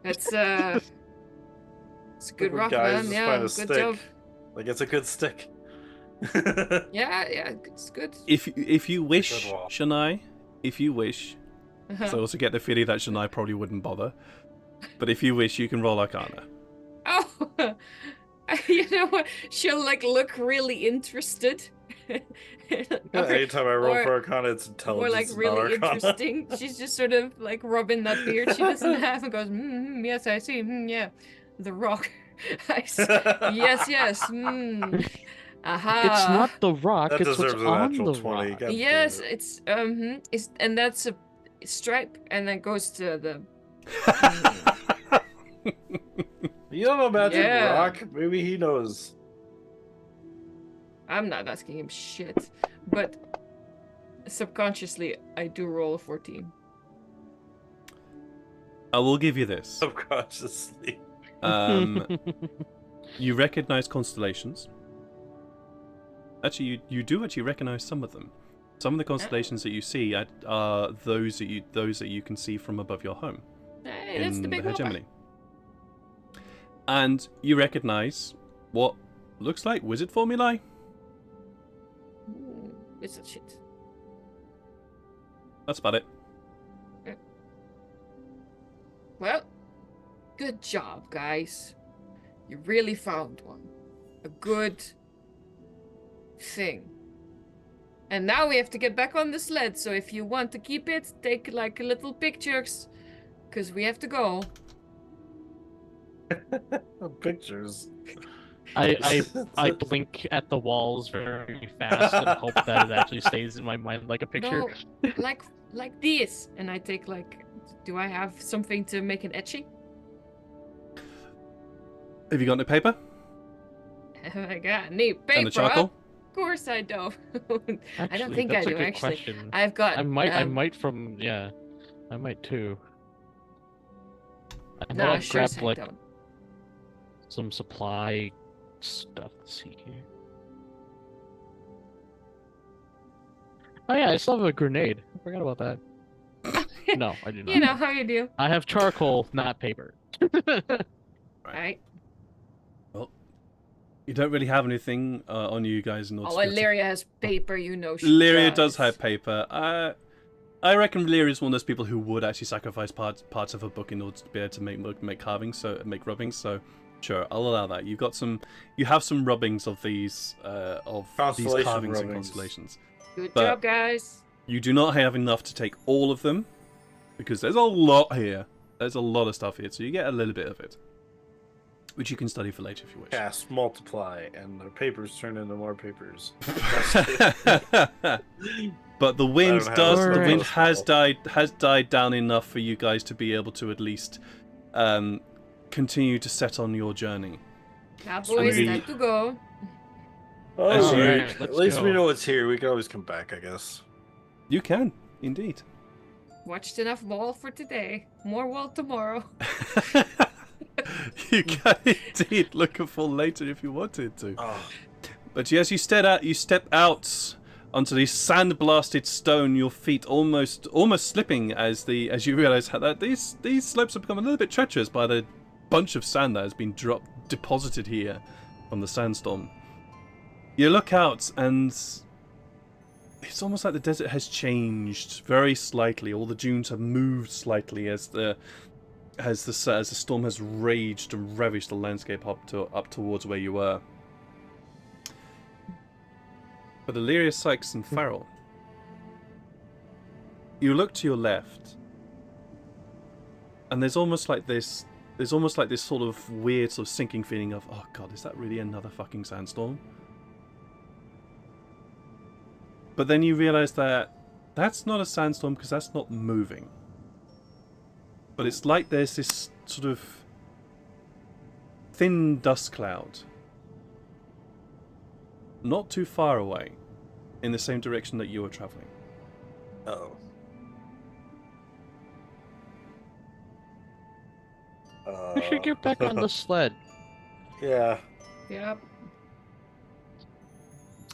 It's a good rock, Guys, man. just Yeah, find a good stick. job. Like, it's a good stick. Yeah, it's good. If you wish, Good wall. Shania, if you wish, so I also get the feeling that Shania probably wouldn't bother. But if you wish, you can roll Arcana. Oh, you know what? She'll like look really interested. Anytime I roll or- for Arcana, it's Or intelligence. like not really Arcana. interesting. She's just sort of like rubbing that beard she doesn't have and goes, yes, I see. Yeah, the rock. Yes. Aha. It's not the rock. That it's what's deserves a on natural the 20. rock. God Yes, damn it. it's and that's a stripe, and then goes to the. You don't know Magic Yeah. Rock? Maybe he knows. I'm not asking him shit, but subconsciously I do roll a 14. I will give you this. Subconsciously. You recognize constellations. Actually, you do actually recognize some of them. Some of the constellations that you see are those that you can see from above your home Hey, that's in the big one. hegemony. And you recognize what looks like wizard formulae. It's a shit. That's about it. Well, good job, guys. You really found one. A good thing. And now we have to get back on the sled, so if you want to keep it, take like little pictures, because we have to go. Pictures. I blink at the walls very fast and hope that it actually stays in my mind like a picture. No, like this. And I take like, do I have something to make an etching? Have you got any paper I got any paper. and a charcoal? Of course I don't. Actually, I don't think that's I a do good actually. question. I've got. I might I might too. I know No, I've sure as grabbed heck like don't. some supply stuff. Let's see here. Oh yeah, I still have a grenade. I forgot about that. No, I do not. You know how you do. I have charcoal, not paper. Right. You don't really have anything on you guys in order Oh, to Illyria has paper, you know she Lyria does have paper. I reckon Lyria is one of those people who would actually sacrifice parts of a book in order to be able to make carvings, so make rubbings. So, sure, I'll allow that. You have some rubbings of these carvings rubbings. and constellations. Good But job, guys. you do not have enough to take all of them, because there's a lot here. There's a lot of stuff here, so you get a little bit of it, which you can study for later if you wish. Cast, multiply, and the papers turn into more papers. But the wind Alright. has died down enough for you guys to be able to at least continue to set on your journey. Now, boys, the- time to go. As you- Alright, At least go. we know it's here. We can always come back, I guess. You can, indeed. Watched enough wall for today. More wall tomorrow. You can indeed look at full later if you wanted to. Oh, But as you step out onto the sand-blasted stone, your feet almost slipping as you realise that these slopes have become a little bit treacherous by the bunch of sand that has been deposited here from the sandstorm. You look out and it's almost like the desert has changed very slightly. All the dunes have moved slightly as the storm has raged and ravished the landscape up towards where you were. But Illyria, Sykes, and Farrell, you look to your left, and there's almost like this sort of weird sort of sinking feeling of, oh god, is that really another fucking sandstorm? But then you realise that that's not a sandstorm because that's not moving. But it's like there's this sort of thin dust cloud not too far away in the same direction that you were travelling. oh. We should get back on the sled. Yeah, Yep.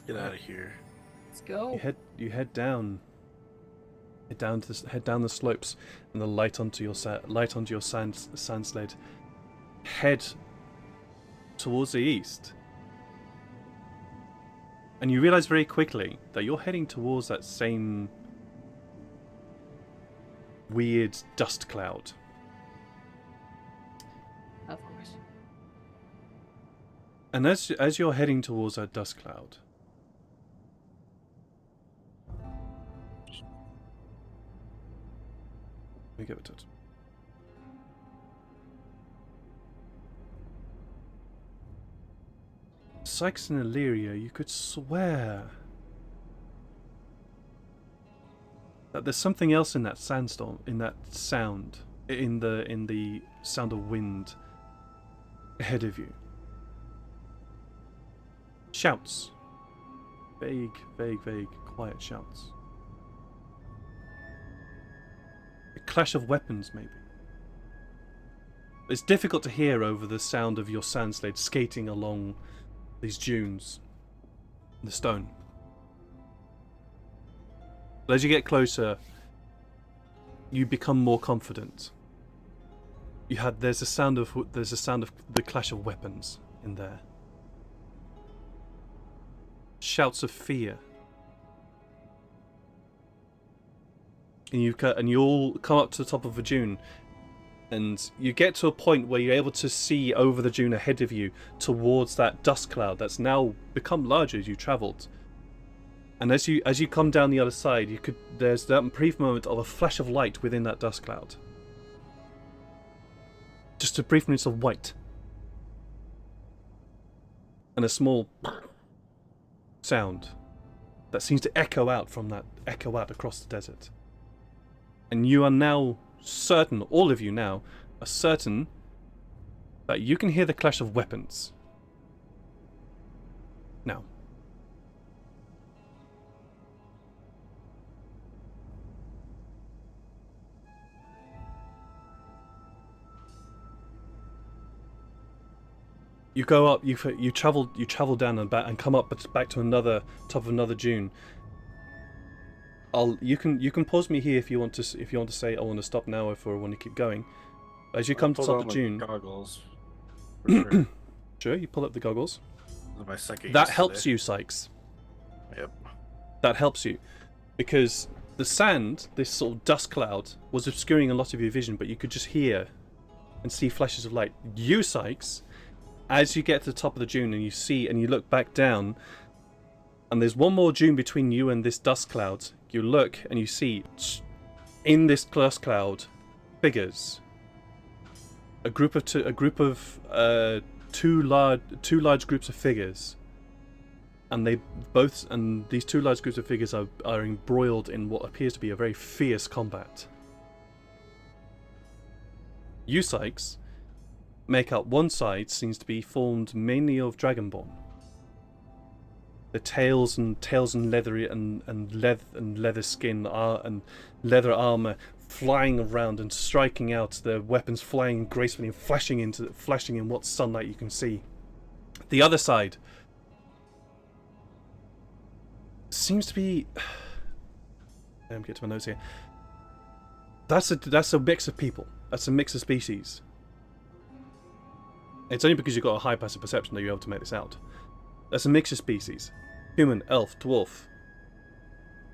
get out of here. Let's go. You head down the slopes, and the light onto your sand sled. Head towards the east, and you realise very quickly that you're heading towards that same weird dust cloud. Of course. And as you're heading towards that dust cloud, let me give it to it. Sykes and Illyria, you could swear that there's something else in that sandstorm, in that sound, in the sound of wind ahead of you. Shouts. Vague, quiet shouts. A clash of weapons, maybe. It's difficult to hear over the sound of your sand sled skating along these dunes in the stone. But as you get closer, you become more confident. There's a sound of the clash of weapons in there. Shouts of fear. And you all come up to the top of a dune, and you get to a point where you're able to see over the dune ahead of you towards that dust cloud that's now become larger as you travelled. And as you come down the other side, there's that brief moment of a flash of light within that dust cloud. Just a brief moment of white. And a small sound that seems to echo out across the desert. And you are now certain, all of you now, are certain that you can hear the clash of weapons. Now. You go up. You travel down and back, and come up back to top of another dune. You can pause me here if you want to say I want to stop now or if I want to keep going. As you come to top of the dune, goggles. For sure. sure, you pull up the goggles. My second. That helps you, Sykes. Yep. That helps you, because the sand, this sort of dust cloud, was obscuring a lot of your vision, but you could just hear and see flashes of light. You, Sykes, as you get to the top of the dune and you see and you look back down, and there's one more dune between you and this dust cloud. You look and you see in this dust cloud figures. A group of two large groups of figures, and these two large groups of figures are embroiled in what appears to be a very fierce combat. You, Sykes, make out one side seems to be formed mainly of dragonborn. The tails and leathery and leather skin and leather armor flying around and striking out, their weapons flying gracefully and flashing in what sunlight you can see. The other side seems to be. Let me get to my notes here. That's a mix of people. That's a mix of species. It's only because you've got a high passive perception that you're able to make this out. That's a mix of species: human, elf, dwarf.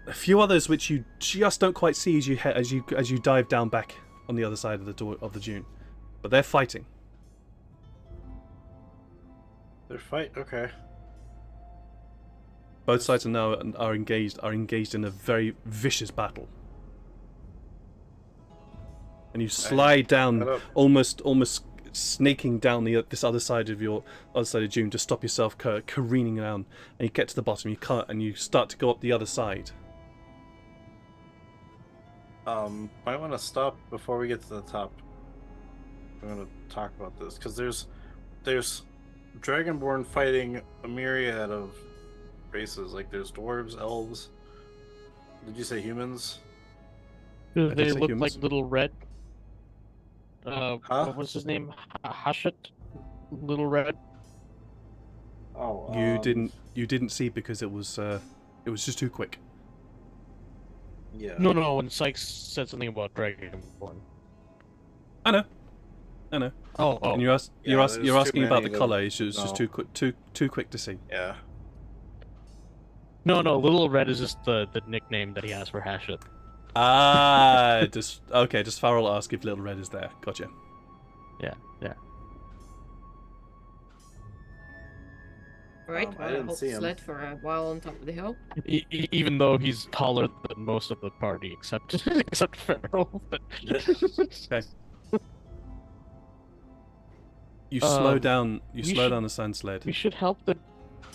A few others which you just don't quite see as you dive down back on the other side of the dune, but they're fighting. Okay. Both sides are engaged in a very vicious battle. And you slide down, almost snaking down this other side of dune to stop yourself careening around, and you get to the bottom. You start to go up the other side. Might want to stop before we get to the top. I'm going to talk about this because there's dragonborn fighting a myriad of races. Like there's dwarves, elves. Did you say humans? Do they look humans. like Little Red? What was his name? Hashut? Little Red? Oh, You didn't see because it was just too quick. Yeah. No. When Sykes said something about Dragonborn. I know. Oh. And you're asking about the color. It's just no. too quick to see. Yeah. No. Little Red is just the nickname that he has for Hashut. Just Farrell ask if Little Red is there. Gotcha. Yeah. Right, I I didn't hold see the him. sled for a while on top of the hill. Even though he's taller than most of the party, except Farrell. But... Okay. You slow down. You slow down the sand sled. We should help the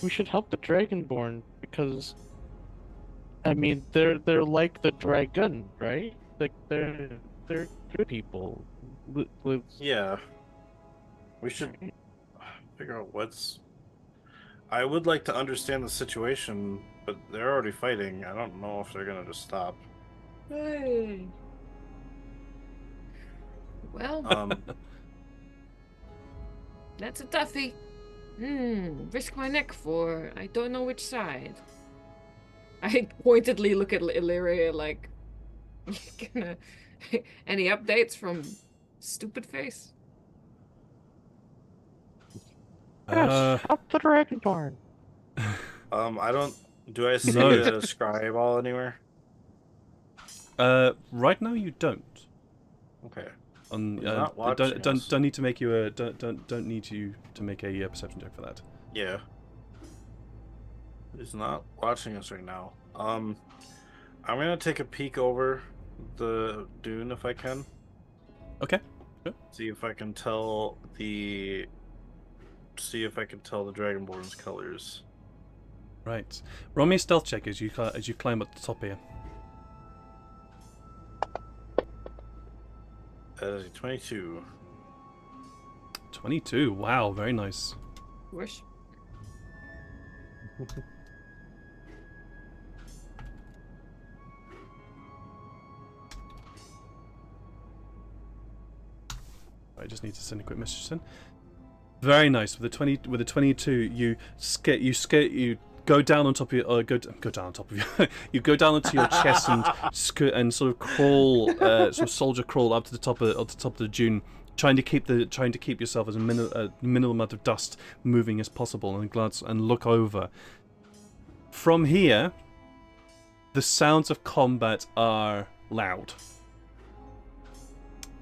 Dragonborn because, I mean, they're like the dragon, right? Like they're good people. Yeah. We should figure out what's. I would like to understand the situation, but they're already fighting. I don't know if they're gonna just stop. Hey. Well, that's a toughie. Risk my neck for I don't know which side. I pointedly look at Illyria like, any updates from Stupid Face? Up the Dragonborn. I don't. Do I see No. a scribe ball anywhere? Right now you don't. Okay. Don't need to make you a don't need you to make a perception check for that. Yeah. He's not watching us right now. I'm gonna take a peek over the dune if I can. Okay. See if I can tell the Dragonborn's colors. Right. Roll me a stealth check as you climb up the top here. That is a 22. 22. Wow, very nice. Wish. I just need to send a quick message in. Very nice. With the 22, you go down on top of your go down on top of you. You go down onto your chest and sort of crawl, sort of soldier crawl up to the top of the dune. trying to keep yourself as a minimal amount of dust moving as possible, and glance and look over. From here, the sounds of combat are loud,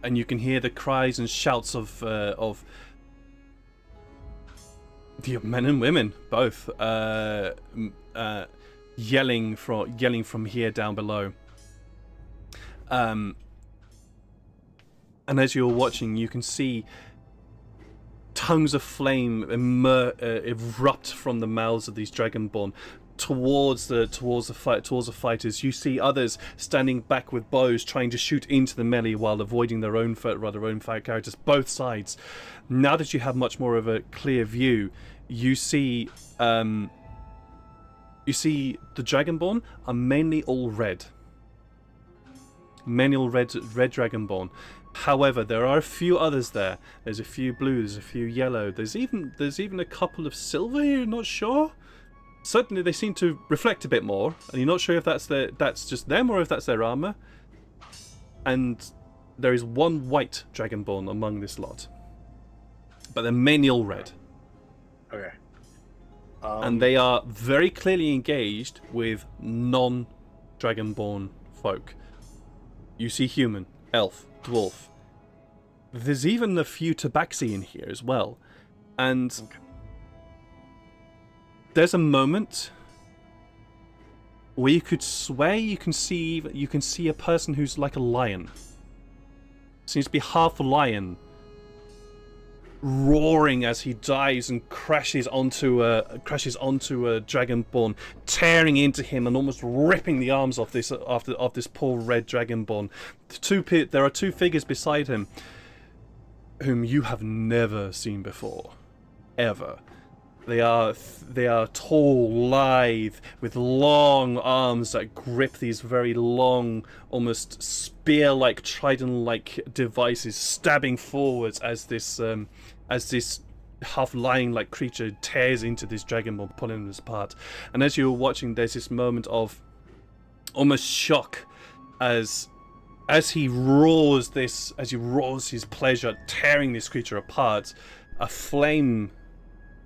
and you can hear the cries and shouts of the men and women both yelling from here down below. And as you're watching, you can see tongues of flame erupt from the mouths of these dragonborn towards the fighters. You see others standing back with bows, trying to shoot into the melee while avoiding their own fire characters. Both sides. Now that you have much more of a clear view, you see the dragonborn are mainly all red. Mainly all red dragonborn. However, there are a few others there. There's a few blue, there's a few yellow. There's even a couple of silver here, you're not sure. Certainly they seem to reflect a bit more, and you're not sure if that's just them or if that's their armor. And there is one white dragonborn among this lot. But they're mainly all red. Okay. And they are very clearly engaged with non-dragonborn folk. You see human, elf, dwarf. There's even a few tabaxi in here as well. And there's a moment where you could swear you can see a person who's like a lion. Seems to be half a lion, roaring as he dives and crashes onto a dragonborn, tearing into him and almost ripping the arms off this poor red dragonborn. There are two figures beside him whom you have never seen before, ever. They are tall, lithe, with long arms that grip these very long, almost spear-like, trident-like devices, stabbing forwards as this half-lion-like creature tears into this dragonborn, pulling it apart. And as you're watching, there's this moment of almost shock as he roars his pleasure, tearing this creature apart. A flame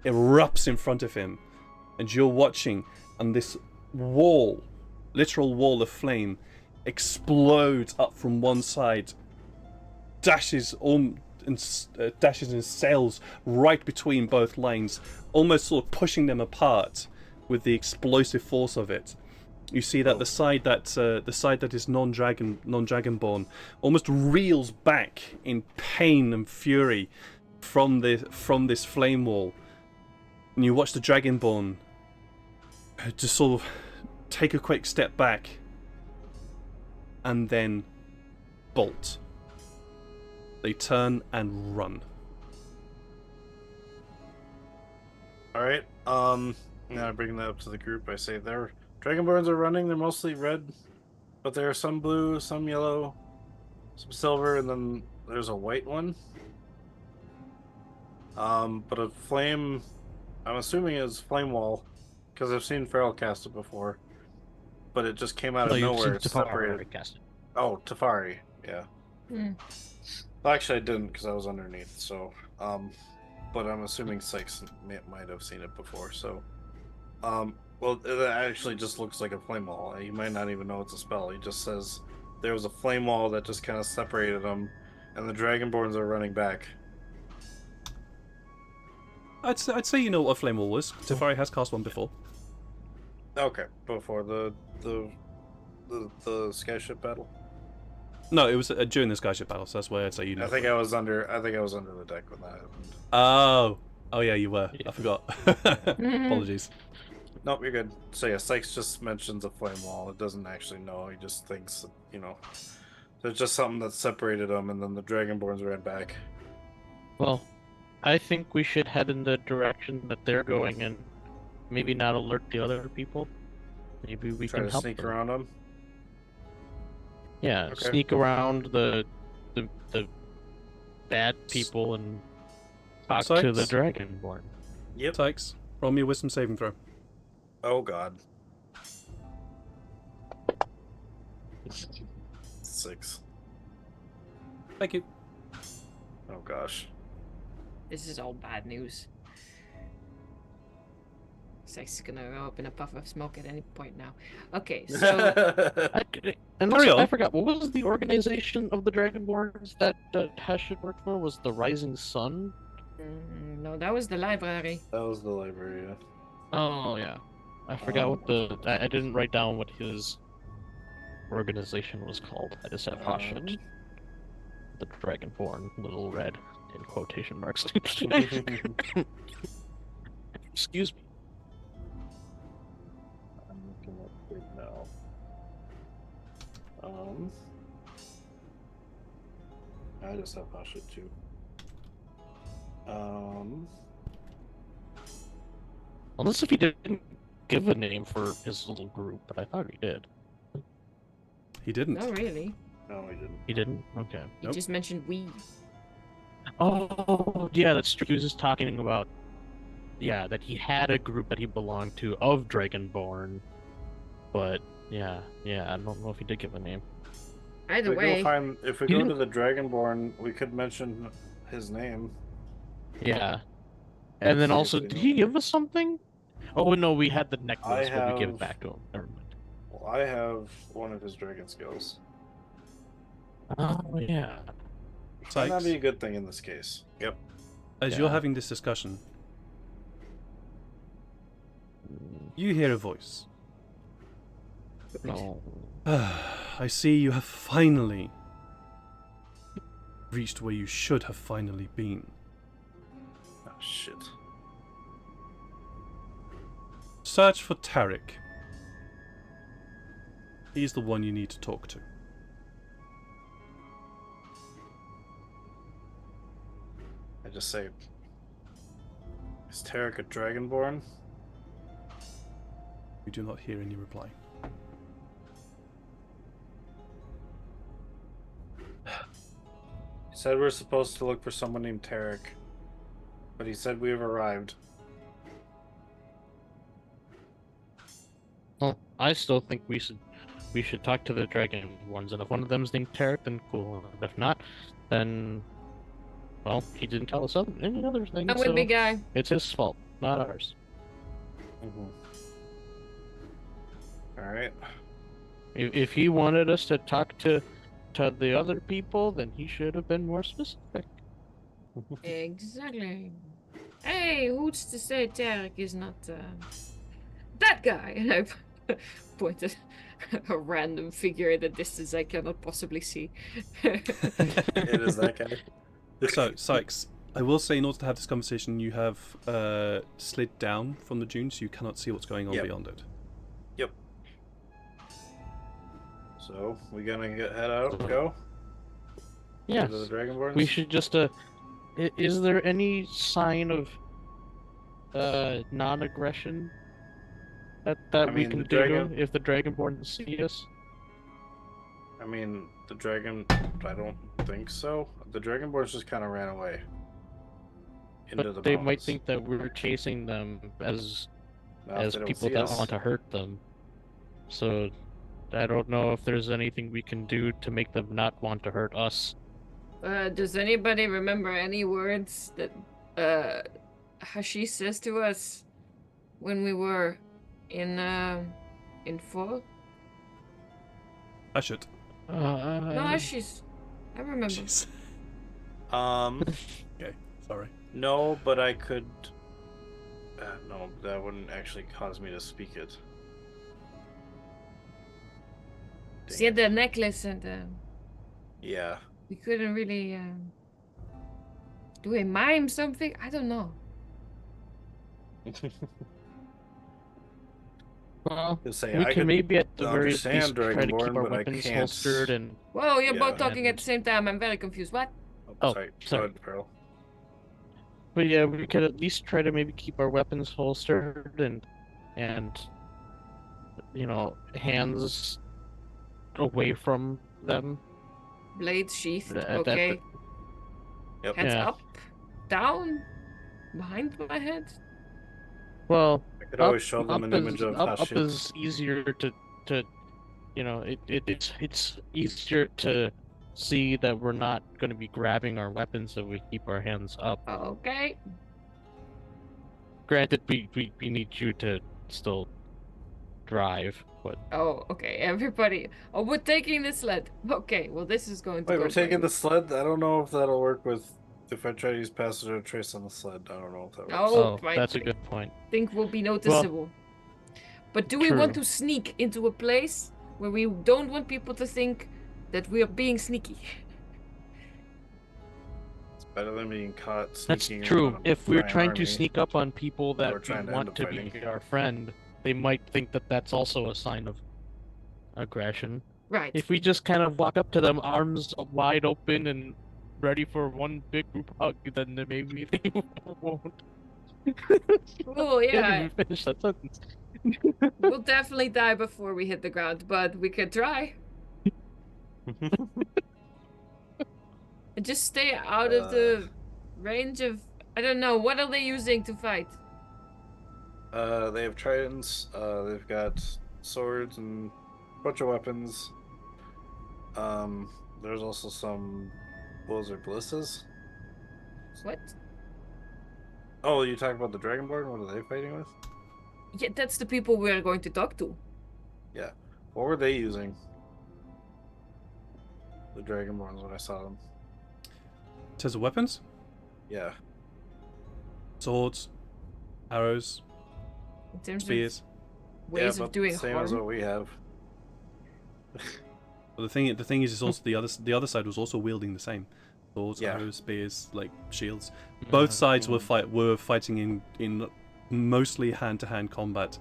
erupts in front of him, and you're watching, and this literal wall of flame explodes up from one side, dashes and sails right between both lines, almost sort of pushing them apart with the explosive force of it. You see that the side that is non-dragonborn almost reels back in pain and fury from this flame wall. And you watch the dragonborn just sort of take a quick step back and then bolt. They turn and run. Alright, now I bring that up to the group. I say their dragonborns are running, they're mostly red, but there are some blue, some yellow, some silver, and then there's a white one. But a flame, I'm assuming is flame wall, because I've seen Feral cast it before, but it just came out of nowhere. It's separated. Oh, Tefari, yeah. Well, actually, I didn't because I was underneath. So, but I'm assuming Sykes might have seen it before. So, well, it actually just looks like a flame wall. You might not even know it's a spell. He just says there was a flame wall that just kind of separated them, and the dragonborns are running back. I'd say you know what a flame wall was. Tefari has cast one before. Okay, before the skyship battle. No, it was during the skyship battle. So that's why I'd say you know. I think I was under the deck when that happened. Oh yeah, you were. Yeah. I forgot. Apologies. Nope, you're good. So yeah, Sykes just mentions a flame wall. It doesn't actually know. He just thinks that, there's just something that separated them, and then the dragonborns ran back. Well, I think we should head in the direction that they're going and maybe not alert the other people. Maybe we Try can to help sneak them. around them. Yeah, Okay. sneak around the bad people and talk to the Sykes? dragonborn. Yep. Sykes, roll me a wisdom saving throw. Oh god. 6. Thank you. Oh gosh. This is all bad news. Sex is gonna go up in a puff of smoke at any point now. Okay, so And Carry also, on. I forgot, what was the organization of the Dragonborns that Hesh had worked for? Was the Rising Sun? no, that was the library. That was the library, yeah. Oh, yeah. I forgot what the... I didn't write down what his organization was called. I just have Hashit. The Dragonborn, little red, in quotation marks. Excuse me. I'm looking at it now. I just have Hashit too. Unless if he didn't give a name for his little group, but I thought he did. He didn't. No, really. No, he didn't. He didn't? Okay. He Nope. just mentioned we. Oh, yeah, that's true. He was just talking about, yeah, that he had a group that he belonged to of Dragonborn, but yeah, I don't know if he did give a name. Either way, If we He go didn't- to the Dragonborn, we could mention his name. Yeah. And then See if also, we did know. he give us something? Oh, no, we had the necklace, but we give it have- back to him. Never mind. Well, I have one of his dragon skills. Oh, yeah. Might not Sykes, be a good thing in this case. Yep. as you're Yeah. having this discussion, you hear a voice. No. I see you have finally reached where you should have finally been. Oh shit. Search for Tarek. He's the one you need to talk to. I just say, is Tarek a Dragonborn? You do not hear any reply. He said we're supposed to look for someone named Tarek, but he said we have arrived. Well, I still think we should talk to the dragon ones, and if one of them's named Tarek, then cool. And if not, then well, he didn't tell us any other things. I'm with So big guy. it's his fault, not ours. All right. If he wanted us to talk to the other people, then he should have been more specific. Exactly. Hey, who's to say Tarek is not that guy? And I pointed a random figure at a distance I cannot possibly see. It is that guy. So, Sykes, I will say in order to have this conversation, you have slid down from the dune, so you cannot see what's going on Yep. beyond it. Yep. So we gonna head out? Go. Yes. To the Dragonborns. We should just is there any sign of non-aggression that I we mean, can the do dragon- if the Dragonborn see us? I mean, the dragon. I don't think so. The Dragonborns just kind of ran away. Into But the they might mountains. think that we're chasing them as Not if they don't people see that us. want to hurt them. So I don't know if there's anything we can do to make them not want to hurt us. Does anybody remember any words that Hashi says to us when we were in fall? I should. No, Hashi's. I remember. Jeez. Okay, sorry. No, but I could. No, that wouldn't actually cause me to speak it. She had the necklace and Yeah. we couldn't really do a mime something. I don't know. Well, To say we I can could maybe at the very least understand try to keep Dragonborn, our but I weapons can't. holstered and Whoa, you're Yeah, both talking at and- the same time. I'm very confused. What? Oh, sorry. sorry. Go ahead, Pearl. But yeah, we could at least try to maybe keep our weapons holstered and you know, hands away from them. Blades sheathed. That- Okay. Yep. Heads Yeah. up, down, behind my head. Well, I could always show them an is, image of up Hashit. is easier to you know, it's easier to see that we're not going to be grabbing our weapons if we keep our hands up. Okay. Granted, we need you to still drive, but Oh, okay. Everybody. Oh, we're taking the sled. Okay. Well, this is going to Wait, go we're taking great. the sled? I don't know if that'll work with... If I try to use passenger trace on the sled, I don't know if that works. Oh, that's a I good point. think will be noticeable. But do we want true. to sneak into a place where we don't want people to think that we are being sneaky? It's better than being caught That's sneaking true. around a If we're giant trying army. to sneak up on people we're that we trying to want end to up be fighting. our friend, they might think that that's also a sign of aggression. Right. If we just kind of walk up to them, arms wide open and ready for one big group hug, then maybe they won't. Oh, Can't yeah. even finish that sentence. We'll definitely die before we hit the ground, but we could try. And just stay out of the range of... I don't know. What are they using to fight? They have tridents, they've got swords and a bunch of weapons. There's also some... What was it, ballistas? What? Oh, you talking about the Dragonborn? What are they fighting with? Yeah, that's the people we're going to talk to. Yeah. What were they using? The Dragonborns when I saw them. In terms of weapons, Yeah. swords, arrows, In terms spears. of ways yeah, of doing same harm. as what we have. But the thing is also the other side was also wielding the same swords, Yeah. arrows, spears, like shields. Both sides were fighting in mostly hand-to-hand combat,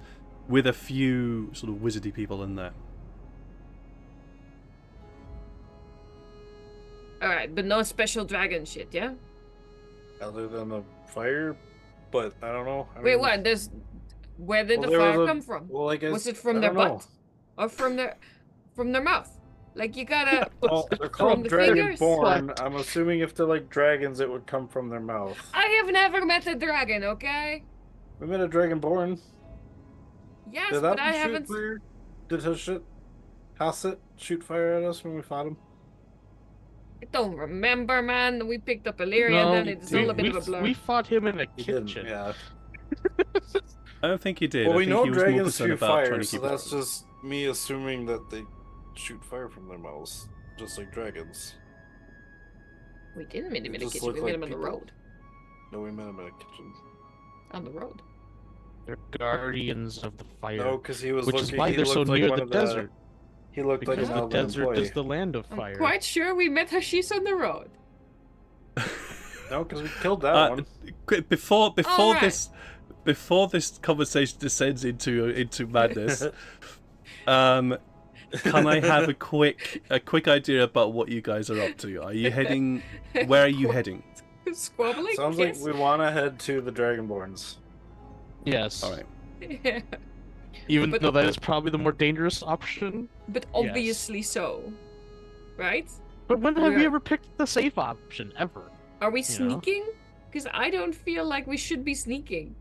with a few sort of wizardy people in there. Alright, but no special dragon shit, yeah? Other than the fire, but I don't know. I Wait, mean, what? Where did well, the there fire was a- come from? Well, I guess, Was it from I their don't know. butt? Or from their mouth? Like, you gotta... Well, they're From called the fingers? Dragonborn. I'm assuming if they're like dragons, it would come from their mouth. I have never met a dragon, okay? We met a Dragonborn. Yes, Did but that I one shoot haven't... fire? Did Hasset shoot fire at us when we fought him? I don't remember, man. We picked up Illyria, No, then it's all a bit of a blur. we fought him in a He didn't. kitchen. Yeah. I don't think he did. Well, I we think know he was more dragons concerned shoot about fire, trying to so keep that's it. just me assuming that they shoot fire from their mouths, just like dragons. We didn't meet him in a Just kitchen, look we met like him on the people. road. No, we met him in a kitchen. On the road. They're guardians of the fire. No, because he was which looking. is why he they're so looked like near one the of desert. He looked Because like an the elven desert employee. is the land of I'm fire. quite sure we met Hashish on the road. No, because we killed that one. Quick, before Alright. this conversation descends into madness, can I have a quick idea about what you guys are up to? Are you heading? Where are you heading? Squabbling? Sounds Yes. like we want to head to the Dragonborns. Yes. All right. Yeah. Even But- though that is probably the more dangerous option. But obviously so. Right? But when have Yeah. we ever picked the safe option ever? Are we Yeah. sneaking? Because I don't feel like we should be sneaking.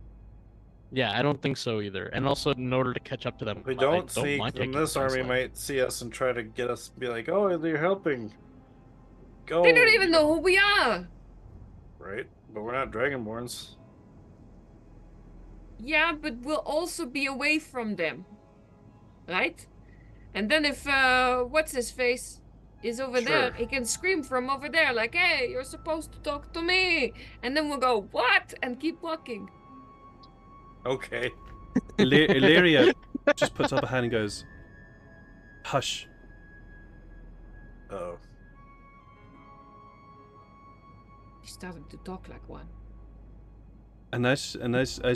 Yeah, I don't think so either. And also, in order to catch up to them, If we I don't sneak, mind then taking this the army sled. might see us and try to get us. Be like, "Oh, they're helping." Go. They don't even know who we are. Right, but we're not Dragonborns. Yeah, but we'll also be away from them. Right? And then if, what's his face is over there, Sure. he can scream from over there, like, hey, you're supposed to talk to me. And then we'll go, what? And keep walking. Okay. Illyria just puts up a hand and goes, "Hush." Oh. He started to talk like one. And as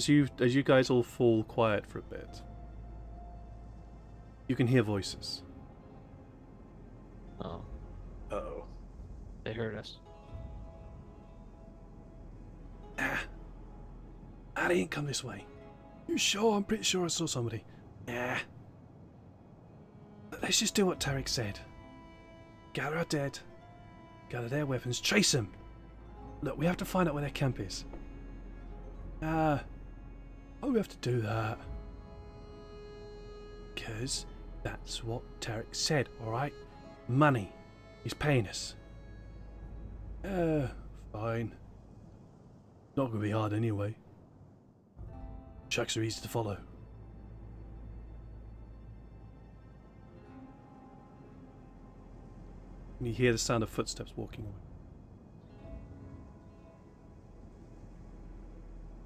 you guys all fall quiet for a bit, you can hear voices. Oh, Oh. they heard us. I didn't come this way. You sure? I'm pretty sure I saw somebody. Yeah. Let's just do what Tarek said. Gather our dead, gather their weapons, chase them. Look, we have to find out where their camp is. Why do we have to do that? Because that's what Tarek said, alright? Money. He's paying us. Fine. Not gonna be hard anyway. Tracks are easy to follow. And you hear the sound of footsteps walking away.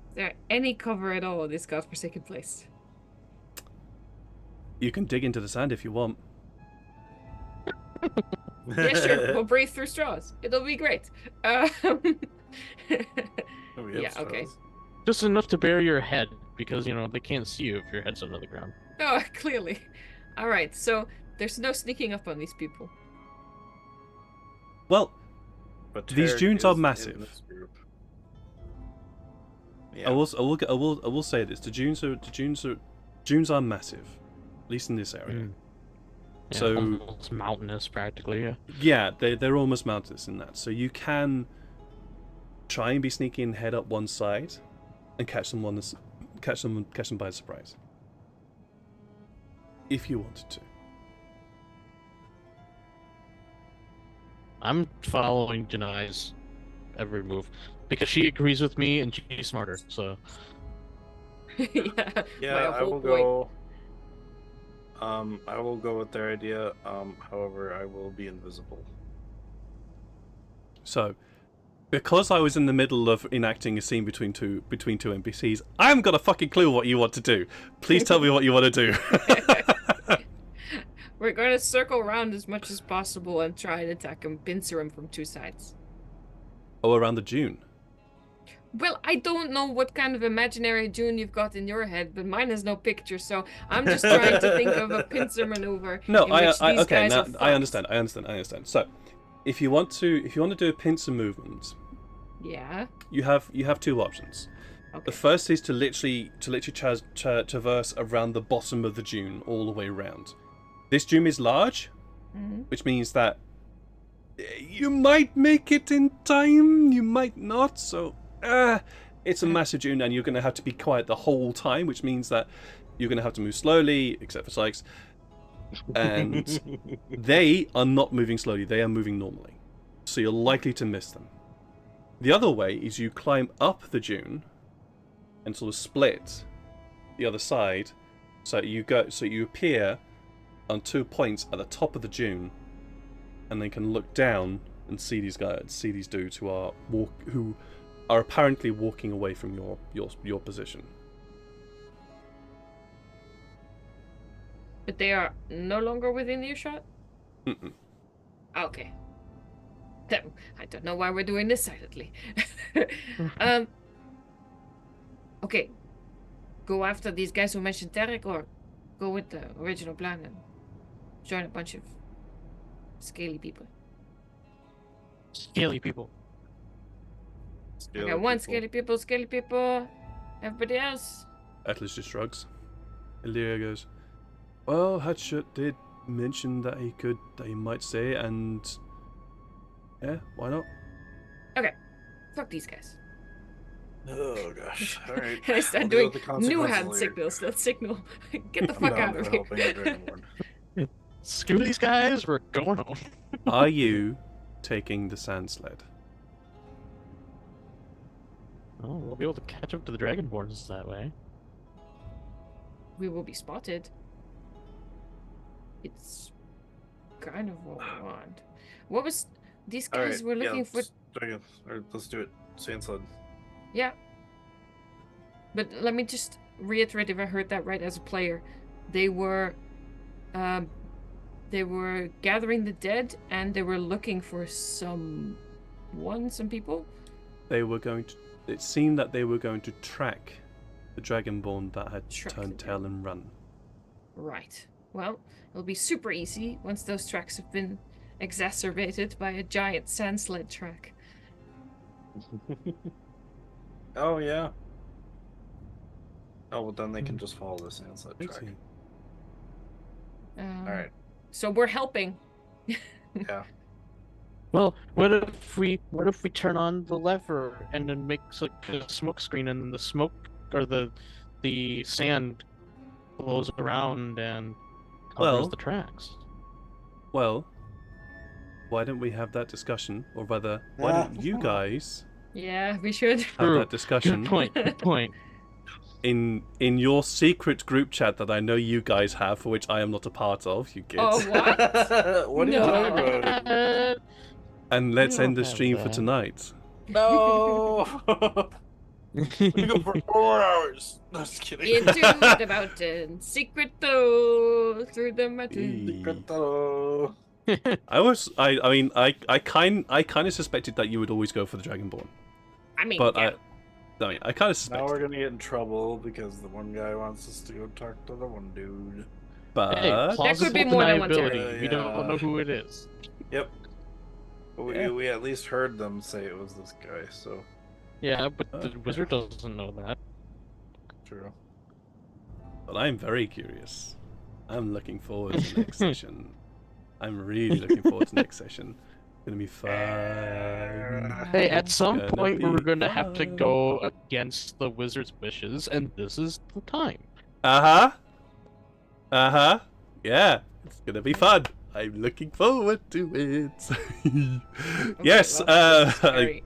Is there any cover at all in this godforsaken place? You can dig into the sand if you want. Yeah, sure. We'll breathe through straws. It'll be great. Yeah, okay. Just enough to bury your head, because, you know, they can't see you if your head's under the ground. Oh, clearly. Alright, so there's no sneaking up on these people. Well, But these Tarek dunes is are in massive. this group. I Yeah. will say this: the dunes are massive, at least in this area. Yeah, So almost mountainous, practically. Yeah. yeah, they're almost mountainous in that. So you can try and be sneaky and head up one side, and catch them by surprise, if you wanted to. I'm following Janai's every move because she agrees with me and she's smarter. So Yeah, Yeah, my I whole will point. go. I will go with their idea. However, I will be invisible. So, because I was in the middle of enacting a scene between two NPCs, I haven't got a fucking clue what you want to do. Please tell me what you want to do. We're going to circle around as much as possible and try and attack him, pincer him from two sides. Oh, around the dune. Well, I don't know what kind of imaginary dune you've got in your head, but mine has no picture, so I'm just trying to think of a pincer maneuver. No, in which these okay. guys Now are fucked. I understand. So, if you want to do a pincer movement, Yeah. you have two options. Okay. The first is to literally traverse around the bottom of the dune all the way around. This dune is large, which means that you might make it in time, you might not. So, it's a massive dune, and you're going to have to be quiet the whole time, which means that you're going to have to move slowly, except for Sykes. And they are not moving slowly; they are moving normally. So you're likely to miss them. The other way is you climb up the dune and sort of split the other side, so you appear on 2 points at the top of the dune, and then can look down and see these dudes who are apparently walking away from your position. But they are no longer within earshot? Mm-mm. Okay. Then I don't know why we're doing this silently. Okay. Go after these guys who mentioned Tarek, or go with the original plan and join a bunch of scaly people. scaly people. Scale Okay, of one people. scaly people. Everybody else. Atlas just shrugs. Illyria goes, well, Hatchet did mention that he might say, and yeah, why not? Okay. Fuck these guys. Oh gosh! All right. And I start We'll deal doing with the new consequences hand later. signals. That signal. Get the I'm fuck down out of for here. helping the Dragonborn. Screw these guys. We're going home. Are you taking the sand sled? Oh, we'll be able to catch up to the Dragonborns that way. We will be spotted. It's kind of what we want. What was these All guys right, were looking for? Let's do it. Sand sled. Yeah. But let me just reiterate if I heard that right as a player. They were gathering the dead, and they were looking for some people. They were going to. It seemed that they were going to track the Dragonborn that had Track turned the tail and run. Right. Well, it'll be super easy once those tracks have been exacerbated by a giant sand sled track. Oh yeah. Oh well, then they can just follow the sand sled track. All right. So we're helping. Yeah. Well, what if we turn on the lever and then makes like a smoke screen, and the smoke or the sand blows around and covers Well- the tracks? Well, why don't we have that discussion, or rather, why don't you guys Yeah, we should. have that discussion Good point. Good point. in your secret group chat that I know you guys have, for which I am not a part of, you kids. Oh, what? What are you No. talking about? And let's We end the don't have stream for that. tonight. No. We go for 4 hours. No, just kidding. Into the mountain, secret though, through the mountain. Secret though. I kind of suspected that you would always go for the Dragonborn, I mean, but yeah. I kind of Now suspected. we're gonna get in trouble because the one guy wants us to go talk to the one dude. But Hey, plausible could be more than one deniability. turn. We don't Yeah. know who it is. Yep. But Yeah. we at least heard them say it was this guy, so Yeah, but the wizard doesn't know that. true. But I'm very curious. I'm looking forward to next session. I'm really looking forward to next session. It's gonna be fun. Hey, at some Gonna point be we're gonna have to fun. go against the wizard's wishes, and this is the time. Yeah, it's gonna be fun. I'm looking forward to it. Yes. Scary.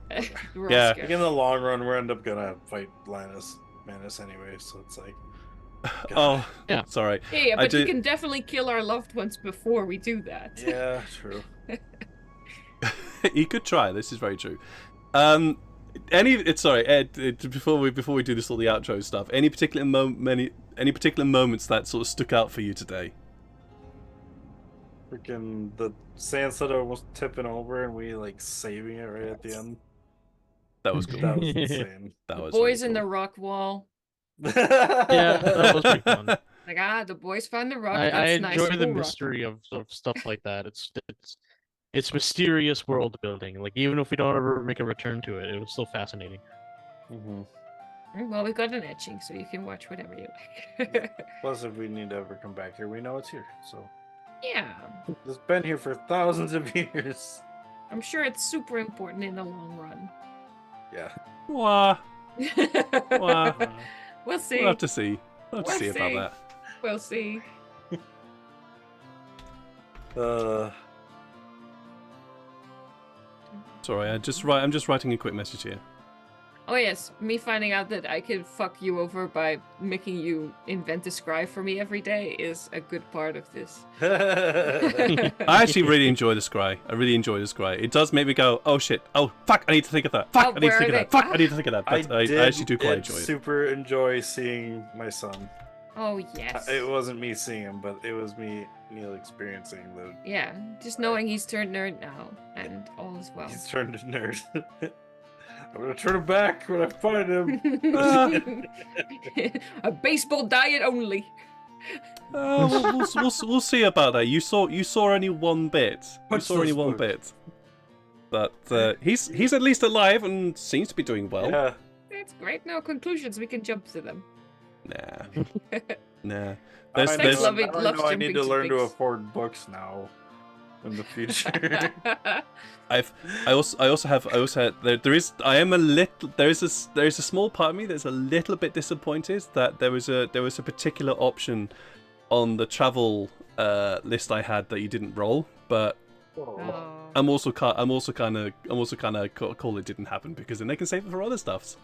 We're all yeah. Like scared. in the long run, we're end up gonna fight Manus anyway, so it's like. Oh, Yeah. sorry. Yeah, I but we did- can definitely kill our loved ones before we do that. Yeah, true. You could try. This is very true. Before we do this all the outro stuff. Any particular moments that sort of stuck out for you today? Freaking the Sandset almost tipping over and we like saving it right at the end. That was cool. That was insane. That was Boys really in the cool. rock wall. Yeah, that was pretty fun. Like, the boys found the rock. I That's enjoy nice. the Cool rock. mystery of stuff like that. It's mysterious world building. Like even if we don't ever make a return to it, it was still fascinating. Mhm. Well, we've got an etching, so you can watch whatever you like. Plus, if we need to ever come back here, we know it's here. So Yeah, it's been here for thousands of years. I'm sure it's super important in the long run. Yeah. Wah. Wah. We'll see. We'll have to see. We'll have to We'll see about see. that. We'll see. Sorry, I'm just writing a quick message here. Oh yes, me finding out that I can fuck you over by making you invent a scry for me every day is a good part of this. I actually really enjoy the scry. I really enjoy the scry. It does make me go, oh shit, oh fuck, I need to think of that. Fuck, Oh, I need to where think of are that. they? Fuck, I need to think of that. But I actually do quite enjoy it. Super enjoy seeing my son. Oh yes. It wasn't me seeing him, but it was me, Neil, experiencing the. Yeah, just knowing he's turned nerd now, and all is well. He's turned to nerd. I'm gonna turn him back when I find him. A baseball diet only. We'll see about that. You saw only one bit. You Punch saw only those one bugs. bit. But he's at least alive and seems to be doing well. Yeah. That's great. Now conclusions, we can jump to them. Nah. I There's Lovey know loves I need jumping to to learn to things. afford books now. In the future. I also have there is a small part of me that's a little bit disappointed that there was a particular option on the travel list I had that you didn't roll, but Oh. I'm also kind of cool it didn't happen because then they can save it for other stuffs.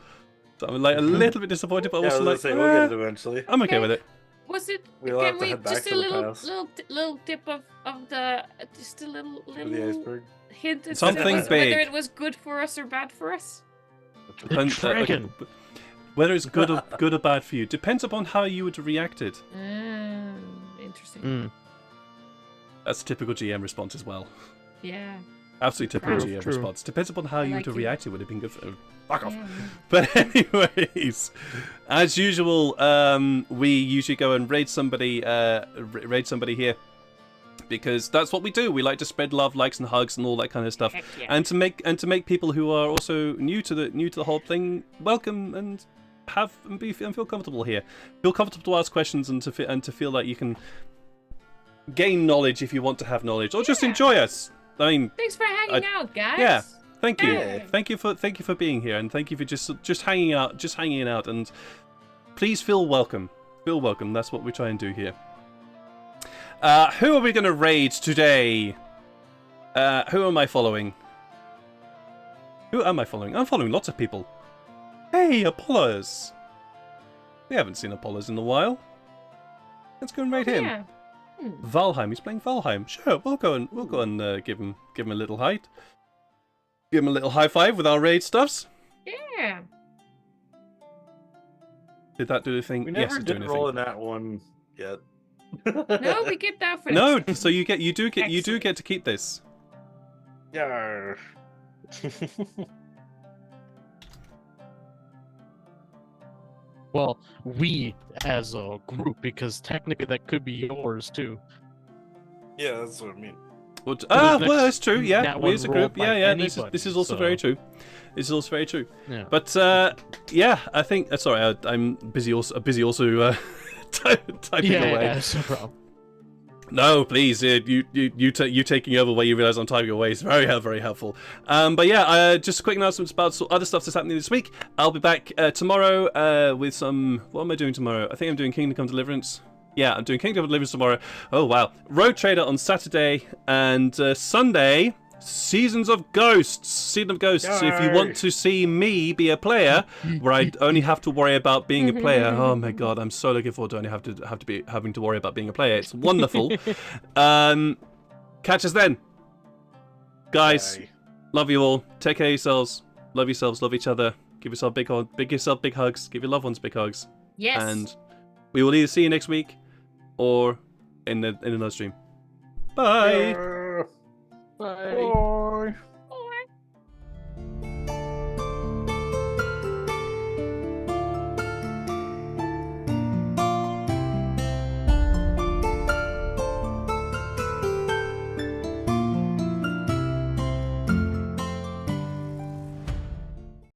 So I'm like a little bit disappointed, but Yeah, I also was like gonna say we'll get it eventually. I'm okay with it. Was it? We'll can have to we head back just to a the past. little tip of the just a little The iceberg. hint as Something to big. whether it was good for us or bad for us? And, dragon. Whether it's good or bad for you depends upon how you would have reacted. Interesting. Mm. That's a typical GM response as well. Yeah. Absolutely typical True, GM true. response. Depends upon how I you like would have it. reacted. Would have been good for. Fuck off. Yeah. But anyways, as usual, we usually go and raid somebody here because that's what we do. We like to spread love, likes, and hugs, and all that kind of stuff, Heck yeah. and to make people who are also new to the whole thing welcome and feel comfortable here. Feel comfortable to ask questions and to feel like you can gain knowledge if you want to have knowledge, or just Yeah. enjoy us. I mean, Thanks for hanging out, guys. yeah. Thank you. Yeah. Thank you for being here, and thank you for just hanging out, and please feel welcome. Feel welcome. That's what we try and do here. Who are we going to raid today? Who am I following? Who am I following? I'm following lots of people. Hey, Apollos! We haven't seen Apollos in a while. Let's go and raid him. Yeah. Valheim. He's playing Valheim. Sure, we'll go and give him a little height. Give him a little high five with our raid stuffs. Yeah. Did that do the thing? We Yes, never it's did doing roll anything. in that one yet. No, we get that for No, next time. so you do get Excellent. to keep this. Yeah. Well, we as a group, because technically that could be yours too. Yeah, that's what I mean. Well, next- that's true. Yeah, that we one as a group. rolled by Yeah. This anybody, is also so- very true. This is also very true. Yeah. But yeah, I think. Sorry, I'm busy. Also, typing away. Yeah, that's no problem. No, please, you taking over while you realise I'm typing away is very helpful. But yeah, just quick announcements about other stuff that's happening this week. I'll be back tomorrow with some. What am I doing tomorrow? I think I'm doing Kingdom Come Deliverance. Yeah, I'm doing Kingdom Come Deliverance tomorrow. Oh wow, Road Trader on Saturday and Sunday. Seasons of Ghosts. Season of Ghosts. So if you Yay. want to see me be a player, where I only have to worry about being a player. Oh my god, I'm so looking forward to only having to worry about being a player. It's wonderful. Catch us then, guys. Bye. Love you all. Take care of yourselves. Love yourselves. Love each other. Give yourself big hugs. Give your loved ones big hugs. Yes. And we will either see you next week or in another stream. Bye. Yeah. Bye. Bye.